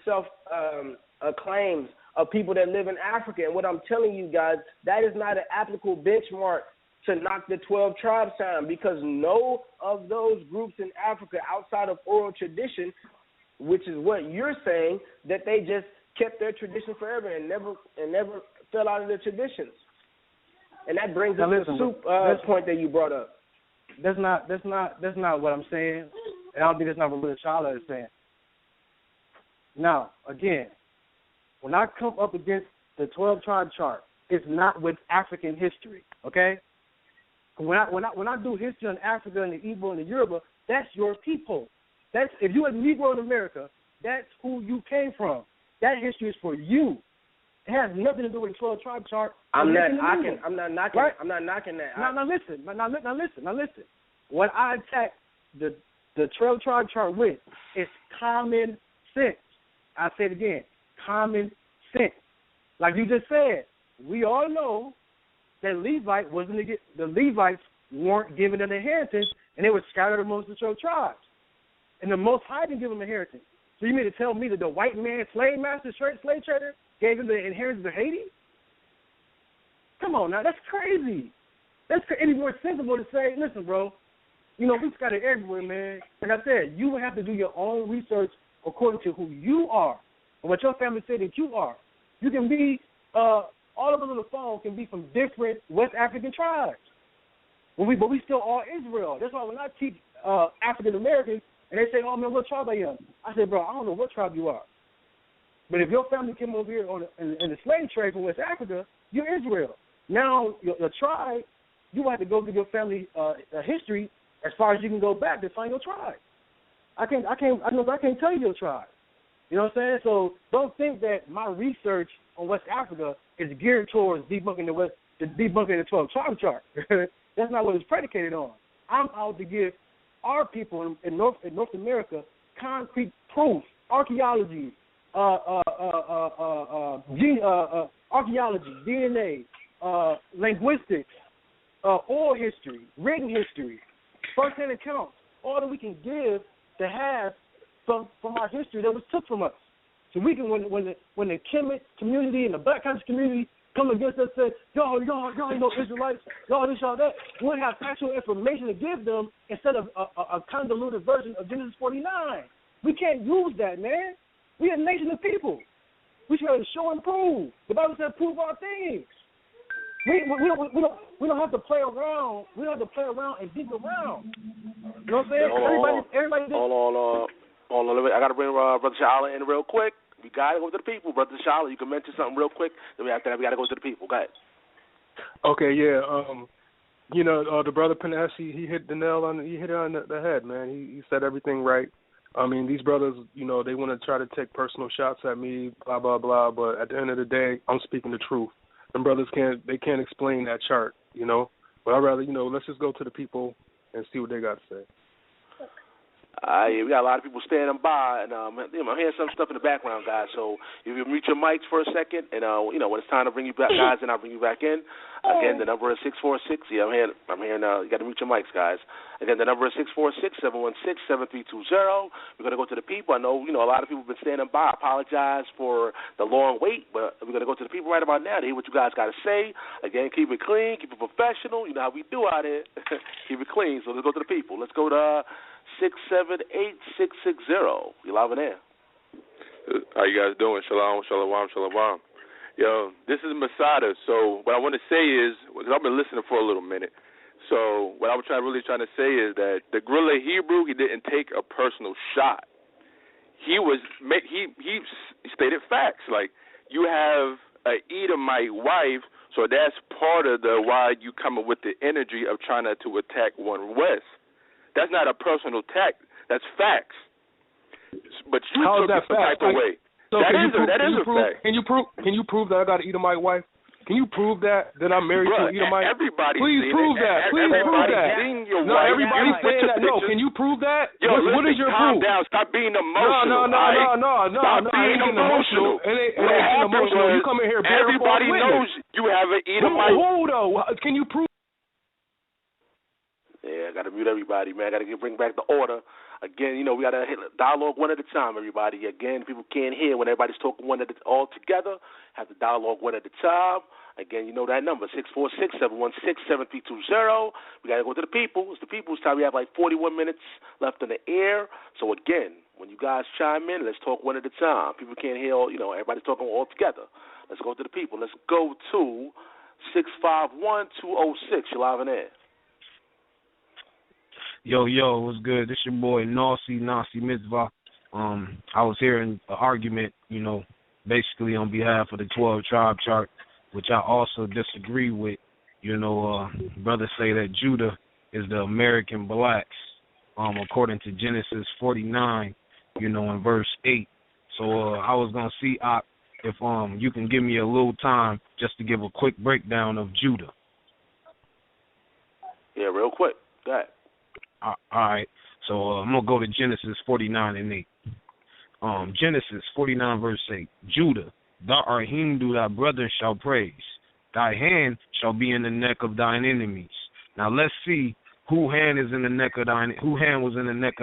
claims of people that live in Africa. And what I'm telling you guys, that is not an applicable benchmark to knock the 12 tribes down, because no of those groups in Africa outside of oral tradition, which is what you're saying, that they just kept their tradition forever and never fell out of their traditions. And that brings us to the soup point that you brought up. That's not what I'm saying, and I don't think that's not what Brother Sha'ala is saying. Now, again, when I come up against the 12 tribe chart, it's not with African history, okay? When I do history on Africa and the Igbo and the Yoruba, that's your people. That's if you're a Negro in America, that's who you came from. That history is for you. It has nothing to do with the 12 tribe chart. I'm not knocking. Right? I'm not knocking that. Now listen. What I attack the 12 tribe chart with is common sense. I say it again, common sense. Like you just said, we all know that the Levites weren't given an inheritance, and they were scattered amongst the 12 tribes. And the Most High didn't give them an inheritance. So you mean to tell me that the white man, slave master, slave trader, gave them the inheritance of Haiti? Come on now, that's crazy. It'd be more sensible to say, listen, bro, we scattered everywhere, man. Like I said, you would have to do your own research according to who you are and what your family said that you are. You can be, all of us on the phone can be from different West African tribes. But we still all Israel. That's why when I teach African Americans, and they say, oh, man, what tribe I am? I say, bro, I don't know what tribe you are. But if your family came over here in the slave trade from West Africa, you're Israel. Now, your tribe, you have to go through your family history as far as you can go back to find your tribe. I can't tell you your tribe. You know what I'm saying? So don't think that my research on West Africa is geared towards debunking the 12 tribe chart. That's not what it's predicated on. I'm out to give our people in North America concrete proof, archaeology, DNA, linguistics, oral history, written history, first-hand accounts, all that we can give to have from our history that was took from us. So we can, when the Kemet community and the Black conscious community come against us and say, y'all ain't no Israelites, y'all this, y'all that, we'll have actual information to give them instead of a convoluted version of Genesis 49. We can't use that, man. We a nation of people. We should show and prove. The Bible says prove our things. We don't have to play around. We don't have to play around and dig around. You know what I'm saying? Everybody. Hold on. I got to bring Bro.Sha'ala in real quick. We got to go to the people. Bro.Sha'ala, you can mention something real quick. Then after that, we got to go to the people. Go ahead. Okay, yeah. The brother Panehesi, he hit it on the head, man. He said everything right. I mean, these brothers, they want to try to take personal shots at me, blah, blah, blah, but at the end of the day, I'm speaking the truth. Them brothers can't explain that chart, But I'd rather, let's just go to the people and see what they got to say. We got a lot of people standing by, and I'm hearing some stuff in the background, guys. So if you mute your mics for a second, and when it's time to bring you back, guys, then I'll bring you back in. Again, the number is 646. Yeah, I'm hearing. You got to mute your mics, guys. Again, the number is 646-716-7320. We're gonna go to the people. I know, a lot of people have been standing by. I apologize for the long wait, but we're gonna go to the people right about now to hear what you guys got to say. Again, keep it clean, keep it professional. You know how we do out here. Keep it clean. So let's go to the people. Let's go to 678-660. You're live in there. How you guys doing? Shalom, shalom, shalom. Yo, this is Masada. So what I want to say is, I've been listening for a little minute. So what I was really trying to say is that the Guerrilla Hebrew, he didn't take a personal shot. He stated facts. Like, you have an Edomite wife, so that's part of the why you coming with the energy of trying to attack one West. That's not a personal attack. That's facts. But you How took is that it some fact? type of way. So that is a fact. Can you prove that I got an Edomite wife? Can you prove that I'm married to an Edomite? Everybody Please prove that. Please prove that. No, everybody's saying that. No, can you prove that? Yo, what is your calm proof? down. Stop being emotional. No. Stop being emotional. It ain't emotional. You come in here bearing false witness. Everybody knows you have an Edomite. Who though? Can you prove? Yeah, I got to mute everybody, man. I got to bring back the order. Again, we got to dialogue one at a time, everybody. Again, people can't hear when everybody's talking all together. Have to dialogue one at a time. Again, you know that number, 646-716-7320. We got to go to the people. It's the people's time. We have like 41 minutes left in the air. So, again, when you guys chime in, let's talk one at a time. People can't hear, everybody's talking all together. Let's go to the people. Let's go to 651-206. You're live in there. Yo, what's good? This your boy Nasi Mitzvah. I was hearing an argument, basically on behalf of the 12 tribe chart, which I also disagree with. Brothers say that Judah is the American blacks, according to Genesis 49, in verse 8. So I was gonna see if you can give me a little time just to give a quick breakdown of Judah. Yeah, real quick. Go ahead. All right, so I'm going to go to Genesis 49 and 8. Genesis 49 verse 8. Judah, thou art him who thy brethren shall praise. Thy hand shall be in the neck of thine enemies. Now let's see whose hand was in the neck of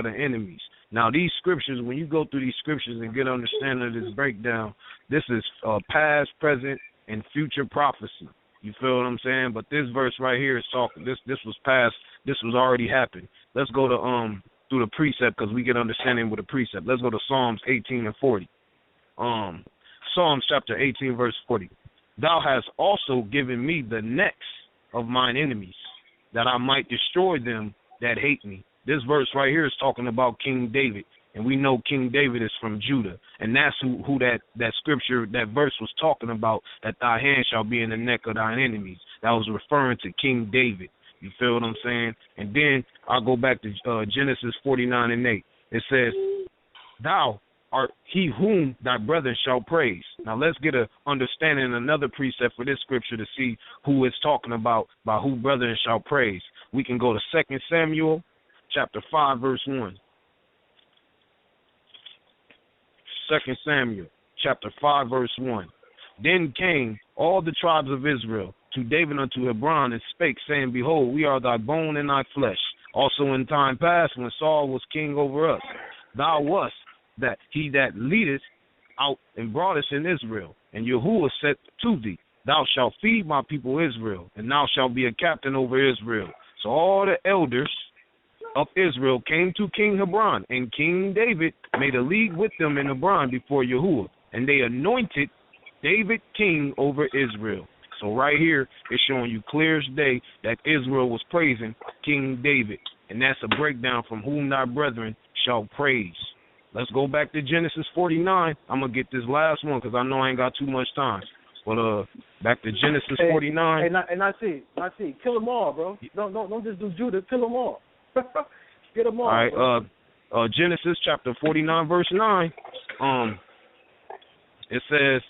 the enemies. Now these scriptures, when you go through these scriptures and get understanding of this breakdown, this is past, present, and future prophecy. You feel what I'm saying? But this verse right here is talking. This was past. This was already happened. Let's go to through the precept because we get understanding with the precept. Let's go to Psalms 18 and 40. Psalms chapter 18 verse 40. Thou hast also given me the necks of mine enemies, that I might destroy them that hate me. This verse right here is talking about King David, and we know King David is from Judah, and that's who that scripture, that verse was talking about, that thy hand shall be in the neck of thine enemies. That was referring to King David. You feel what I'm saying? And then I'll go back to Genesis 49 and 8. It says, thou art he whom thy brethren shall praise. Now let's get a understanding, another precept for this scripture to see who it's talking about, by who brethren shall praise. We can go to 2 Samuel chapter 5 verse 1. 2 Samuel chapter 5 verse 1. Then came all the tribes of Israel to David unto Hebron and spake, saying, behold, we are thy bone and thy flesh. Also in time past, when Saul was king over us, thou wast that he that leadest out and brought us in Israel. And Yahuwah said to thee, thou shalt feed my people Israel, and thou shalt be a captain over Israel. So all the elders of Israel came to King Hebron, and King David made a league with them in Hebron before Yahuwah, and they anointed David king over Israel. So right here, it's showing you clear as day that Israel was praising King David, and that's a breakdown from whom thy brethren shall praise. Let's go back to Genesis 49. I'm going to get this last one because I know I ain't got too much time. But back to Genesis 49. And I see. Kill them all, bro. Don't just do Judah. Kill them all. Get them all. All right. Genesis chapter 49, verse 9. It says,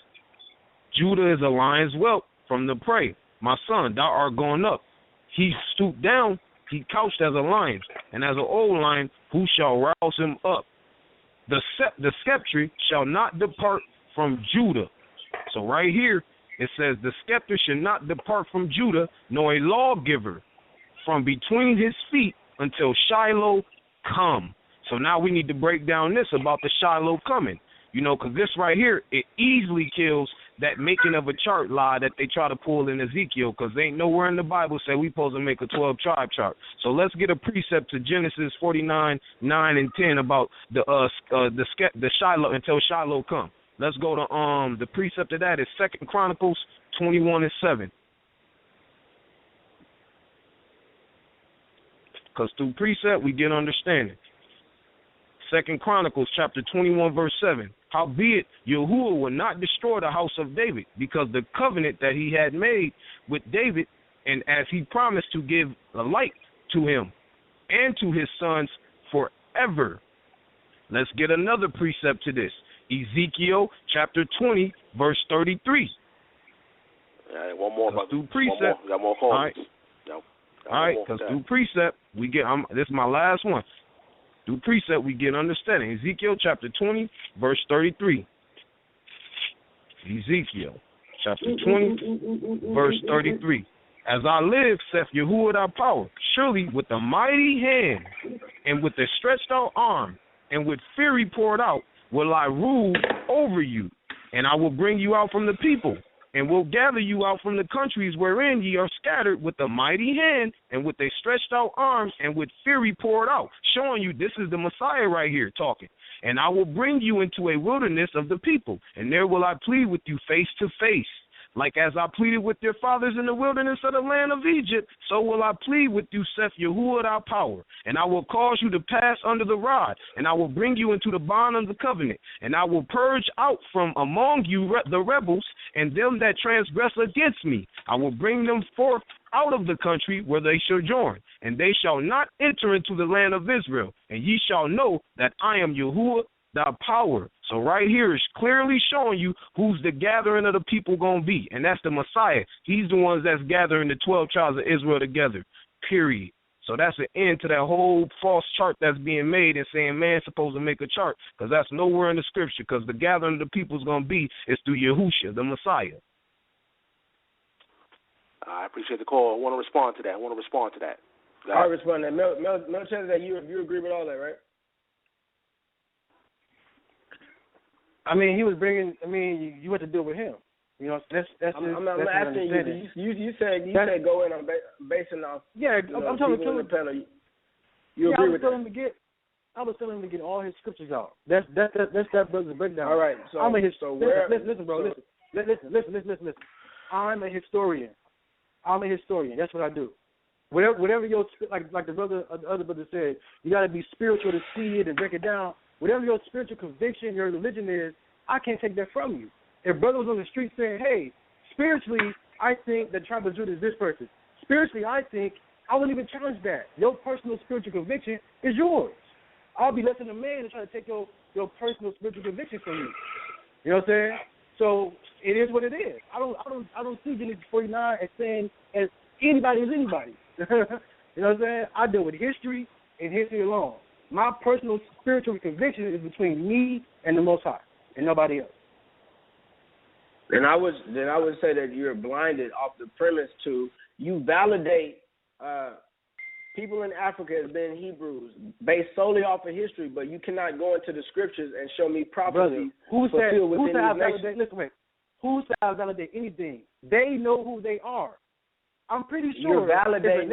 Judah is a lion's whelp from the prey. My son, thou art gone up. He stooped down. He couched as a lion, and as an old lion, who shall rouse him up? The sceptre shall not depart from Judah. So right here, it says the scepter should not depart from Judah, nor a lawgiver from between his feet until Shiloh come. So now we need to break down this about the Shiloh coming. You know, because this right here, it easily kills that making of a chart lie that they try to pull in Ezekiel, because they ain't nowhere in the Bible say we supposed to make a 12-tribe chart. So let's get a precept to Genesis 49, 9, and 10 about the Shiloh until Shiloh come. Let's go to the precept of that is 2 Chronicles 21 and 7. Because through precept we get understanding. 2 Chronicles chapter 21 verse 7. Howbeit, Yahuwah will not destroy the house of David, because the covenant that he had made with David, and as he promised to give a light to him and to his sons forever. Let's get another precept to this. Ezekiel chapter 20, verse 33. One more, brother. Through precept. Got more calls. All right, because through precept, we get, this is my last one. Through precept, we get understanding. Ezekiel chapter 20, verse 33. Ezekiel chapter 20, verse 33. As I live, saith Yahuwah thy power, surely with a mighty hand and with a stretched out arm and with fury poured out will I rule over you, and I will bring you out from the people, and will gather you out from the countries wherein ye are scattered with a mighty hand and with a stretched out arm and with fury poured out, showing you this is the Messiah right here talking. And I will bring you into a wilderness of the people, and there will I plead with you face to face. Like as I pleaded with your fathers in the wilderness of the land of Egypt, so will I plead with you, saith Yahuwah thy power. And I will cause you to pass under the rod, and I will bring you into the bond of the covenant. And I will purge out from among you the rebels, and them that transgress against me. I will bring them forth out of the country where they sojourn, and they shall not enter into the land of Israel. And ye shall know that I am Yahuwah thy power. So right here is clearly showing you who's the gathering of the people going to be, and that's the Messiah. He's the ones that's gathering the 12 tribes of Israel together, period. So that's an end to that whole false chart that's being made and saying man's supposed to make a chart, because that's nowhere in the scripture, because the gathering of the people is going to be is through Yahushua, the Messiah. I appreciate the call. I want to respond to that. I respond to that. Mel says that you agree with all that, right? I mean, he was bringing. I mean, you had to deal with him. You know, that's. I'm asking you. You said go in on basing off. Yeah, I'm telling you. You agree with that? I was telling him to get all his scriptures out. That's that brother's breakdown. All right. So I'm a listen, bro. Listen. I'm a historian. That's what I do. Whatever your like the other brother said, you got to be spiritual to see it and break it down. Whatever your spiritual conviction, your religion is, I can't take that from you. If brother was on the street saying, hey, spiritually, I think the tribe of Judah is this person. Spiritually, I wouldn't even challenge that. Your personal spiritual conviction is yours. I'll be less than a man to try to take your personal spiritual conviction from you. You know what I'm saying? So it is what it is. I don't see Genesis 49 as saying as anybody is anybody. You know what I'm saying? I deal with history and history alone. My personal spiritual conviction is between me and the Most High, and nobody else. Then I would say that you're blinded off the premise to you validate people in Africa as being Hebrews based solely off of history, but you cannot go into the scriptures and show me prophecies fulfilled within these nations. Listen, wait. Who said I validate anything? They know who they are. I'm pretty You're sure. validating.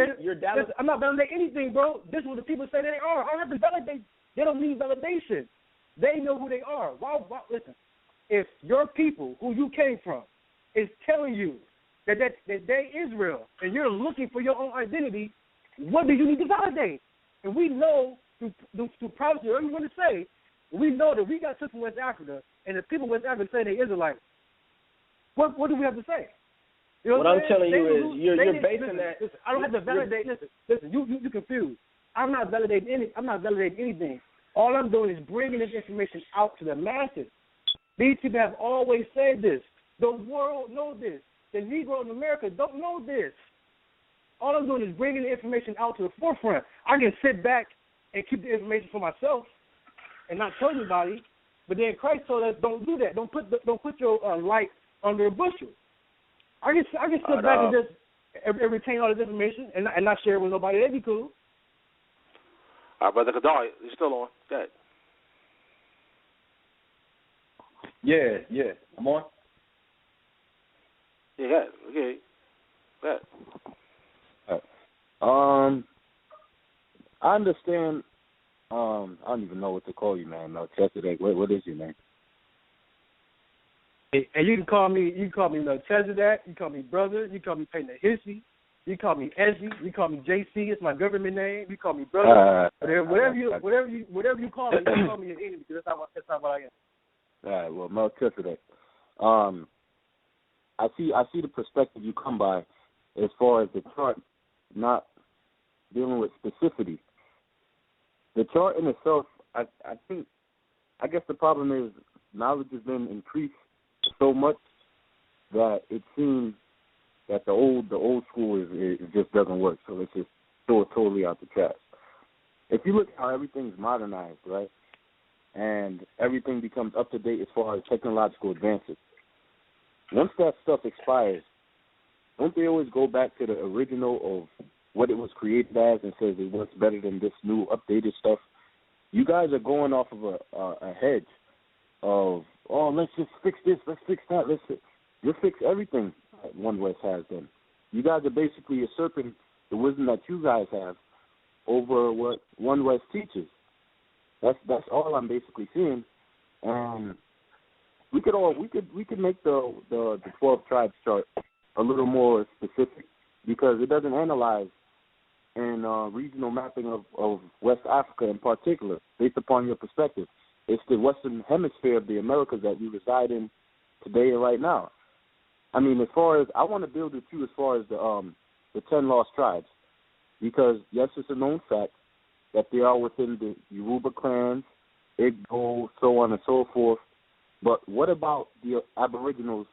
I'm not validating anything, bro. This is what the people say they are. I don't have to validate. They don't need validation. They know who they are. Why? Listen, if your people, who you came from, is telling you that they Israel, and you're looking for your own identity, what do you need to validate? And we know through prophecy, whatever you want to say, we know that we got took from West Africa, and the people in West Africa say they Israelites. What do we have to say? You know what I'm telling you is you're listen, basing that. Listen, I don't have to validate. Listen. You confused. I'm not validating anything. All I'm doing is bringing this information out to the masses. These people have always said this. The world knows this. The Negro in America don't know this. All I'm doing is bringing the information out to the forefront. I can sit back and keep the information for myself and not tell anybody. But then Christ told us, don't do that. Don't put your light under a bushel. I can sit back and just retain all this information and not share it with nobody. That'd be cool. All right, Brother Kadar, you're still on. Go ahead. Yeah. I'm on? Yeah, go ahead. Okay. Go ahead. All right. I understand. I don't even know what to call you, man. Melchizedek. What is your name? And you can call me Melchizedek, you call me brother, you call me Panehesi, you call me Ezzy, you call me JC, it's my government name, you call me brother. Whatever you call me, you call me an enemy, because that's not what I am. All right, well, Melchizedek. I see the perspective you come by as far as the chart not dealing with specificity. The chart in itself, I guess the problem is knowledge has been increased so much that it seems that the old school is just doesn't work. So let's just throw it totally out the trash. If you look at how everything's modernized, right, and everything becomes up to date as far as technological advances, once that stuff expires, don't they always go back to the original of what it was created as and says it works better than this new updated stuff? You guys are going off of a hedge of, let's just fix this, let's fix that, you'll fix everything that One West has done. You guys are basically usurping the wisdom that you guys have over what One West teaches. That's all I'm basically seeing. And we could make the 12 tribes chart a little more specific, because it doesn't analyze in regional mapping of West Africa in particular, based upon your perspective. It's the Western Hemisphere of the Americas that we reside in today and right now. I mean, as far as I want to build with you as far as the 10 lost tribes, because yes, it's a known fact that they are within the Yoruba clans, Igbo, so on and so forth. But what about the Aboriginals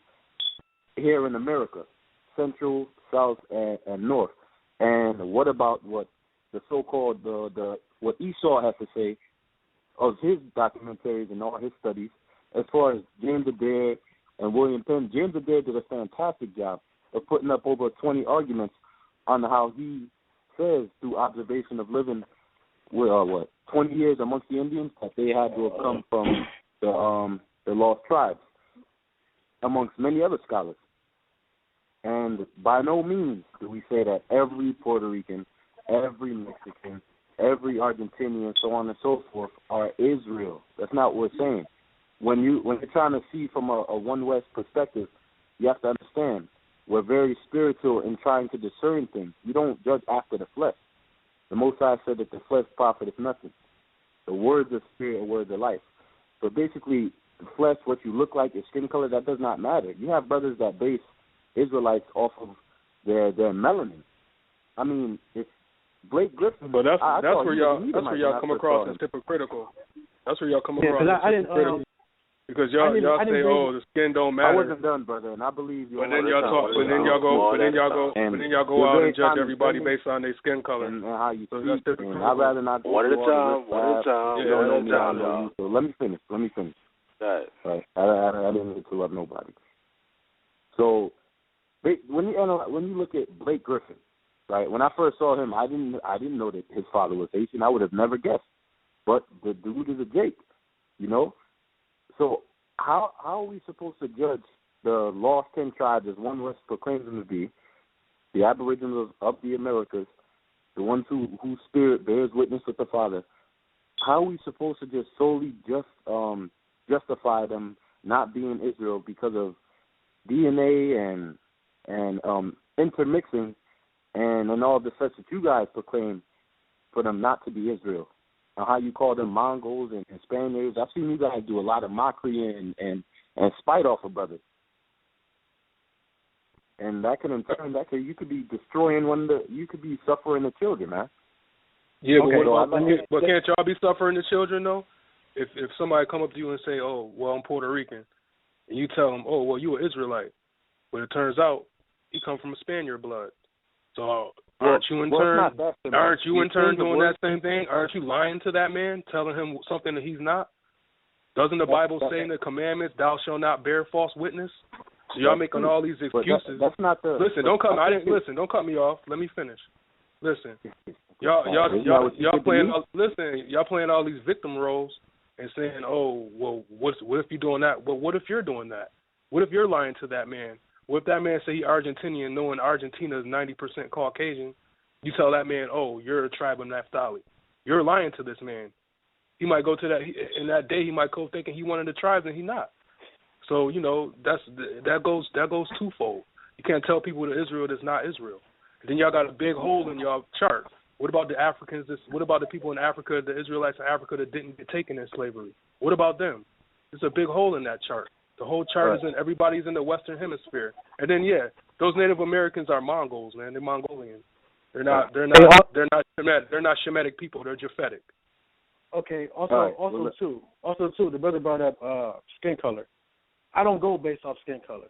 here in America, Central, South, and North? And what about what the so-called what Esau has to say of his documentaries and all his studies, as far as James Adair and William Penn? James Adair did a fantastic job of putting up over 20 arguments on how he says through observation of living with 20 years amongst the Indians that they had to have come from the lost tribes, amongst many other scholars. And by no means do we say that every Puerto Rican, every Mexican, every Argentinian, so on and so forth, are Israel. That's not what we're saying. When you're trying to see from a One West perspective, you have to understand we're very spiritual in trying to discern things. We don't judge after the flesh. The Most High said that the flesh profiteth nothing. The words of spirit are words of life. So basically, the flesh, what you look like, your skin color, that does not matter. You have brothers that base Israelites off of their melanin. I mean, it's Blake Griffin. But that's where y'all come across as hypocritical. That's where y'all come across as hypocritical. Because y'all say, the skin don't matter. I wasn't done, brother, and I believe you. But then y'all go out and judge everybody based on their skin color and how you so speak. I'd rather not. One at a time. So let me finish. Right. I didn't interrupt nobody. So when you look at Blake Griffin, right? When I first saw him, I didn't know that his father was Haitian. I would have never guessed. But the dude is a Jake, you know. So how are we supposed to judge the lost 10 tribes as One West proclaims them to be, the Aboriginals of the Americas, the ones whose spirit bears witness with the Father, how are we supposed to just solely justify them not being Israel because of DNA and intermixing and all the such that you guys proclaim for them not to be Israel? And how you call them Mongols and Spaniards. I've seen you guys do a lot of mockery and spite off of brothers. And that can in turn, you could be destroying you could be suffering the children, man. Yeah, okay, but can't y'all be suffering the children though? If somebody come up to you and say, "Oh, well, I'm Puerto Rican," and you tell them, "Oh, well, you an Israelite," but it turns out you come from a Spaniard blood. So aren't you in turn doing that same thing? Aren't you lying to that man, telling him something that he's not? Doesn't the Bible say in the commandments, "Thou shalt not bear false witness"? So y'all making all these excuses. That's not the. Listen, don't cut. Don't cut me off. Let me finish. Listen, y'all playing. Listen, y'all playing all these victim roles and saying, "Oh, well, what if you're doing that?" Well, what if you're doing that? What if you're lying to that man? What if that man say he Argentinian, knowing Argentina is 90% Caucasian? You tell that man, "Oh, you're a tribe of Naphtali." You're lying to this man. He might go to that in that day. He might go thinking he one of the tribes and he not. So that goes twofold. You can't tell people that Israel is not Israel. And then y'all got a big hole in y'all chart. What about the Africans? What about the people in Africa, the Israelites in Africa that didn't get taken in slavery? What about them? There's a big hole in that chart. The whole chart is everybody's in the Western Hemisphere. And then those Native Americans are Mongols, man. They're Mongolian. They're not Shemitic people. They're Japhetic. Okay. Also too, the brother brought up skin color. I don't go based off skin color.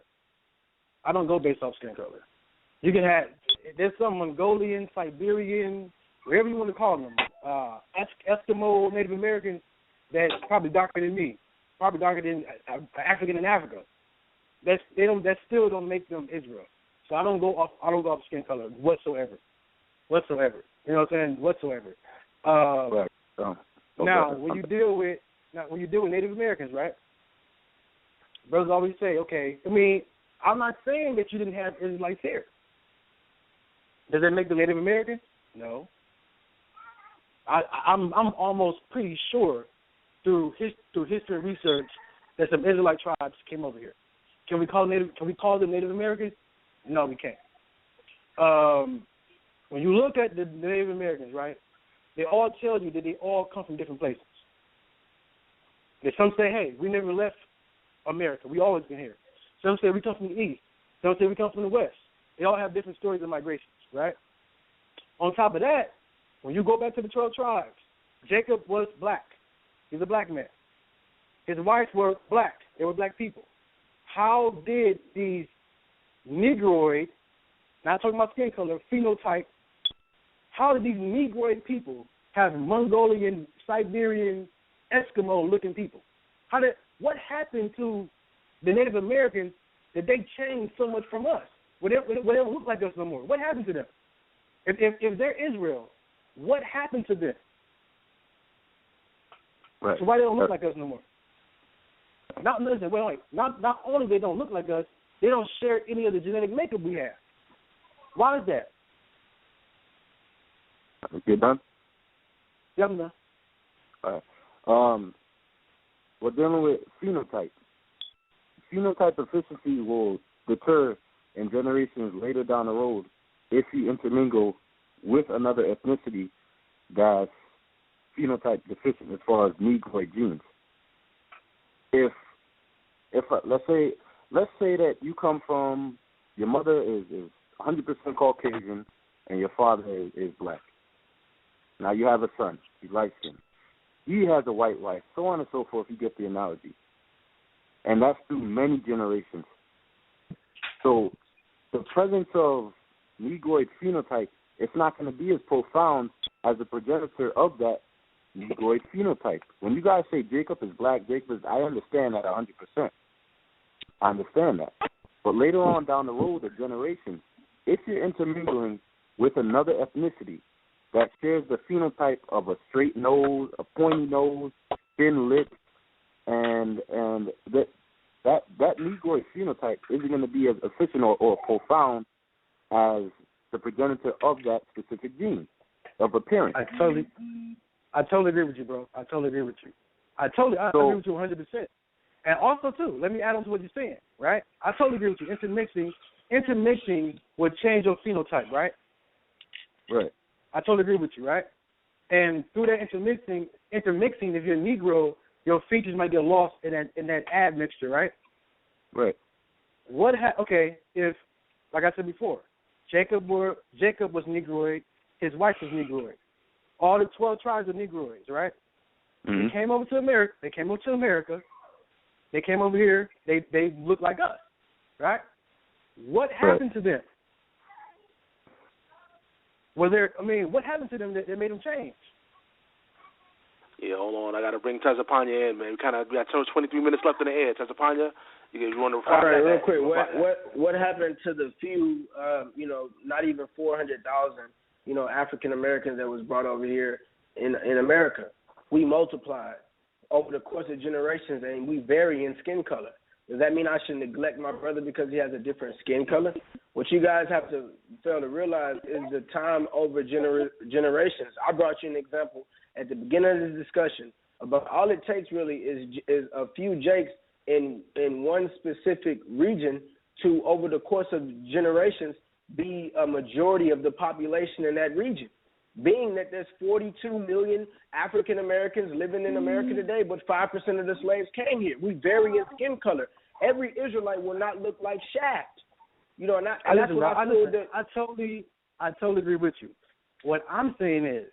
You can there's some Mongolian, Siberian, whatever you want to call them, Eskimo, Native Americans that's probably darker than me, probably darker than African in Africa. That still don't make them Israel. So I don't go off skin color whatsoever. You know what I'm saying? Whatsoever. Now when you deal with Native Americans, right? Brothers always say, okay, I mean, I'm not saying that you didn't have Israelites here. Does that make the Native Americans? No. I'm almost pretty sure through history and research that some Israelite tribes came over here. Can we call them Native Americans? No, we can't. When you look at the Native Americans, right, they all tell you that they all come from different places. Some say, hey, we never left America. We always been here. Some say we come from the east. Some say we come from the west. They all have different stories of migrations, right? On top of that, when you go back to the 12 tribes, Jacob was black. He's a black man. His wives were black. They were black people. How did these Negroid, not talking about skin color, phenotype, how did these Negroid people have Mongolian, Siberian, Eskimo-looking people? What happened to the Native Americans that they changed so much from us? They don't look like us no more. What happened to them? If they're Israel, what happened to them? Right. So why they don't look like us no more? Not only they don't look like us, they don't share any of the genetic makeup we have. Why is that? You done? Yeah, I'm done. All right. We're dealing with phenotype. Phenotype efficiency will deter in generations later down the road if you intermingle with another ethnicity that's phenotype deficient as far as Negroid genes. If let's say that you come from, your mother is 100% Caucasian and your father is black. Now you have a son, he's light-skinned. He has a white wife, so on and so forth, you get the analogy. And that's through many generations. So the presence of Negroid phenotype, it's not going to be as profound as the progenitor of that Negroid phenotype. When you guys say Jacob is black, I understand that 100%. I understand that. But later on down the road of generations, if you're intermingling with another ethnicity that shares the phenotype of a straight nose, a pointy nose, thin lips, and that Negroid phenotype isn't going to be as efficient or profound as the progenitor of that specific gene of appearance. I totally agree with you, bro. I totally agree with you. I agree with you 100%. And also, too, let me add on to what you're saying, right? I totally agree with you. Intermixing would change your phenotype, right? Right. I totally agree with you, right? And through that intermixing, if you're a Negro, your features might get lost in that admixture, right? Right. If, like I said before, Jacob was Negroid, his wife was Negroid. All the 12 tribes are Negroids, right? Mm-hmm. They came over to America. They came over here. They look like us, right? What happened to them? What happened to them that made them change? Yeah, hold on. I got to bring Tazapanya in, man. We got 23 minutes left in the air. Tazapanya, you want to reply? All right, real quick. What happened to the few, not even 400,000, African Americans that was brought over here in America? We multiplied over the course of generations, and we vary in skin color. Does that mean I should neglect my brother because he has a different skin color? What you guys have to fail to realize is the time over generations. I brought you an example at the beginning of this discussion about all it takes really is a few Jakes in one specific region to, over the course of generations, be a majority of the population in that region. Being that there's 42 million African Americans living in America today, but 5% of the slaves came here. We vary in skin color. Every Israelite will not look like Shaft. I totally agree with you. What I'm saying is,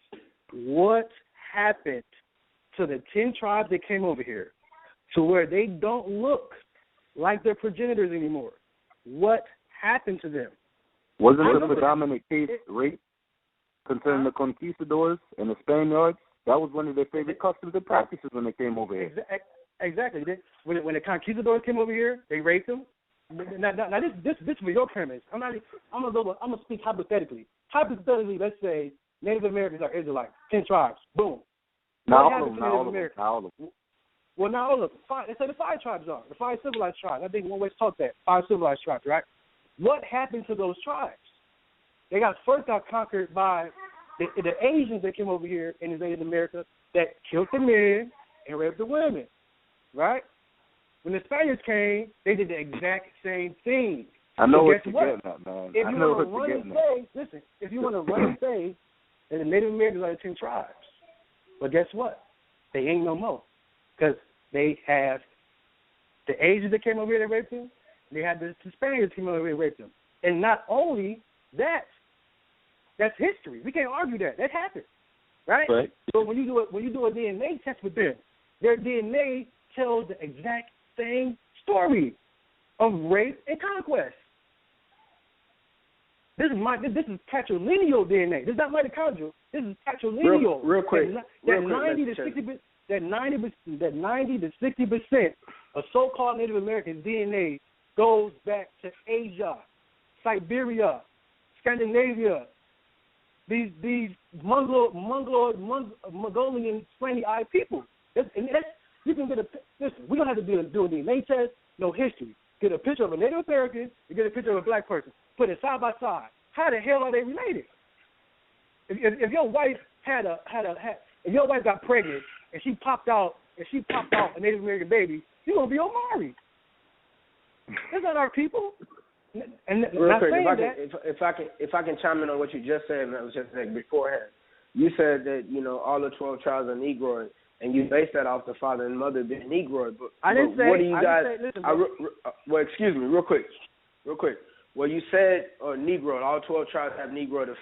what happened to the 10 tribes that came over here to where they don't look like their progenitors anymore? What happened to them? Wasn't the predominant case rape concerning the conquistadors and the Spaniards? That was one of their favorite customs and practices when they came over here. Exactly. When the conquistadors came over here, they raped them. Now this for your premise. I'm gonna speak hypothetically. Hypothetically, let's say Native Americans are Israelites, 10 tribes. Boom. Not all of them. Well, not all of them. Let's say the 5 tribes are. The 5 civilized tribes. I think one way taught that. 5 civilized tribes, right? What happened to those tribes? They got conquered by the Asians that came over here and invaded America that killed the men and raped the women, right? When the Spaniards came, they did the exact same thing. I know what you're getting at, man. If you want to run and say that the Native Americans are the 10 tribes, but guess what? They ain't no more because they have the Asians that came over here that raped them. They had the Spaniards came over here and raped them. And not only that, that's history. We can't argue that. That happened, right? Right. So when you do a DNA test with them, their DNA tells the exact same story of rape and conquest. This is patrilineal DNA. This is not mitochondrial. This is patrilineal. Real quick. That 90 to 60% of so-called Native American DNA goes back to Asia, Siberia, Scandinavia. These Mongolian slanty-eyed people. You can listen. We don't have to do a DNA test. No history. Get a picture of a Native American and get a picture of a black person. Put it side by side. How the hell are they related? If your wife if your wife got pregnant and she popped out a Native American baby, you're gonna be Omari. That's not our people. And real quick, if I can chime in on what you just said, and I was just saying beforehand, you said that all the 12 tribes are Negroid, and you based that off the father and mother being Negroid. But I didn't say. What do you guys? Listen, well, excuse me, real quick. Well, you said Negroid. All 12 tribes have Negroid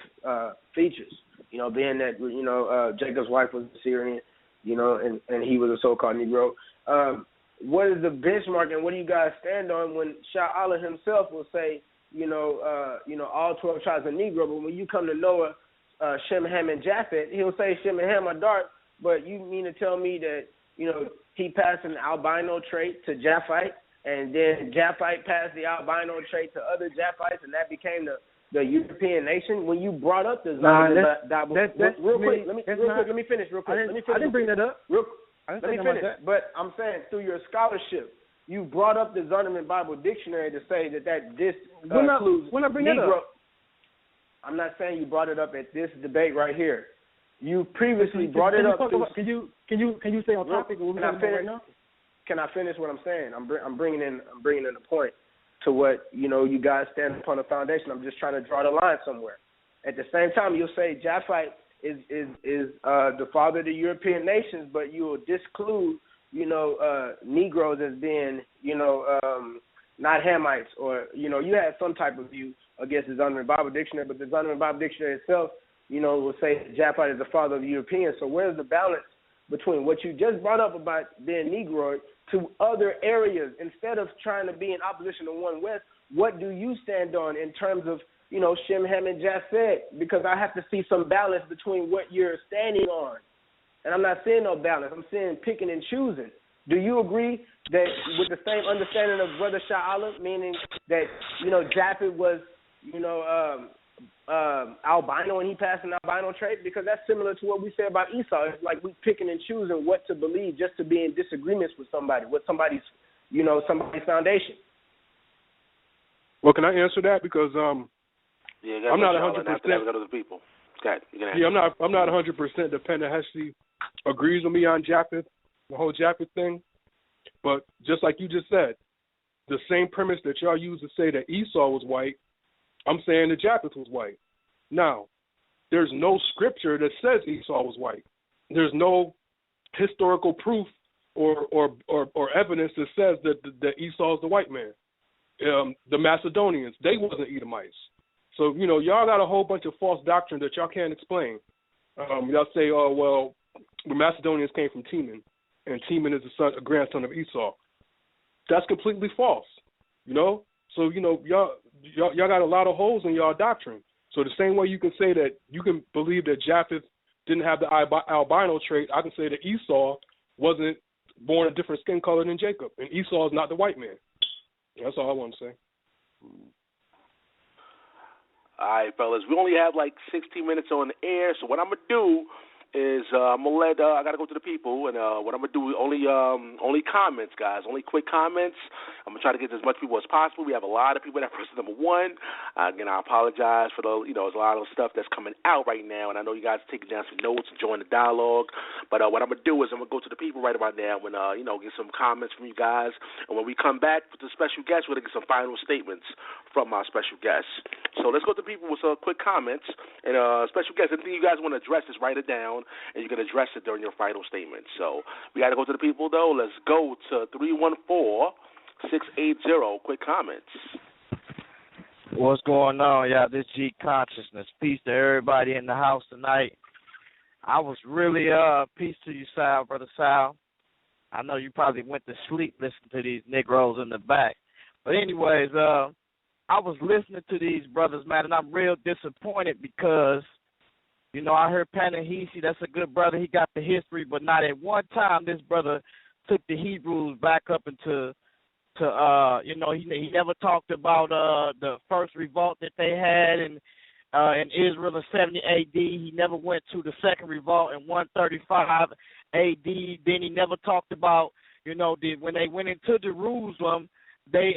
features. Being that Jacob's wife was Syrian, and he was a so-called Negro. What is the benchmark, and what do you guys stand on when Sha'ala himself will say, all 12 tribes are Negro, but when you come to Noah, Shem, Ham, and Japheth, he'll say Shem and Ham are dark, but you mean to tell me that, he passed an albino trait to Japhite, and then Japhite passed the albino trait to other Japhites, and that became the European nation? When you brought up the Zion Bible, real quick, let me finish. I didn't bring that up. Let me finish. But I'm saying through your scholarship, you brought up the Zondervan Bible Dictionary to say that this includes when I bring Negro. That up. I'm not saying you brought it up at this debate right here. You previously brought it up. Can you stay on topic? Can I finish what I'm saying? I'm bringing in a point to what you guys stand upon a foundation. I'm just trying to draw the line somewhere. At the same time, you'll say Japhite is the father of the European nations, but you will disclude Negroes as being not Hamites, or you had some type of view against the Zondervan Bible Dictionary, but the Zondervan Bible Dictionary itself will say Japhite is the father of the Europeans. So where's the balance between what you just brought up about being Negroid to other areas? Instead of trying to be in opposition to one West, what do you stand on in terms of Shem, Ham, and Japheth? Because I have to see some balance between what you're standing on. And I'm not seeing no balance. I'm seeing picking and choosing. Do you agree that with the same understanding of Brother Sha'ala, meaning that, Japheth was, albino and he passed an albino trait? Because that's similar to what we say about Esau. It's like we picking and choosing what to believe just to be in disagreements with somebody, with somebody's foundation. Well, can I answer that? Because I'm not 100%. After that, we go to the people. Scott, you can answer. Yeah, I'm not 100% that Panehesi agrees with me on Japheth, the whole Japheth thing. But just like you just said, the same premise that y'all use to say that Esau was white, I'm saying that Japheth was white. Now, there's no scripture that says Esau was white. There's no historical proof or evidence that says that Esau is the white man. The Macedonians, they wasn't Edomites. So, y'all got a whole bunch of false doctrine that y'all can't explain. Y'all say, oh, well, the Macedonians came from Teman, and Teman is a grandson of Esau. That's completely false, So, y'all got a lot of holes in y'all doctrine. So the same way you can say that you can believe that Japheth didn't have the albino trait, I can say that Esau wasn't born a different skin color than Jacob, and Esau is not the white man. That's all I want to say. All right, fellas. We only have like 16 minutes on the air, so what I'm going to do is I'm going to let I got to go to the people, and what I'm going to do is only comments, guys, only quick comments. I'm going to try to get as much people as possible. We have a lot of people that press number one. Again, I apologize for there's a lot of stuff that's coming out right now, and I know you guys are taking down some notes and join the dialogue, but what I'm going to do is I'm going to go to the people right about now and, get some comments from you guys, and when we come back with the special guest, we're going to get some final statements from our special guest. So let's go to people with some quick comments, and special guest, anything you guys want to address, just write it down, and you can address it during your final statement. So we got to go to the people, though. Let's go to 314-680. Quick comments. What's going on, y'all? This G Consciousness. Peace to everybody in the house tonight. I was really, peace to you, Sal, Brother Sal. I know you probably went to sleep listening to these Negroes in the back. But anyways, I was listening to these brothers, man, and I'm real disappointed because, I heard Panehesi, that's a good brother. He got the history, but not at one time this brother took the Hebrews back up into he never talked about the first revolt that they had in Israel in 70 AD. He never went to the second revolt in 135 AD. Then he never talked about, when they went into Jerusalem, they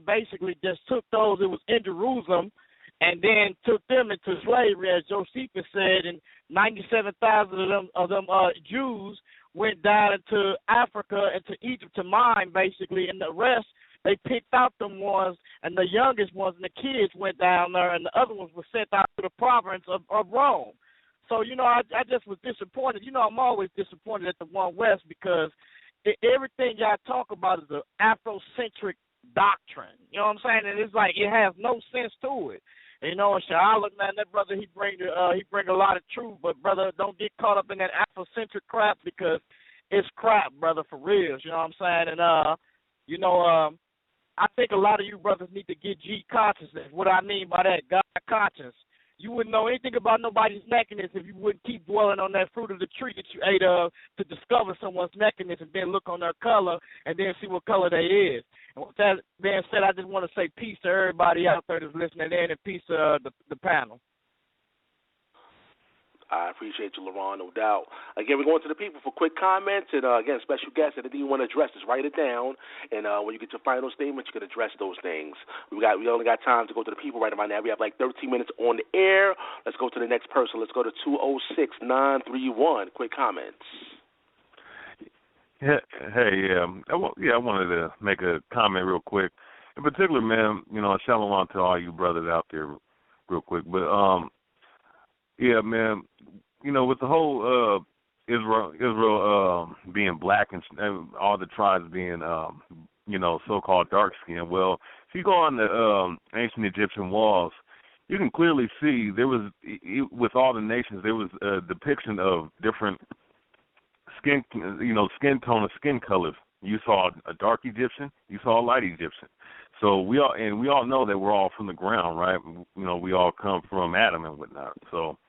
basically just took those that was in Jerusalem and then took them into slavery, as Josephus said, and 97,000 of them Jews went down into Africa, into Egypt to mine, basically, and the rest, they picked out them ones, and the youngest ones and the kids went down there, and the other ones were sent out to the province of Rome. So, I just was disappointed. I'm always disappointed at the One West because everything y'all talk about is an Afrocentric doctrine. You know what I'm saying? And it's like it has no sense to it. And Sha'ala, man, that brother, he bring a lot of truth, but brother, don't get caught up in that Afrocentric crap because it's crap, brother, for real. You know what I'm saying? And I think a lot of you brothers need to get G consciousness. What I mean by that, God conscience. You wouldn't know anything about nobody's nakedness if you wouldn't keep dwelling on that fruit of the tree that you ate of to discover someone's nakedness and then look on their color and then see what color they is. And with that being said, I just want to say peace to everybody out there that's listening in and peace to the panel. I appreciate you, LaRon, no doubt. Again, we're going to the people for quick comments, and again, special guests, anything you want to address, just write it down, and when you get your final statement, you can address those things. We only got time to go to the people right about now. We have like 13 minutes on the air. Let's go to the next person. Let's go to 206-931. Quick comments. Hey, I wanted to make a comment real quick. In particular, man, shalom to all you brothers out there, real quick. But yeah, man, with the whole Israel being black and all the tribes being so-called dark skinned. Well, if you go on the ancient Egyptian walls, you can clearly see there was, with all the nations, there was a depiction of different skin tone of skin colors. You saw a dark Egyptian, you saw a light Egyptian. So we all know that we're all from the ground, right? We all come from Adam and whatnot. So,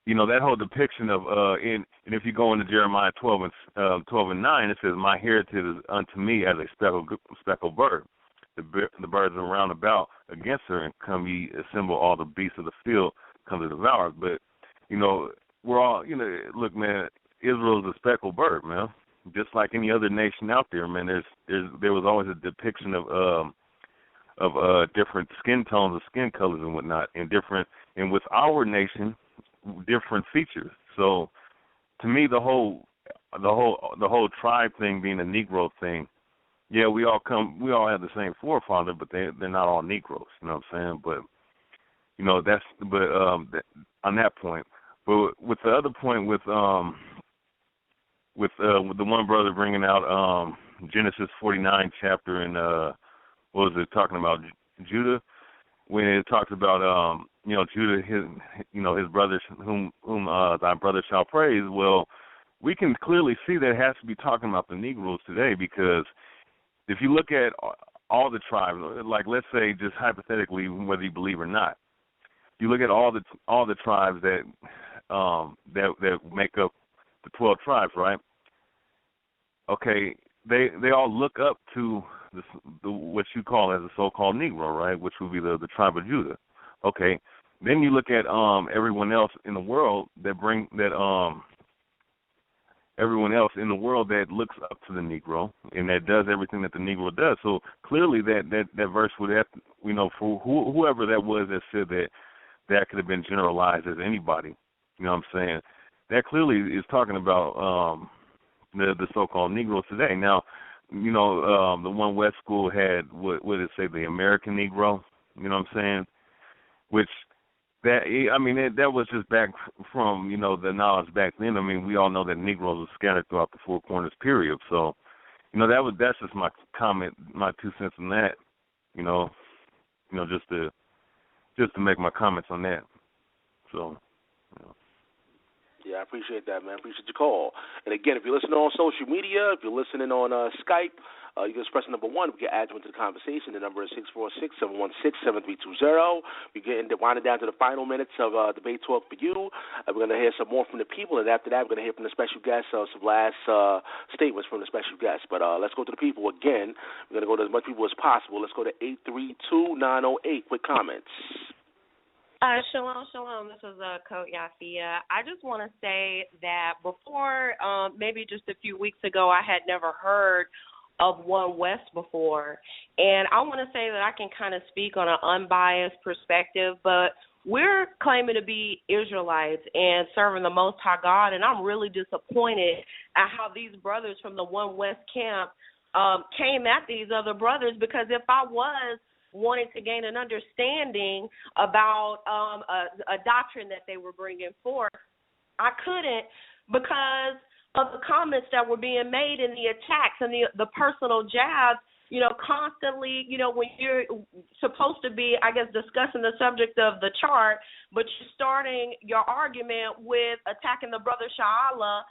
that whole depiction of and if you go into Jeremiah 12 and 9, it says, "My heritage is unto me as a speckled bird. The birds are round about against her, and come ye assemble all the beasts of the field, come to devour." But we're all look, man, Israel is a speckled bird, man. Just like any other nation out there, man. There was always a depiction of different skin tones, of skin colors and whatnot, and with our nation, different features. So, to me, the whole tribe thing being a Negro thing, yeah, we all have the same forefather, but they're not all Negroes. You know what I'm saying? But on that point, but with the other point with the one brother bringing out Genesis 49 chapter and what was it talking about Judah, when it talks about Judah, his brothers whom thy brother shall praise. Well, we can clearly see that it has to be talking about the Negroes today, because if you look at all the tribes, like let's say just hypothetically, whether you believe or not, you look at all the tribes that make up the 12 tribes, right? Okay, they all look up to the what you call as a so-called Negro, right? Which would be the tribe of Judah. Okay, then you look at everyone else in the world everyone else in the world that looks up to the Negro and that does everything that the Negro does. So clearly that verse would have, for whoever that was that said that could have been generalized as anybody. You know what I'm saying? That clearly is talking about the so-called Negroes today. Now, the One West School had, what did it say, the American Negro? You know what I'm saying? Which, that was just back from, the knowledge back then. I mean, we all know that Negroes were scattered throughout the Four Corners period. So, that's just my comment, my 2 cents on that, just to make my comments on that. So, Yeah, I appreciate that, man. I appreciate your call. And again, if you're listening on social media, if you're listening on Skype, you can press number 1. We can add you into the conversation. The number is 646-716-7320. We're winding down to the final minutes of Debate Talk for You. We're going to hear some more from the people, and after that, we're going to hear from the special guests, some last statements from the special guests. But let's go to the people again. We're going to go to as much people as possible. Let's go to 832-908. Quick comments. Shalom. This is Coach Yafia. I just want to say that before, maybe just a few weeks ago, I had never heard of One West before. And I want to say that I can kind of speak on an unbiased perspective, but we're claiming to be Israelites and serving the Most High God, and I'm really disappointed at how these brothers from the One West camp came at these other brothers, because if I was wanting to gain an understanding about a doctrine that they were bringing forth, I couldn't, because of the comments that were being made and the attacks and the personal jabs, constantly, when you're supposed to be, I guess, discussing the subject of the chart, but you're starting your argument with attacking the Bro.Sha'ala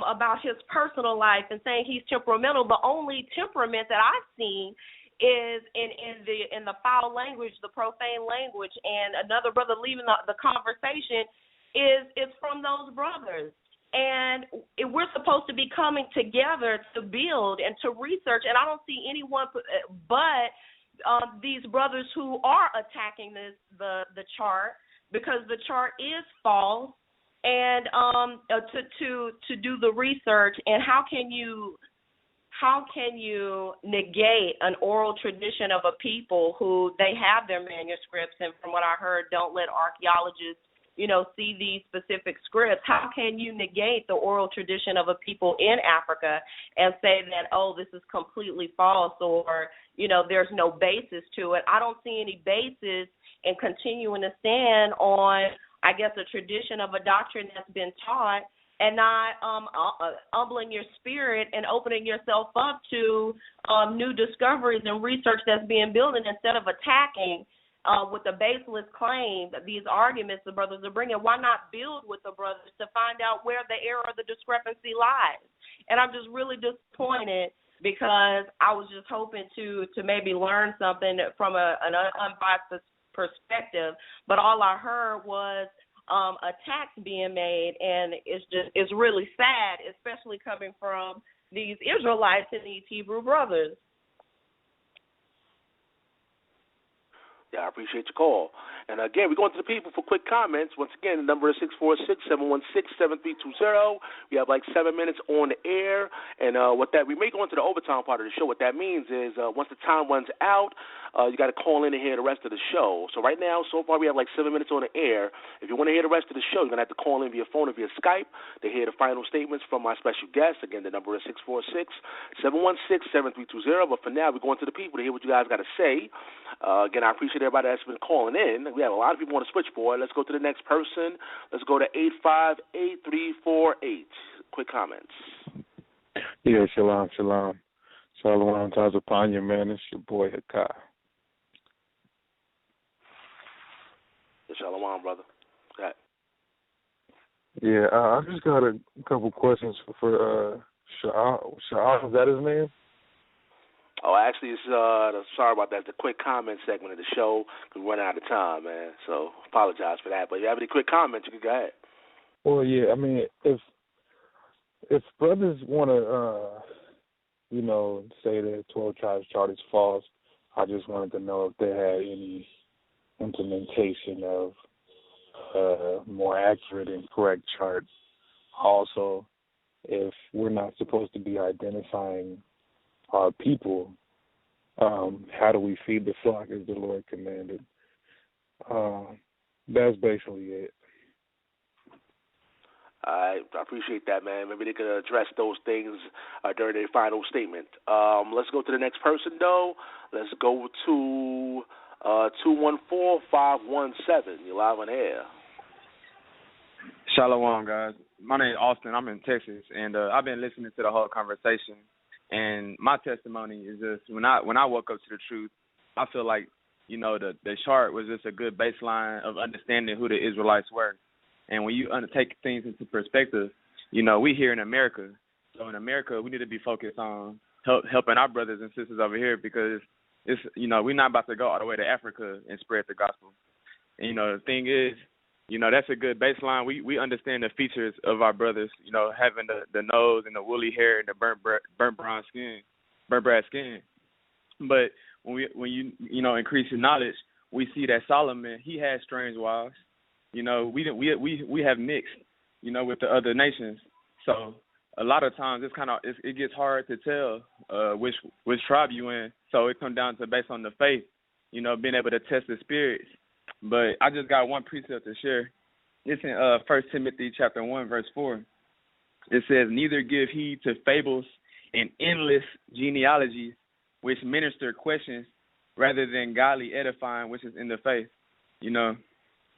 about his personal life and saying he's temperamental. The only temperament that I've seen is in the foul language, the profane language, and another brother leaving the conversation is from those brothers. And we're supposed to be coming together to build and to research, and I don't see anyone but these brothers who are attacking the chart, because the chart is false, and to do the research. And how can you negate an oral tradition of a people who they have their manuscripts, and from what I heard, don't let archaeologists, see these specific scripts? How can you negate the oral tradition of a people in Africa and say that, oh, this is completely false, or, there's no basis to it? I don't see any basis in continuing to stand on, I guess, a tradition of a doctrine that's been taught, and not humbling your spirit and opening yourself up to new discoveries and research that's being built. And instead of attacking with a baseless claim, these arguments the brothers are bringing, why not build with the brothers to find out where the error or the discrepancy lies? And I'm just really disappointed, because I was just hoping to maybe learn something from an unbiased perspective, but all I heard was attacks being made, and it's really sad, especially coming from these Israelites and these Hebrew brothers. Yeah, I appreciate your call. And again, we're going to the people for quick comments. Once again, the number is 646-716-7320. We have like 7 minutes on the air. And with that, we may go into the overtime part of the show. What that means is once the time runs out, you got to call in and hear the rest of the show. So right now, so far, we have like 7 minutes on the air. If you want to hear the rest of the show, you're going to have to call in via phone or via Skype to hear the final statements from my special guest. Again, the number is 646-716-7320. But for now, we're going to the people to hear what you guys got to say. Again, I appreciate everybody that's been calling in. We have a lot of people on the switchboard. Let's go to the next person. Let's go to 858-348. Quick comments. Yeah, shalom. Shalom, Tazapanya, man. It's your boy, Hakai. Shalom, brother. Go ahead. Yeah, I just got a couple questions for Sha'ala. Is that his name? Oh, actually, it's sorry about that. It's the quick comment segment of the show. We run out of time, man. So apologize for that. But if you have any quick comments, you can go ahead. Well, yeah. I mean, if brothers want to, say that 12 Tribes chart is false, I just wanted to know if they had any implementation of a more accurate and correct chart. Also, if we're not supposed to be identifying our people, how do we feed the flock as the Lord commanded? That's basically it. I appreciate that, man. Maybe they could address those things during their final statement. Let's go to the next person, though. Let's go to 214-517. You're live on air. Shalom, guys. My name is Austin. I'm in Texas, and I've been listening to the whole conversation. And my testimony is just when I woke up to the truth, I feel like the chart was just a good baseline of understanding who the Israelites were. And when you take things into perspective, we here in America. So in America, we need to be focused on helping our brothers and sisters over here, because it's we're not about to go all the way to Africa and spread the gospel. And the thing is, that's a good baseline. We understand the features of our brothers, having the nose and the woolly hair and the burnt brown skin, burnt brass skin. But when you increase your knowledge, we see that Solomon, he had strange wives. We have mixed, with the other nations. So a lot of times it gets hard to tell which tribe you in. So it comes down to based on the faith, being able to test the spirits. But I just got one precept to share. It's in 1 Timothy chapter 1, verse 4. It says, "Neither give heed to fables and endless genealogies, which minister questions rather than godly edifying, which is in the faith."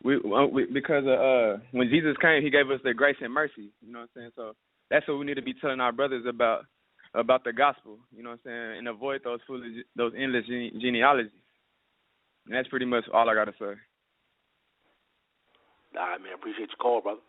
Because when Jesus came, he gave us the grace and mercy. You know what I'm saying? So that's what we need to be telling our brothers about the gospel. You know what I'm saying? And avoid those endless genealogies. And that's pretty much all I got to say. All right, man. Appreciate your call, brother.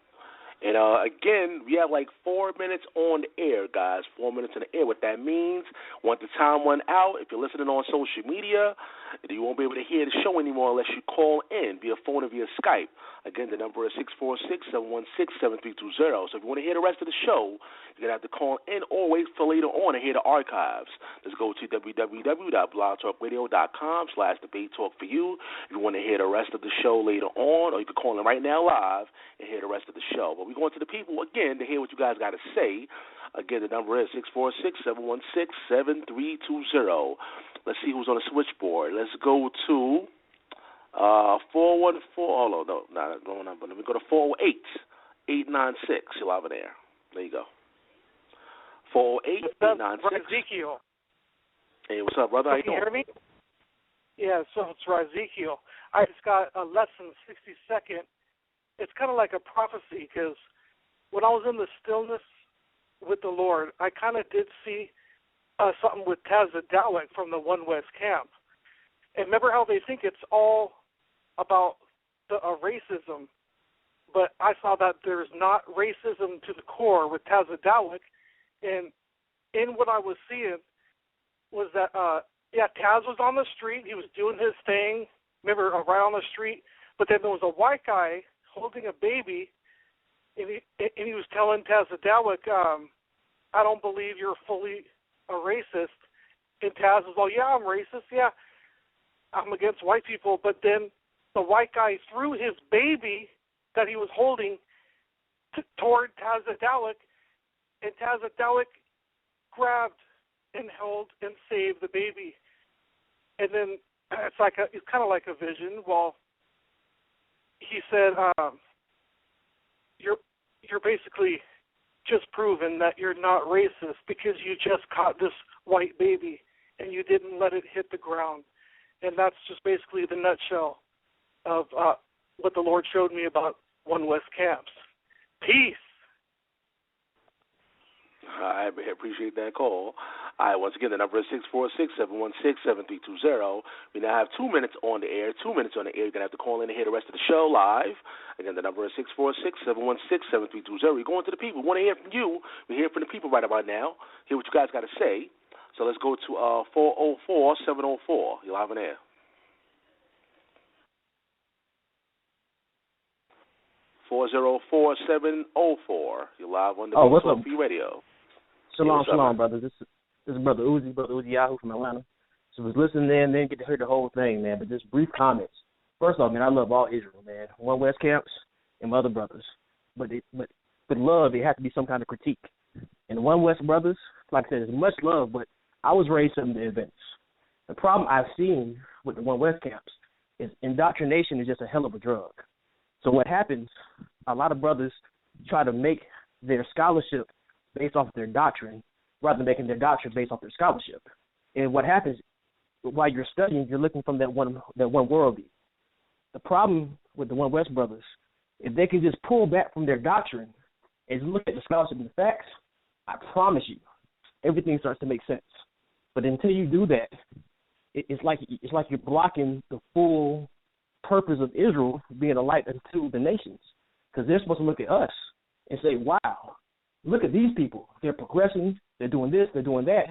And, again, we have like 4 minutes on the air, guys. 4 minutes on the air. What that means, once the time run out, if you're listening on social media, And you won't be able to hear the show anymore unless you call in via phone or via Skype. Again, the number is 646-716-7320. So if you want to hear the rest of the show, you're going to have to call in or wait for later on and hear the archives. Let's go to www.blogtalkradio.com/debatetalkforyou. If you want to hear the rest of the show later on, or you can call in right now live and hear the rest of the show. But we're going to the people again to hear what you guys got to say. Again, the number is 646-716-7320. Let's see who's on the switchboard. Let's go to 414. Oh, no, not going on. But let me go to 408-896. You're live in air. There you go. 408-896. Ezekiel. Hey, what's up, brother? How you doing? Can you hear me? Yeah, so it's Ezekiel. I just got a lesson, 60-second. It's kind of like a prophecy because when I was in the stillness with the Lord, I kind of did see something with Tazapanya from the One West camp. And remember how they think it's all about the racism, but I saw that there's not racism to the core with Tazapanya. And in what I was seeing was that, Taz was on the street. He was doing his thing, remember, right on the street. But then there was a white guy holding a baby, and he was telling Tazapanya, I don't believe you're fully a racist. And Taz was like, yeah, I'm racist. Yeah, I'm against white people. But then the white guy threw his baby that he was holding toward Tazapanya, and Tazapanya grabbed and held and saved the baby. And then it's kind of like a vision. Well, he said, you're basically just proven that you're not racist because you just caught this white baby and you didn't let it hit the ground. And that's just basically the nutshell of what the Lord showed me about One West camps. Peace. I appreciate that call. All right, once again, the number is 646-716-7320. We now have 2 minutes on the air. 2 minutes on the air. You're going to have to call in and hear the rest of the show live. Again, the number is 646-716-7320. We're going to the people. We want to hear from you. We're hearing from the people right about now. Hear what you guys got to say. So let's go to 404-704. You're live on air. You're live on the Talk Radio. Shalom, brother. This is Brother Uzi Yahoo from Atlanta. So I was listening in, didn't get to hear the whole thing, man, but just brief comments. First off, man, I love all Israel, man. One West camps and my other brothers. But love, it has to be some kind of critique. And the One West brothers, like I said, there's much love, but I was raised in the events. The problem I've seen with the One West camps is indoctrination is just a hell of a drug. So what happens, a lot of brothers try to make their scholarship based off of their doctrine rather than making their doctrine based off their scholarship. And what happens, while you're studying, you're looking from that one worldview. The problem with the One West brothers, if they can just pull back from their doctrine and look at the scholarship and the facts, I promise you, everything starts to make sense. But until you do that, it's like you're blocking the full purpose of Israel being a light unto the nations, because they're supposed to look at us and say, wow, look at these people. They're progressing. They're doing this. They're doing that.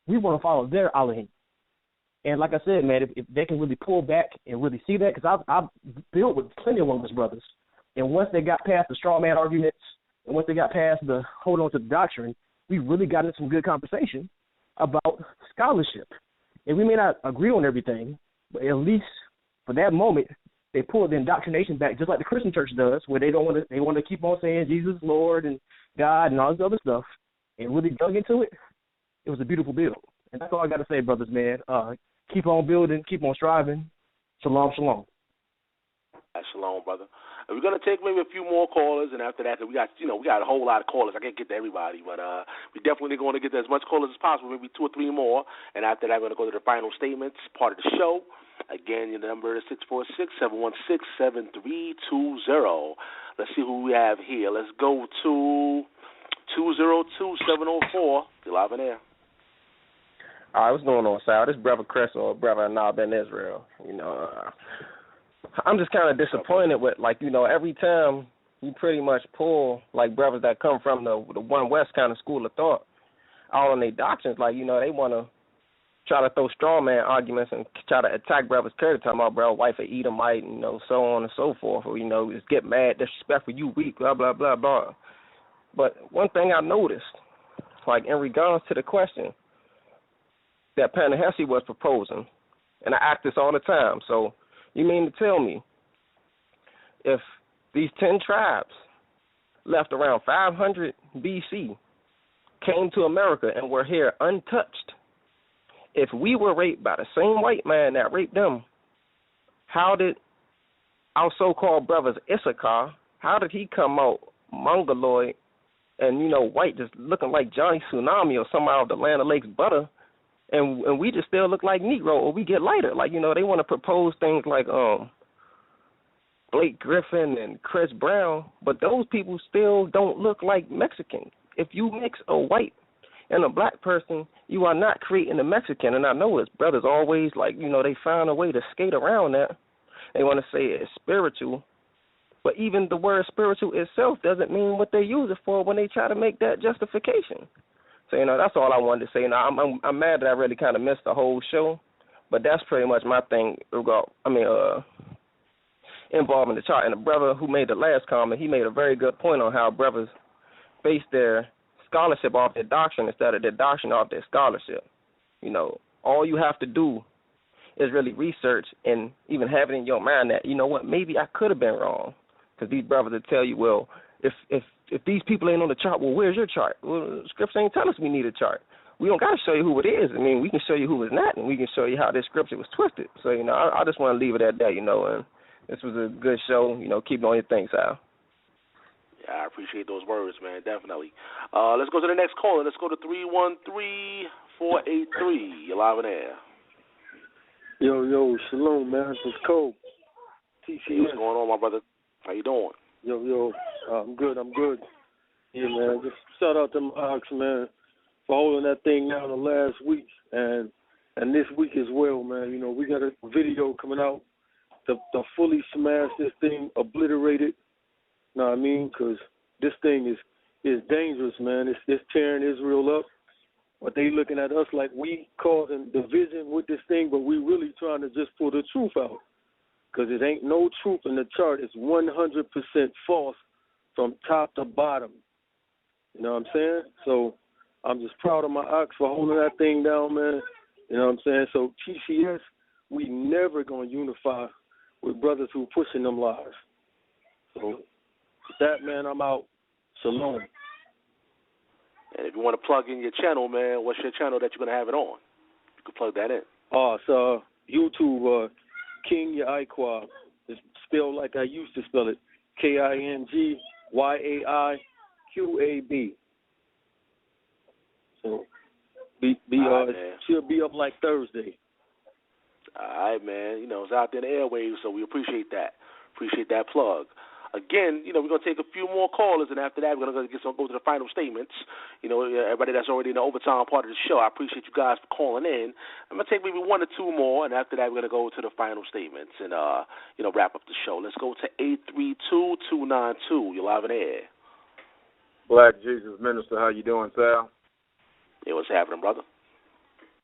We want to follow their Elohim. And like I said, man, if they can really pull back and really see that, because I've built with plenty of One West brothers, and once they got past the straw man arguments and once they got past the hold on to the doctrine, we really got into some good conversation about scholarship. And we may not agree on everything, but at least for that moment, they pulled the indoctrination back, just like the Christian church does, where they want to keep on saying Jesus is Lord and God and all this other stuff, and really dug into it. It was a beautiful build. And that's all I got to say, brothers, man. Keep on building, keep on striving. Shalom, shalom. Shalom, brother. We're gonna take maybe a few more callers, and after that, we got a whole lot of callers. I can't get to everybody, but we definitely going to get to as much callers as possible, maybe 2 or 3 more. And after that, we're gonna go to the final statements, part of the show. Again, your number is 646-716-7320. Let's see who we have here. Let's go to 202-704. You're live in air. All right, what's going on, Sal? This is Brother Chris or Brother Anab in Israel. I'm just kind of disappointed with, every time you pretty much pull, brothers that come from the One West kind of school of thought, all in their doctrines, they want to try to throw straw man arguments and try to attack brothers' character, talking about, bro, wife of Edomite, and, so on and so forth, or, just get mad, disrespectful, you weak, blah, blah, blah, blah. But one thing I noticed, like in regards to the question that Panehesi was proposing, and I ask this all the time, so you mean to tell me if these 10 tribes left around 500 BC, came to America and were here untouched, if we were raped by the same white man that raped them, how did our so-called brothers Issachar, how did he come out mongoloid and, white, just looking like Johnny Tsunami or some out of the Land of Lakes butter, and we just still look like Negro, or we get lighter? Like, they want to propose things like Blake Griffin and Chris Brown, but those people still don't look like Mexicans. If you mix a white and a black person, you are not creating a Mexican. And I know it's brothers always like, they find a way to skate around that. They want to say it's spiritual. But even the word spiritual itself doesn't mean what they use it for when they try to make that justification. So, that's all I wanted to say. Now, I'm mad that I really kind of missed the whole show, but that's pretty much my thing involving the chart. And the brother who made the last comment, he made a very good point on how brothers base their scholarship off their doctrine instead of their doctrine off their scholarship. All you have to do is really research and even have it in your mind that, maybe I could have been wrong. Because these brothers will tell you, well, if these people ain't on the chart, well, where's your chart? Well, scripture ain't tell us we need a chart. We don't got to show you who it is. I mean, we can show you who it's not, and we can show you how this scripture was twisted. So, I just want to leave it at that, and this was a good show. Keep doing your thing, Sal. Yeah, I appreciate those words, man, definitely. Let's go to the next caller. Let's go to 313-483. You're live on air. Yo, shalom, man. It's Cole. Hey, what's going on, my brother? How you doing? Yo, I'm good. Yeah, man. Just shout out to my ox, man, for holding that thing down the last week and this week as well, man. We got a video coming out to fully smash this thing, obliterate it. Know what I mean? Because this thing is dangerous, man. It's tearing Israel up. But they looking at us like we causing division with this thing, but we really trying to just pull the truth out. Because it ain't no truth in the chart. It's 100% false from top to bottom. You know what I'm saying? So I'm just proud of my ox for holding that thing down, man. You know what I'm saying? So TCS, we never going to unify with brothers who pushing them lies. So with that, man, I'm out. Shalom. And if you want to plug in your channel, man, what's your channel that you're going to have it on? You can plug that in. It's YouTube, King Yaiqua. It's spelled like I used to spell it, KINGYAIQAB. So she'll be up like Thursday. All right, man. It's out there in the airwaves, so we appreciate that. Appreciate that plug. Again, we're going to take a few more callers, and after that, we're going to go to the final statements. Everybody that's already in the overtime part of the show, I appreciate you guys for calling in. I'm going to take maybe one or two more, and after that, we're going to go to the final statements and, wrap up the show. Let's go to 832-292. You're live in the air. Black Jesus Minister, how you doing, Sal? Hey, what's happening, brother?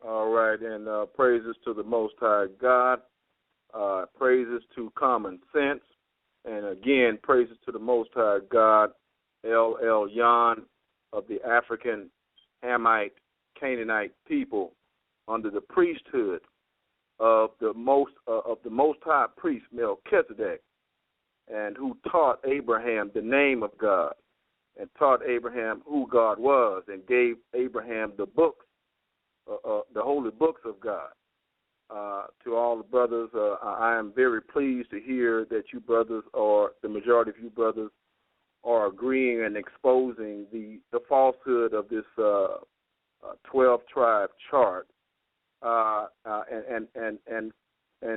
All right, and praises to the Most High God. Praises to common sense. And again, praises to the Most High God, El Elyon of the African Hamite Canaanite people under the priesthood of the Most High priest Melchizedek, and who taught Abraham the name of God, and taught Abraham who God was, and gave Abraham the books, the holy books of God. To all the brothers, I am very pleased to hear that you brothers, or the majority of you brothers, are agreeing and exposing the falsehood of this 12-tribe chart. And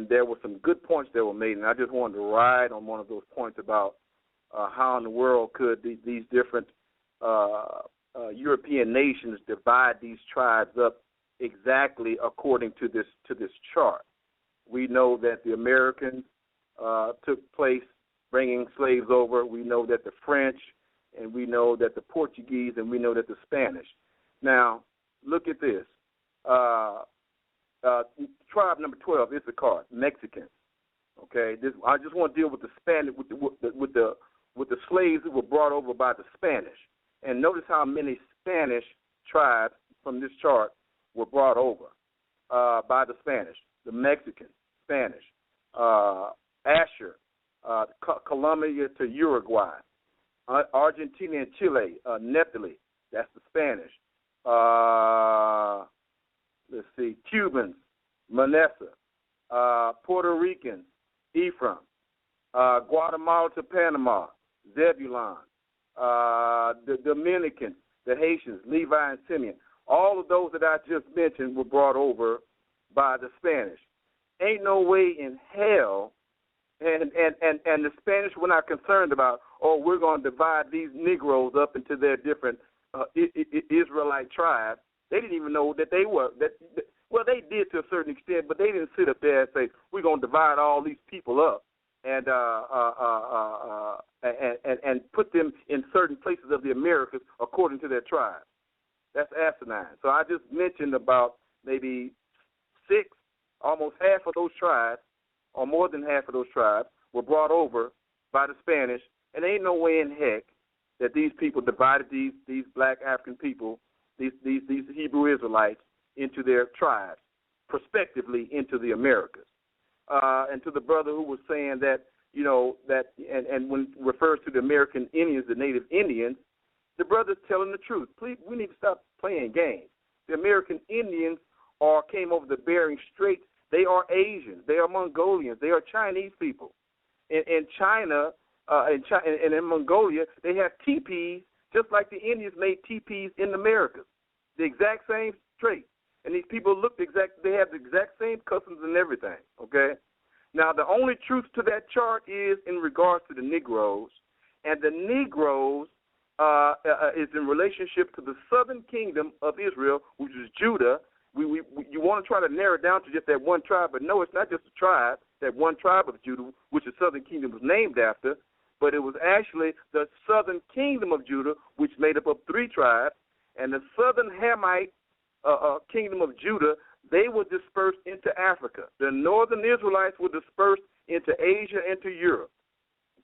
there were some good points that were made, and I just wanted to ride on one of those points about how in the world could these different European nations divide these tribes up exactly according to this chart. We know that the Americans took place bringing slaves over. We know that the French, and we know that the Portuguese, and we know that the Spanish. Now, look at this. tribe number 12, Issachar, Mexicans. Okay, I just want to deal with the Spanish, with the slaves who were brought over by the Spanish, and notice how many Spanish tribes from this chart were brought over by the Spanish, the Mexican, Spanish, Asher, Colombia to Uruguay, Argentina and Chile, Nepali, that's the Spanish. Let's see, Cubans, Manessa, Puerto Ricans, Ephraim, Guatemala to Panama, Zebulon, the Dominicans, the Haitians, Levi and Simeon. All of those that I just mentioned were brought over by the Spanish. Ain't no way in hell, and the Spanish were not concerned about, we're going to divide these Negroes up into their different Israelite tribes. They didn't even know that they were well, they did to a certain extent, but they didn't sit up there and say, we're going to divide all these people up and put them in certain places of the Americas according to their tribes. That's asinine. So I just mentioned about maybe 6, almost half of those tribes, or more than half of those tribes, were brought over by the Spanish, and there ain't no way in heck that these people divided these black African people, these Hebrew Israelites, into their tribes, prospectively into the Americas. And to the brother who was saying that, and when it refers to the American Indians, the native Indians, the brother's telling the truth. Please, we need to stop playing games. The American Indians came over the Bering Strait. They are Asians. They are Mongolians. They are Chinese people. In China, and in Mongolia, they have teepees just like the Indians made teepees in the Americas. The exact same trait. And these people they have the exact same customs and everything, okay? Now, the only truth to that chart is in regards to the Negroes, and the Negroes is in relationship to the southern kingdom of Israel, which is Judah. You want to try to narrow it down to just that one tribe, but no, it's not just a tribe, that one tribe of Judah, which the southern kingdom was named after, but it was actually the southern kingdom of Judah, which made up of 3 tribes, and the southern Hamite kingdom of Judah, they were dispersed into Africa. The northern Israelites were dispersed into Asia and to Europe.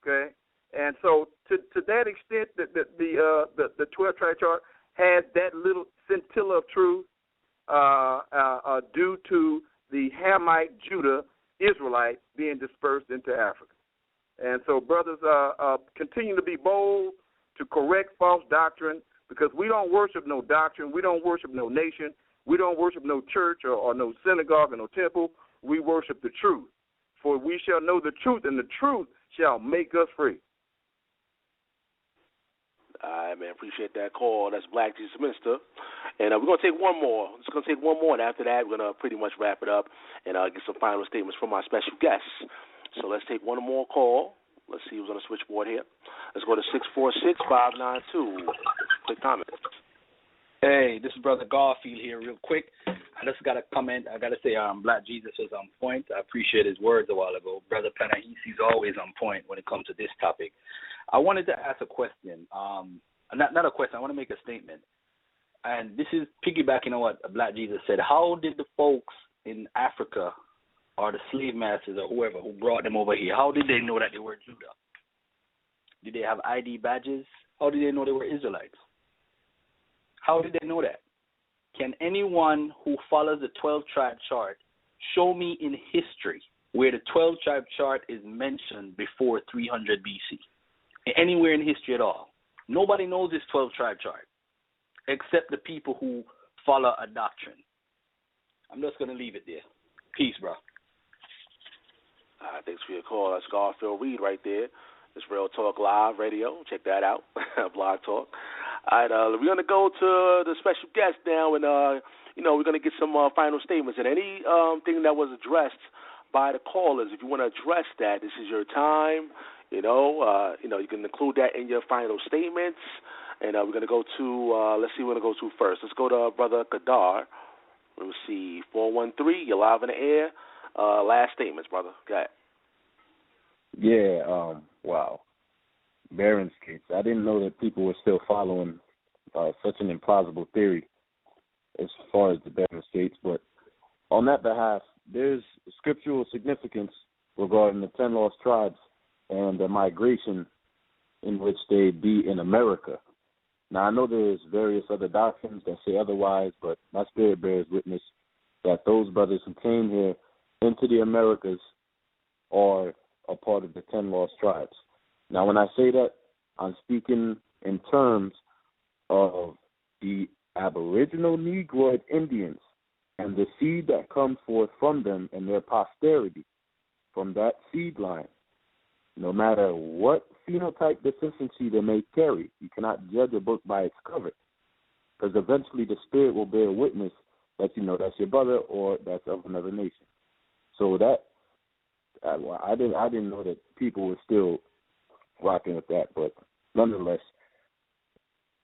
Okay, and so to that extent, the 12-tribe chart has that little scintilla of truth due to the Hamite Judah Israelites being dispersed into Africa. And so, brothers, continue to be bold to correct false doctrine, because we don't worship no doctrine. We don't worship no nation. We don't worship no church or no synagogue or no temple. We worship the truth. For we shall know the truth, and the truth shall make us free. All right, man. Appreciate that call. That's Black Jesus Minister. And we're going to take one more. Just going to take one more, and after that, we're going to pretty much wrap it up and get some final statements from our special guests. So let's take one more call. Let's see who's on the switchboard here. Let's go to 646-592. Quick comment. Hey, this is Brother Garfield here real quick. I just got to comment. I got to say Black Jesus is on point. I appreciate his words a while ago. Brother Panehesi is always on point when it comes to this topic. I wanted to ask a question. Not a question. I want to make a statement. And this is piggybacking on what Black Jesus said. How did the folks in Africa or the slave masters or whoever who brought them over here, how did they know that they were Judah? Did they have ID badges? How did they know they were Israelites? How did they know that? Can anyone who follows the 12-tribe chart show me in history where the 12-tribe chart is mentioned before 300 BC? Anywhere in history at all. Nobody knows this 12-tribe chart except the people who follow a doctrine. I'm just going to leave it there. Peace, bro. Thanks for your call. That's Garfield Reed right there. It's Real Talk Live Radio. Check that out. Blog Talk. All right, we're going to go to the special guest now, and, we're going to get some final statements. And any thing that was addressed by the callers, if you want to address that, this is your time. You can include that in your final statements. And we're going to go to, let's see who we're going to go to first. Let's go to Brother Kadar. Let's see, 413, you're live in the air. Last statements, brother. Go ahead. Yeah, wow. Barren Skates. I didn't know that people were still following such an implausible theory as far as the Barren Skates, but on that behalf, there's scriptural significance regarding the 10 lost tribes and the migration in which they be in America. Now, I know there's various other doctrines that say otherwise, but my spirit bears witness that those brothers who came here into the Americas are a part of the 10 lost tribes. Now, when I say that, I'm speaking in terms of the aboriginal Negroid Indians and the seed that comes forth from them and their posterity from that seed line. No matter what phenotype deficiency they may carry, you cannot judge a book by its cover, because eventually the spirit will bear witness that you know that's your brother or that's of another nation. So that I didn't know that people were still rocking with that, but nonetheless,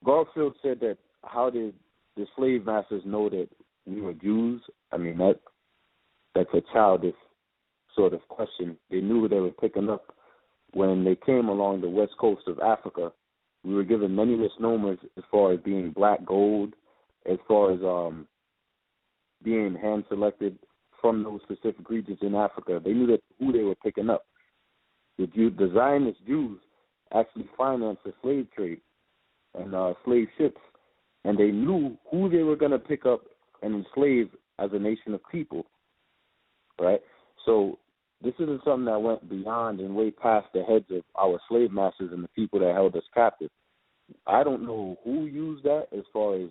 Garfield said that how did the slave masters know that we were Jews? I mean, that's a childish sort of question. They knew who they were picking up. When they came along the west coast of Africa, we were given many misnomers as far as being black gold, as far as being hand-selected from those specific regions in Africa. They knew that who they were picking up. The Zionist Jews actually financed the slave trade and slave ships, and they knew who they were going to pick up and enslave as a nation of people, right? So this isn't something that went beyond and way past the heads of our slave masters and the people that held us captive. I don't know who used that as far as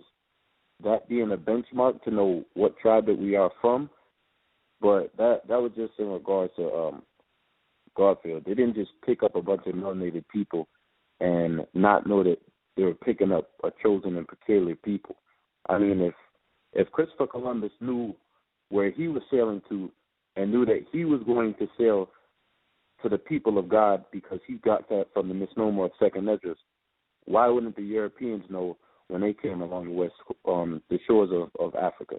that being a benchmark to know what tribe that we are from, but that was just in regards to Garfield. They didn't just pick up a bunch of melanated people and not know that they were picking up a chosen and peculiar people. I mean, if Christopher Columbus knew where he was sailing to and knew that he was going to sail to the people of God because he got that from the misnomer of Second Esdras, why wouldn't the Europeans know when they came along the shores of Africa?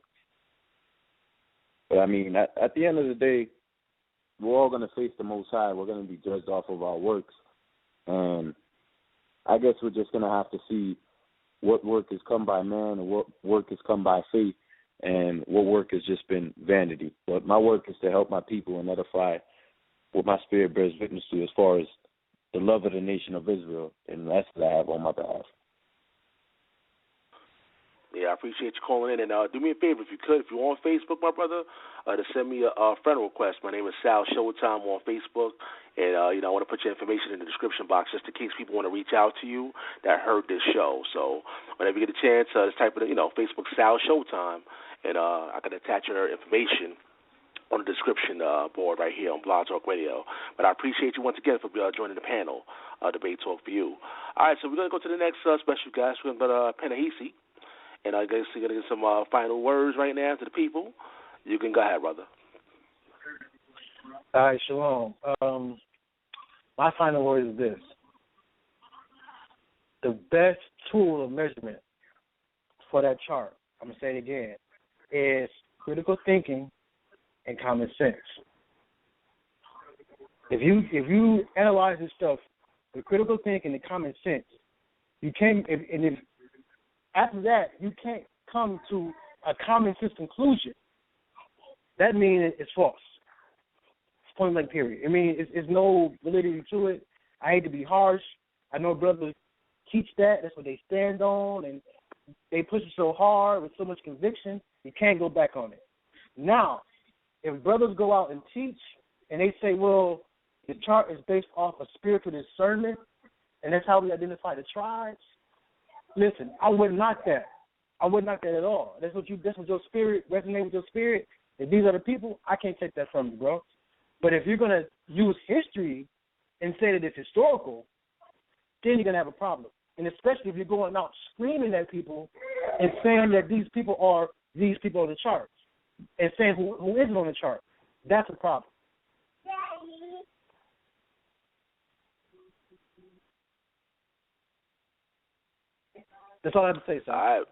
But I mean, at the end of the day, we're all going to face the Most High. We're going to be judged off of our works. And I guess we're just going to have to see what work has come by man and what work has come by faith and what work has just been vanity. But my work is to help my people and edify what my spirit bears witness to as far as the love of the nation of Israel, and that's what I have on my behalf. Yeah, I appreciate you calling in. And do me a favor, if you could, if you're on Facebook, my brother, to send me a friend request. My name is Sal Showtime on Facebook. And, I want to put your information in the description box just in case people want to reach out to you that heard this show. So whenever you get a chance, just type in, Facebook Sal Showtime, and I can attach your information on the description board right here on Blog Talk Radio. But I appreciate you once again for joining the panel, Debate Talk for You. All right, so we're going to go to the next special guest. We're going to go to Panehesi. And I guess you're going to get some final words right now to the people. You can go ahead, brother. All right, shalom. My final word is this. The best tool of measurement for that chart, I'm going to say it again, is critical thinking and common sense. If you analyze this stuff with critical thinking and common sense, you can't, if after that, you can't come to a common sense conclusion. That means it's false. It's point blank period. I mean, it's no validity to it. I hate to be harsh. I know brothers teach that. That's what they stand on, and they push it so hard with so much conviction, you can't go back on it. Now, if brothers go out and teach, and they say, well, the chart is based off of spiritual discernment, and that's how we identify the tribes, listen, I wouldn't knock that. I wouldn't knock that at all. That's what your spirit resonate with your spirit. If these are the people, I can't take that from you, bro. But if you're gonna use history and say that it's historical, then you're gonna have a problem. And especially if you're going out screaming at people and saying that these people on the charts and saying who isn't on the chart, that's a problem. That's all I have to say, sir.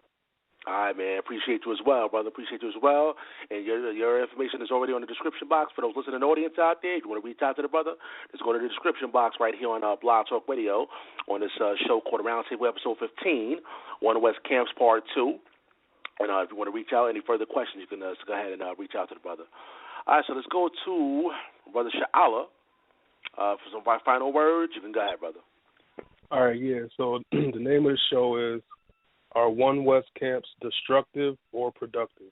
All right, man. Appreciate you as well, brother. Appreciate you as well. And your information is already on the description box for those listening audience out there. If you want to reach out to the brother, just go to the description box right here on Blog Talk Radio on this show called Roundtable Episode 15, One West Camps Part 2. And if you want to reach out, any further questions, you can go ahead and reach out to the brother. All right, so let's go to Bro.Sha'ala for some final words. You can go ahead, brother. All right, yeah. So the name of the show is, Are One West Camps Destructive or Productive?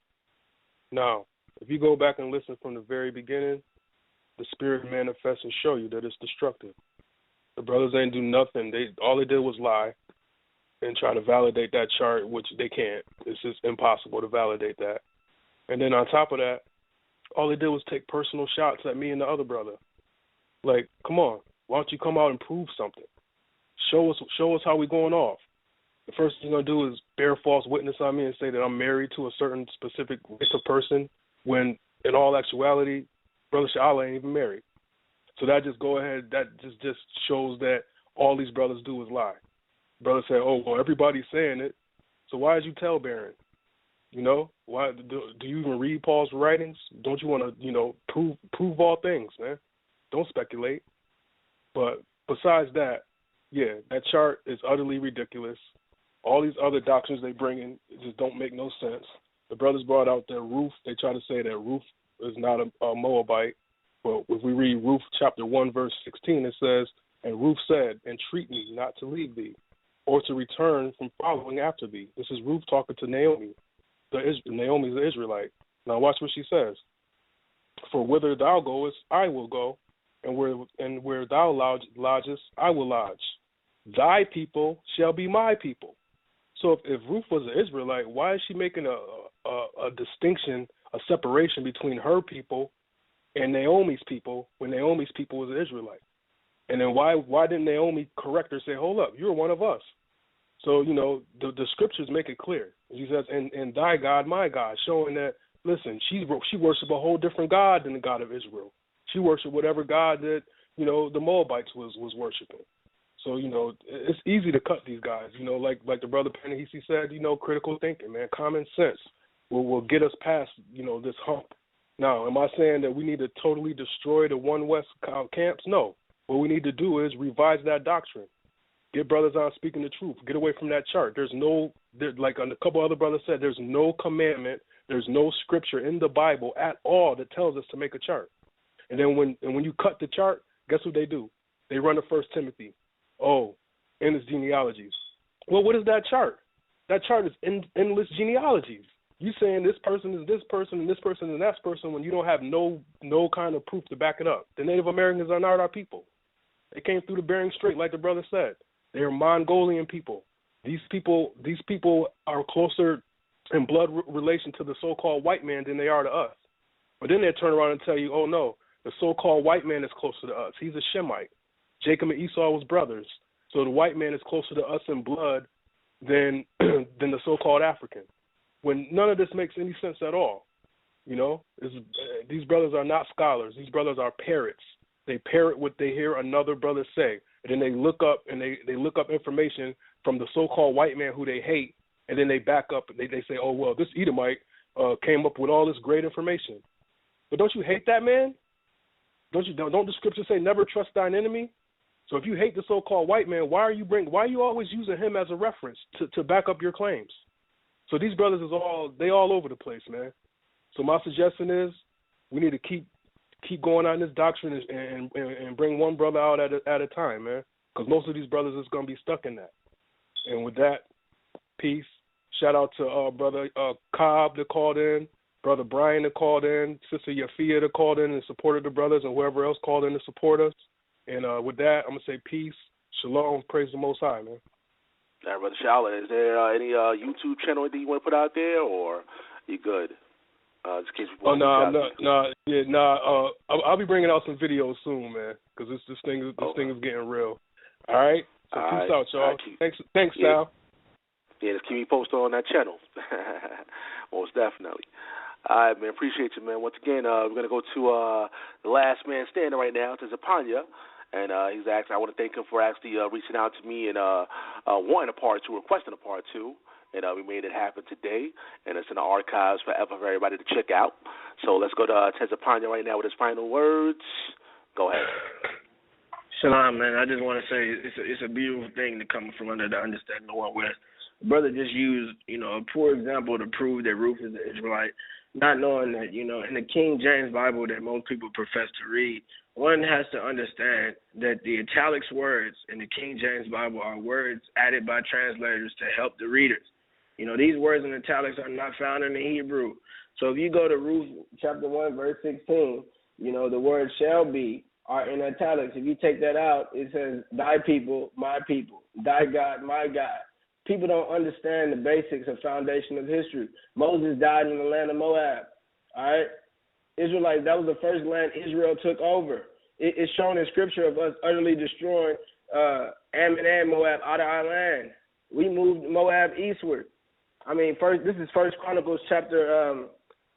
Now, if you go back and listen from the very beginning, the Spirit manifests and show you that it's destructive. The brothers ain't do nothing. All they did was lie and try to validate that chart, which they can't. It's just impossible to validate that. And then on top of that, all they did was take personal shots at me and the other brother. Like, come on, why don't you come out and prove something? Show us how we going off. The first thing you're going to do is bear false witness on me and say that I'm married to a certain specific race of person when, in all actuality, Bro.Sha'ala ain't even married. So that just shows that all these brothers do is lie. Brothers say, oh, well, everybody's saying it, so why is you tale-bearing? You know, why do you even read Paul's writings? Don't you want to, prove all things, man? Don't speculate. But besides that, yeah, that chart is utterly ridiculous. All these other doctrines they bring in just don't make no sense. The brothers brought out that Ruth. They try to say that Ruth is not a Moabite. But if we read Ruth chapter 1, verse 16, it says, and Ruth said, entreat me not to leave thee, or to return from following after thee. This is Ruth talking to Naomi. Naomi's the Israelite. Now watch what she says. For whither thou goest, I will go, and where thou lodgest, I will lodge. Thy people shall be my people. So if Ruth was an Israelite, why is she making a distinction, a separation between her people and Naomi's people when Naomi's people was an Israelite? And then why didn't Naomi correct her, say, hold up, you're one of us? So, the scriptures make it clear. He says, and thy God, my God, showing that, listen, she worshiped a whole different God than the God of Israel. She worshiped whatever God that, the Moabites was worshiping. So, it's easy to cut these guys, like the brother Panehesi said, critical thinking, man, common sense will get us past, this hump. Now, am I saying that we need to totally destroy the One West camps? No. What we need to do is revise that doctrine. Get brothers on speaking the truth. Get away from that chart. Like a couple other brothers said, there's no commandment, there's no scripture in the Bible at all that tells us to make a chart. And then when you cut the chart, guess what they do? They run to 1 Timothy. Oh, endless genealogies. Well, what is that chart? That chart is endless genealogies. You saying this person is this person and this person is that person when you don't have no kind of proof to back it up. The Native Americans are not our people. They came through the Bering Strait, like the brother said. They are Mongolian people. These people are closer in blood relation to the so-called white man than they are to us. But then they turn around and tell you, oh no, the so-called white man is closer to us. He's a Shemite. Jacob and Esau was brothers. So the white man is closer to us in blood than the so-called African. When none of this makes any sense at all. These brothers are not scholars. These brothers are parrots. They parrot what they hear another brother say. And then they look up and they look up information from the so-called white man who they hate, and then they back up and they say, oh, well, this Edomite came up with all this great information. But don't you hate that man? Don't the scriptures say never trust thine enemy? So if you hate the so-called white man, why are you always using him as a reference to back up your claims? So these brothers they all over the place, man. So my suggestion is we need to keep going on this doctrine and bring one brother out at a time, man. Because most of these brothers is going to be stuck in that. And with that, peace. Shout out to brother Cobb that called in, brother Brian that called in, sister Yafia that called in and supported the brothers, and whoever else called in to support us. And with that, I'm going to say peace, shalom, praise the Most High, man. All right, Bro.Sha'ala, is there any YouTube channel that you want to put out there, or you good? Just in case people I'll be bringing out some videos soon, man, because this thing is getting real. All right, so peace out, y'all. Thanks, Sal. Yeah, just keep me posted on that channel. Most definitely. All right, man, appreciate you, man. Once again, we're going to go to the last man standing right now, Tazapanya. And he's actually, I want to thank him for actually reaching out to me and wanting a part 2, requesting a part 2. And we made it happen today. And it's in the archives forever for everybody to check out. So let's go to Tazapanya right now with his final words. Go ahead. Shalom, man. I just want to say it's a beautiful thing to come from under the understanding of One West. Brother just used, a poor example to prove that Ruth is an Israelite, not knowing that, in the King James Bible that most people profess to read, one has to understand that the italics words in the King James Bible are words added by translators to help the readers. These words in italics are not found in the Hebrew. So if you go to Ruth chapter 1, verse 16, the word shall be are in italics. If you take that out, it says, thy people, my people, thy God, my God. People don't understand the basics and foundation of history. Moses died in the land of Moab, all right? Israelites, that was the first land Israel took over. It's shown in Scripture of us utterly destroying Ammon and Moab out of our land. We moved Moab eastward. This is First Chronicles chapter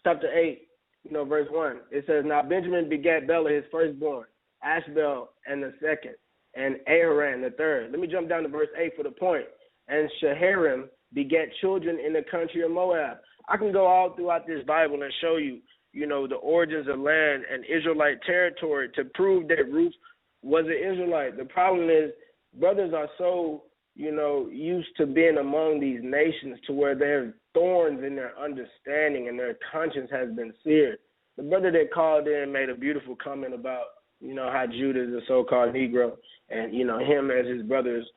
8, verse 1. It says, now Benjamin begat Bela, his firstborn, Ashbel and the second, and Aharan the third. Let me jump down to verse 8 for the point. And Shaharim begat children in the country of Moab. I can go all throughout this Bible and show you, the origins of land and Israelite territory to prove that Ruth was an Israelite. The problem is brothers are so, used to being among these nations to where there's thorns in their understanding and their conscience has been seared. The brother that called in made a beautiful comment about, how Judah is a so-called Negro and, him as his brothers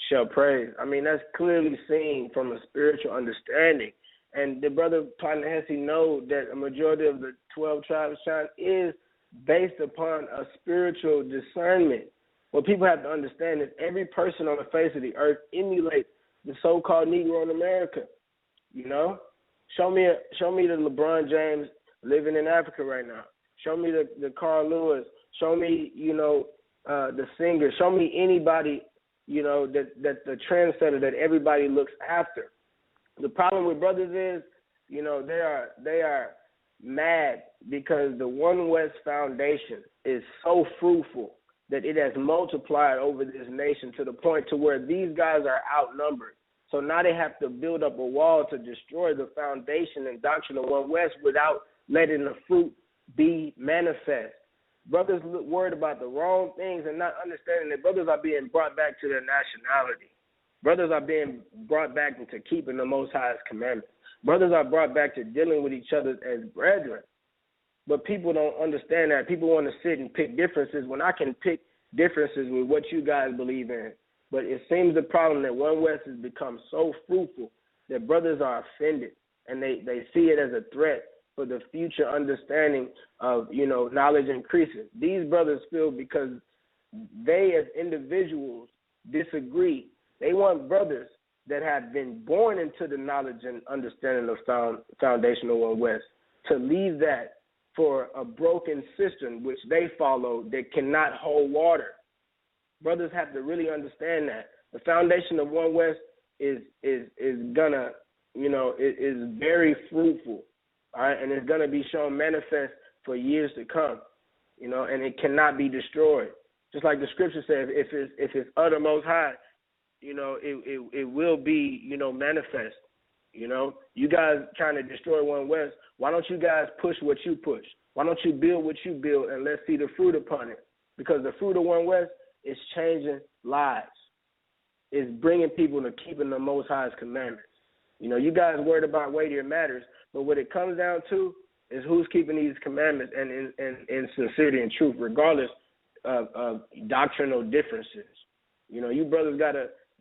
shall praise. That's clearly seen from a spiritual understanding. And the brother Panehesi knows that a majority of the 12 tribes is based upon a spiritual discernment. What people have to understand is every person on the face of the earth emulates the so-called Negro in America. Show me the LeBron James living in Africa right now. Show me the Carl Lewis. Show me, the singer. Show me anybody, that the trendsetter that everybody looks after. The problem with brothers is, they are mad because the One West Foundation is so fruitful that it has multiplied over this nation to the point to where these guys are outnumbered. So now they have to build up a wall to destroy the foundation and doctrine of One West without letting the fruit be manifest. Brothers worried about the wrong things and not understanding that brothers are being brought back to their nationality. Brothers are being brought back into keeping the Most High's commandments. Brothers are brought back to dealing with each other as brethren. But people don't understand that. People want to sit and pick differences when I can pick differences with what you guys believe in. But it seems the problem that One West has become so fruitful that brothers are offended and they see it as a threat for the future understanding of, knowledge increasing. These brothers feel because they as individuals disagree. They want brothers that have been born into the knowledge and understanding of foundational One West to leave that for a broken cistern which they follow that cannot hold water. Brothers have to really understand that the foundation of One West is gonna, is very fruitful, all right, and it's gonna be shown manifest for years to come, and it cannot be destroyed. Just like the scripture says, if it's uttermost high, it will be, manifest. You guys trying to destroy One West, why don't you guys push what you push? Why don't you build what you build and let's see the fruit upon it? Because the fruit of One West is changing lives. It's bringing people to keeping the Most High's commandments. You guys worried about weightier matters, but what it comes down to is who's keeping these commandments and in sincerity and truth, regardless of doctrinal differences. You brothers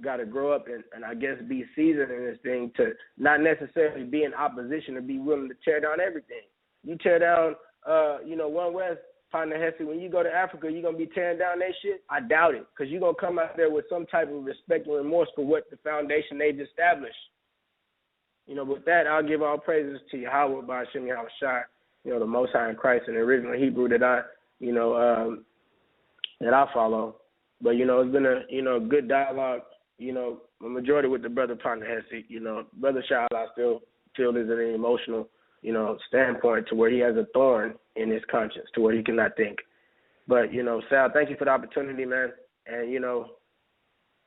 gotta grow up and I guess be seasoned in this thing to not necessarily be in opposition or be willing to tear down everything. You tear down, One West, Panehesi, when you go to Africa, you're going to be tearing down that shit? I doubt it, because you're going to come out there with some type of respect and remorse for what the foundation they've established. With that, I'll give all praises to Yahweh, Ba'ashem Yahushua, the Most High in Christ in the original Hebrew that I follow. But, it's been a good dialogue, a majority with the brother Panehesi. Bro.Sha'ala, I still feel is an emotional, standpoint to where he has a thorn in his conscience to where he cannot think. But, Sal, thank you for the opportunity, man. And,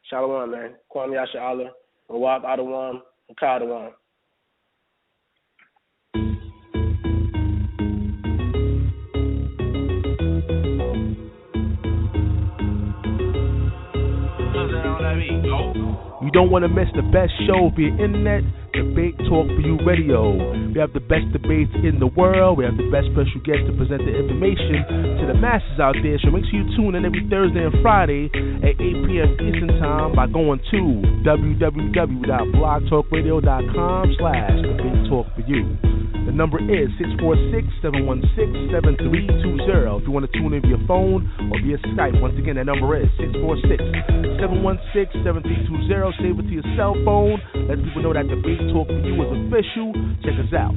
Shalom, man. Kwam Yasha'Allah, Awab Adawam, Kadawam. On that beat, go. You don't want to miss the best show via internet, Debate Talk for You Radio. We have the best debates in the world. We have the best special guests to present the information to the masses out there. So make sure you tune in every Thursday and Friday at 8 p.m. Eastern Time by going to www.blogtalkradio.com/Debate Talk for You. The number is 646-716-7320. If you want to tune in via phone or via Skype, once again, that number is 646-716-7320. Save it to your cell phone. Let people know that Debate Talk for You is official. Check us out.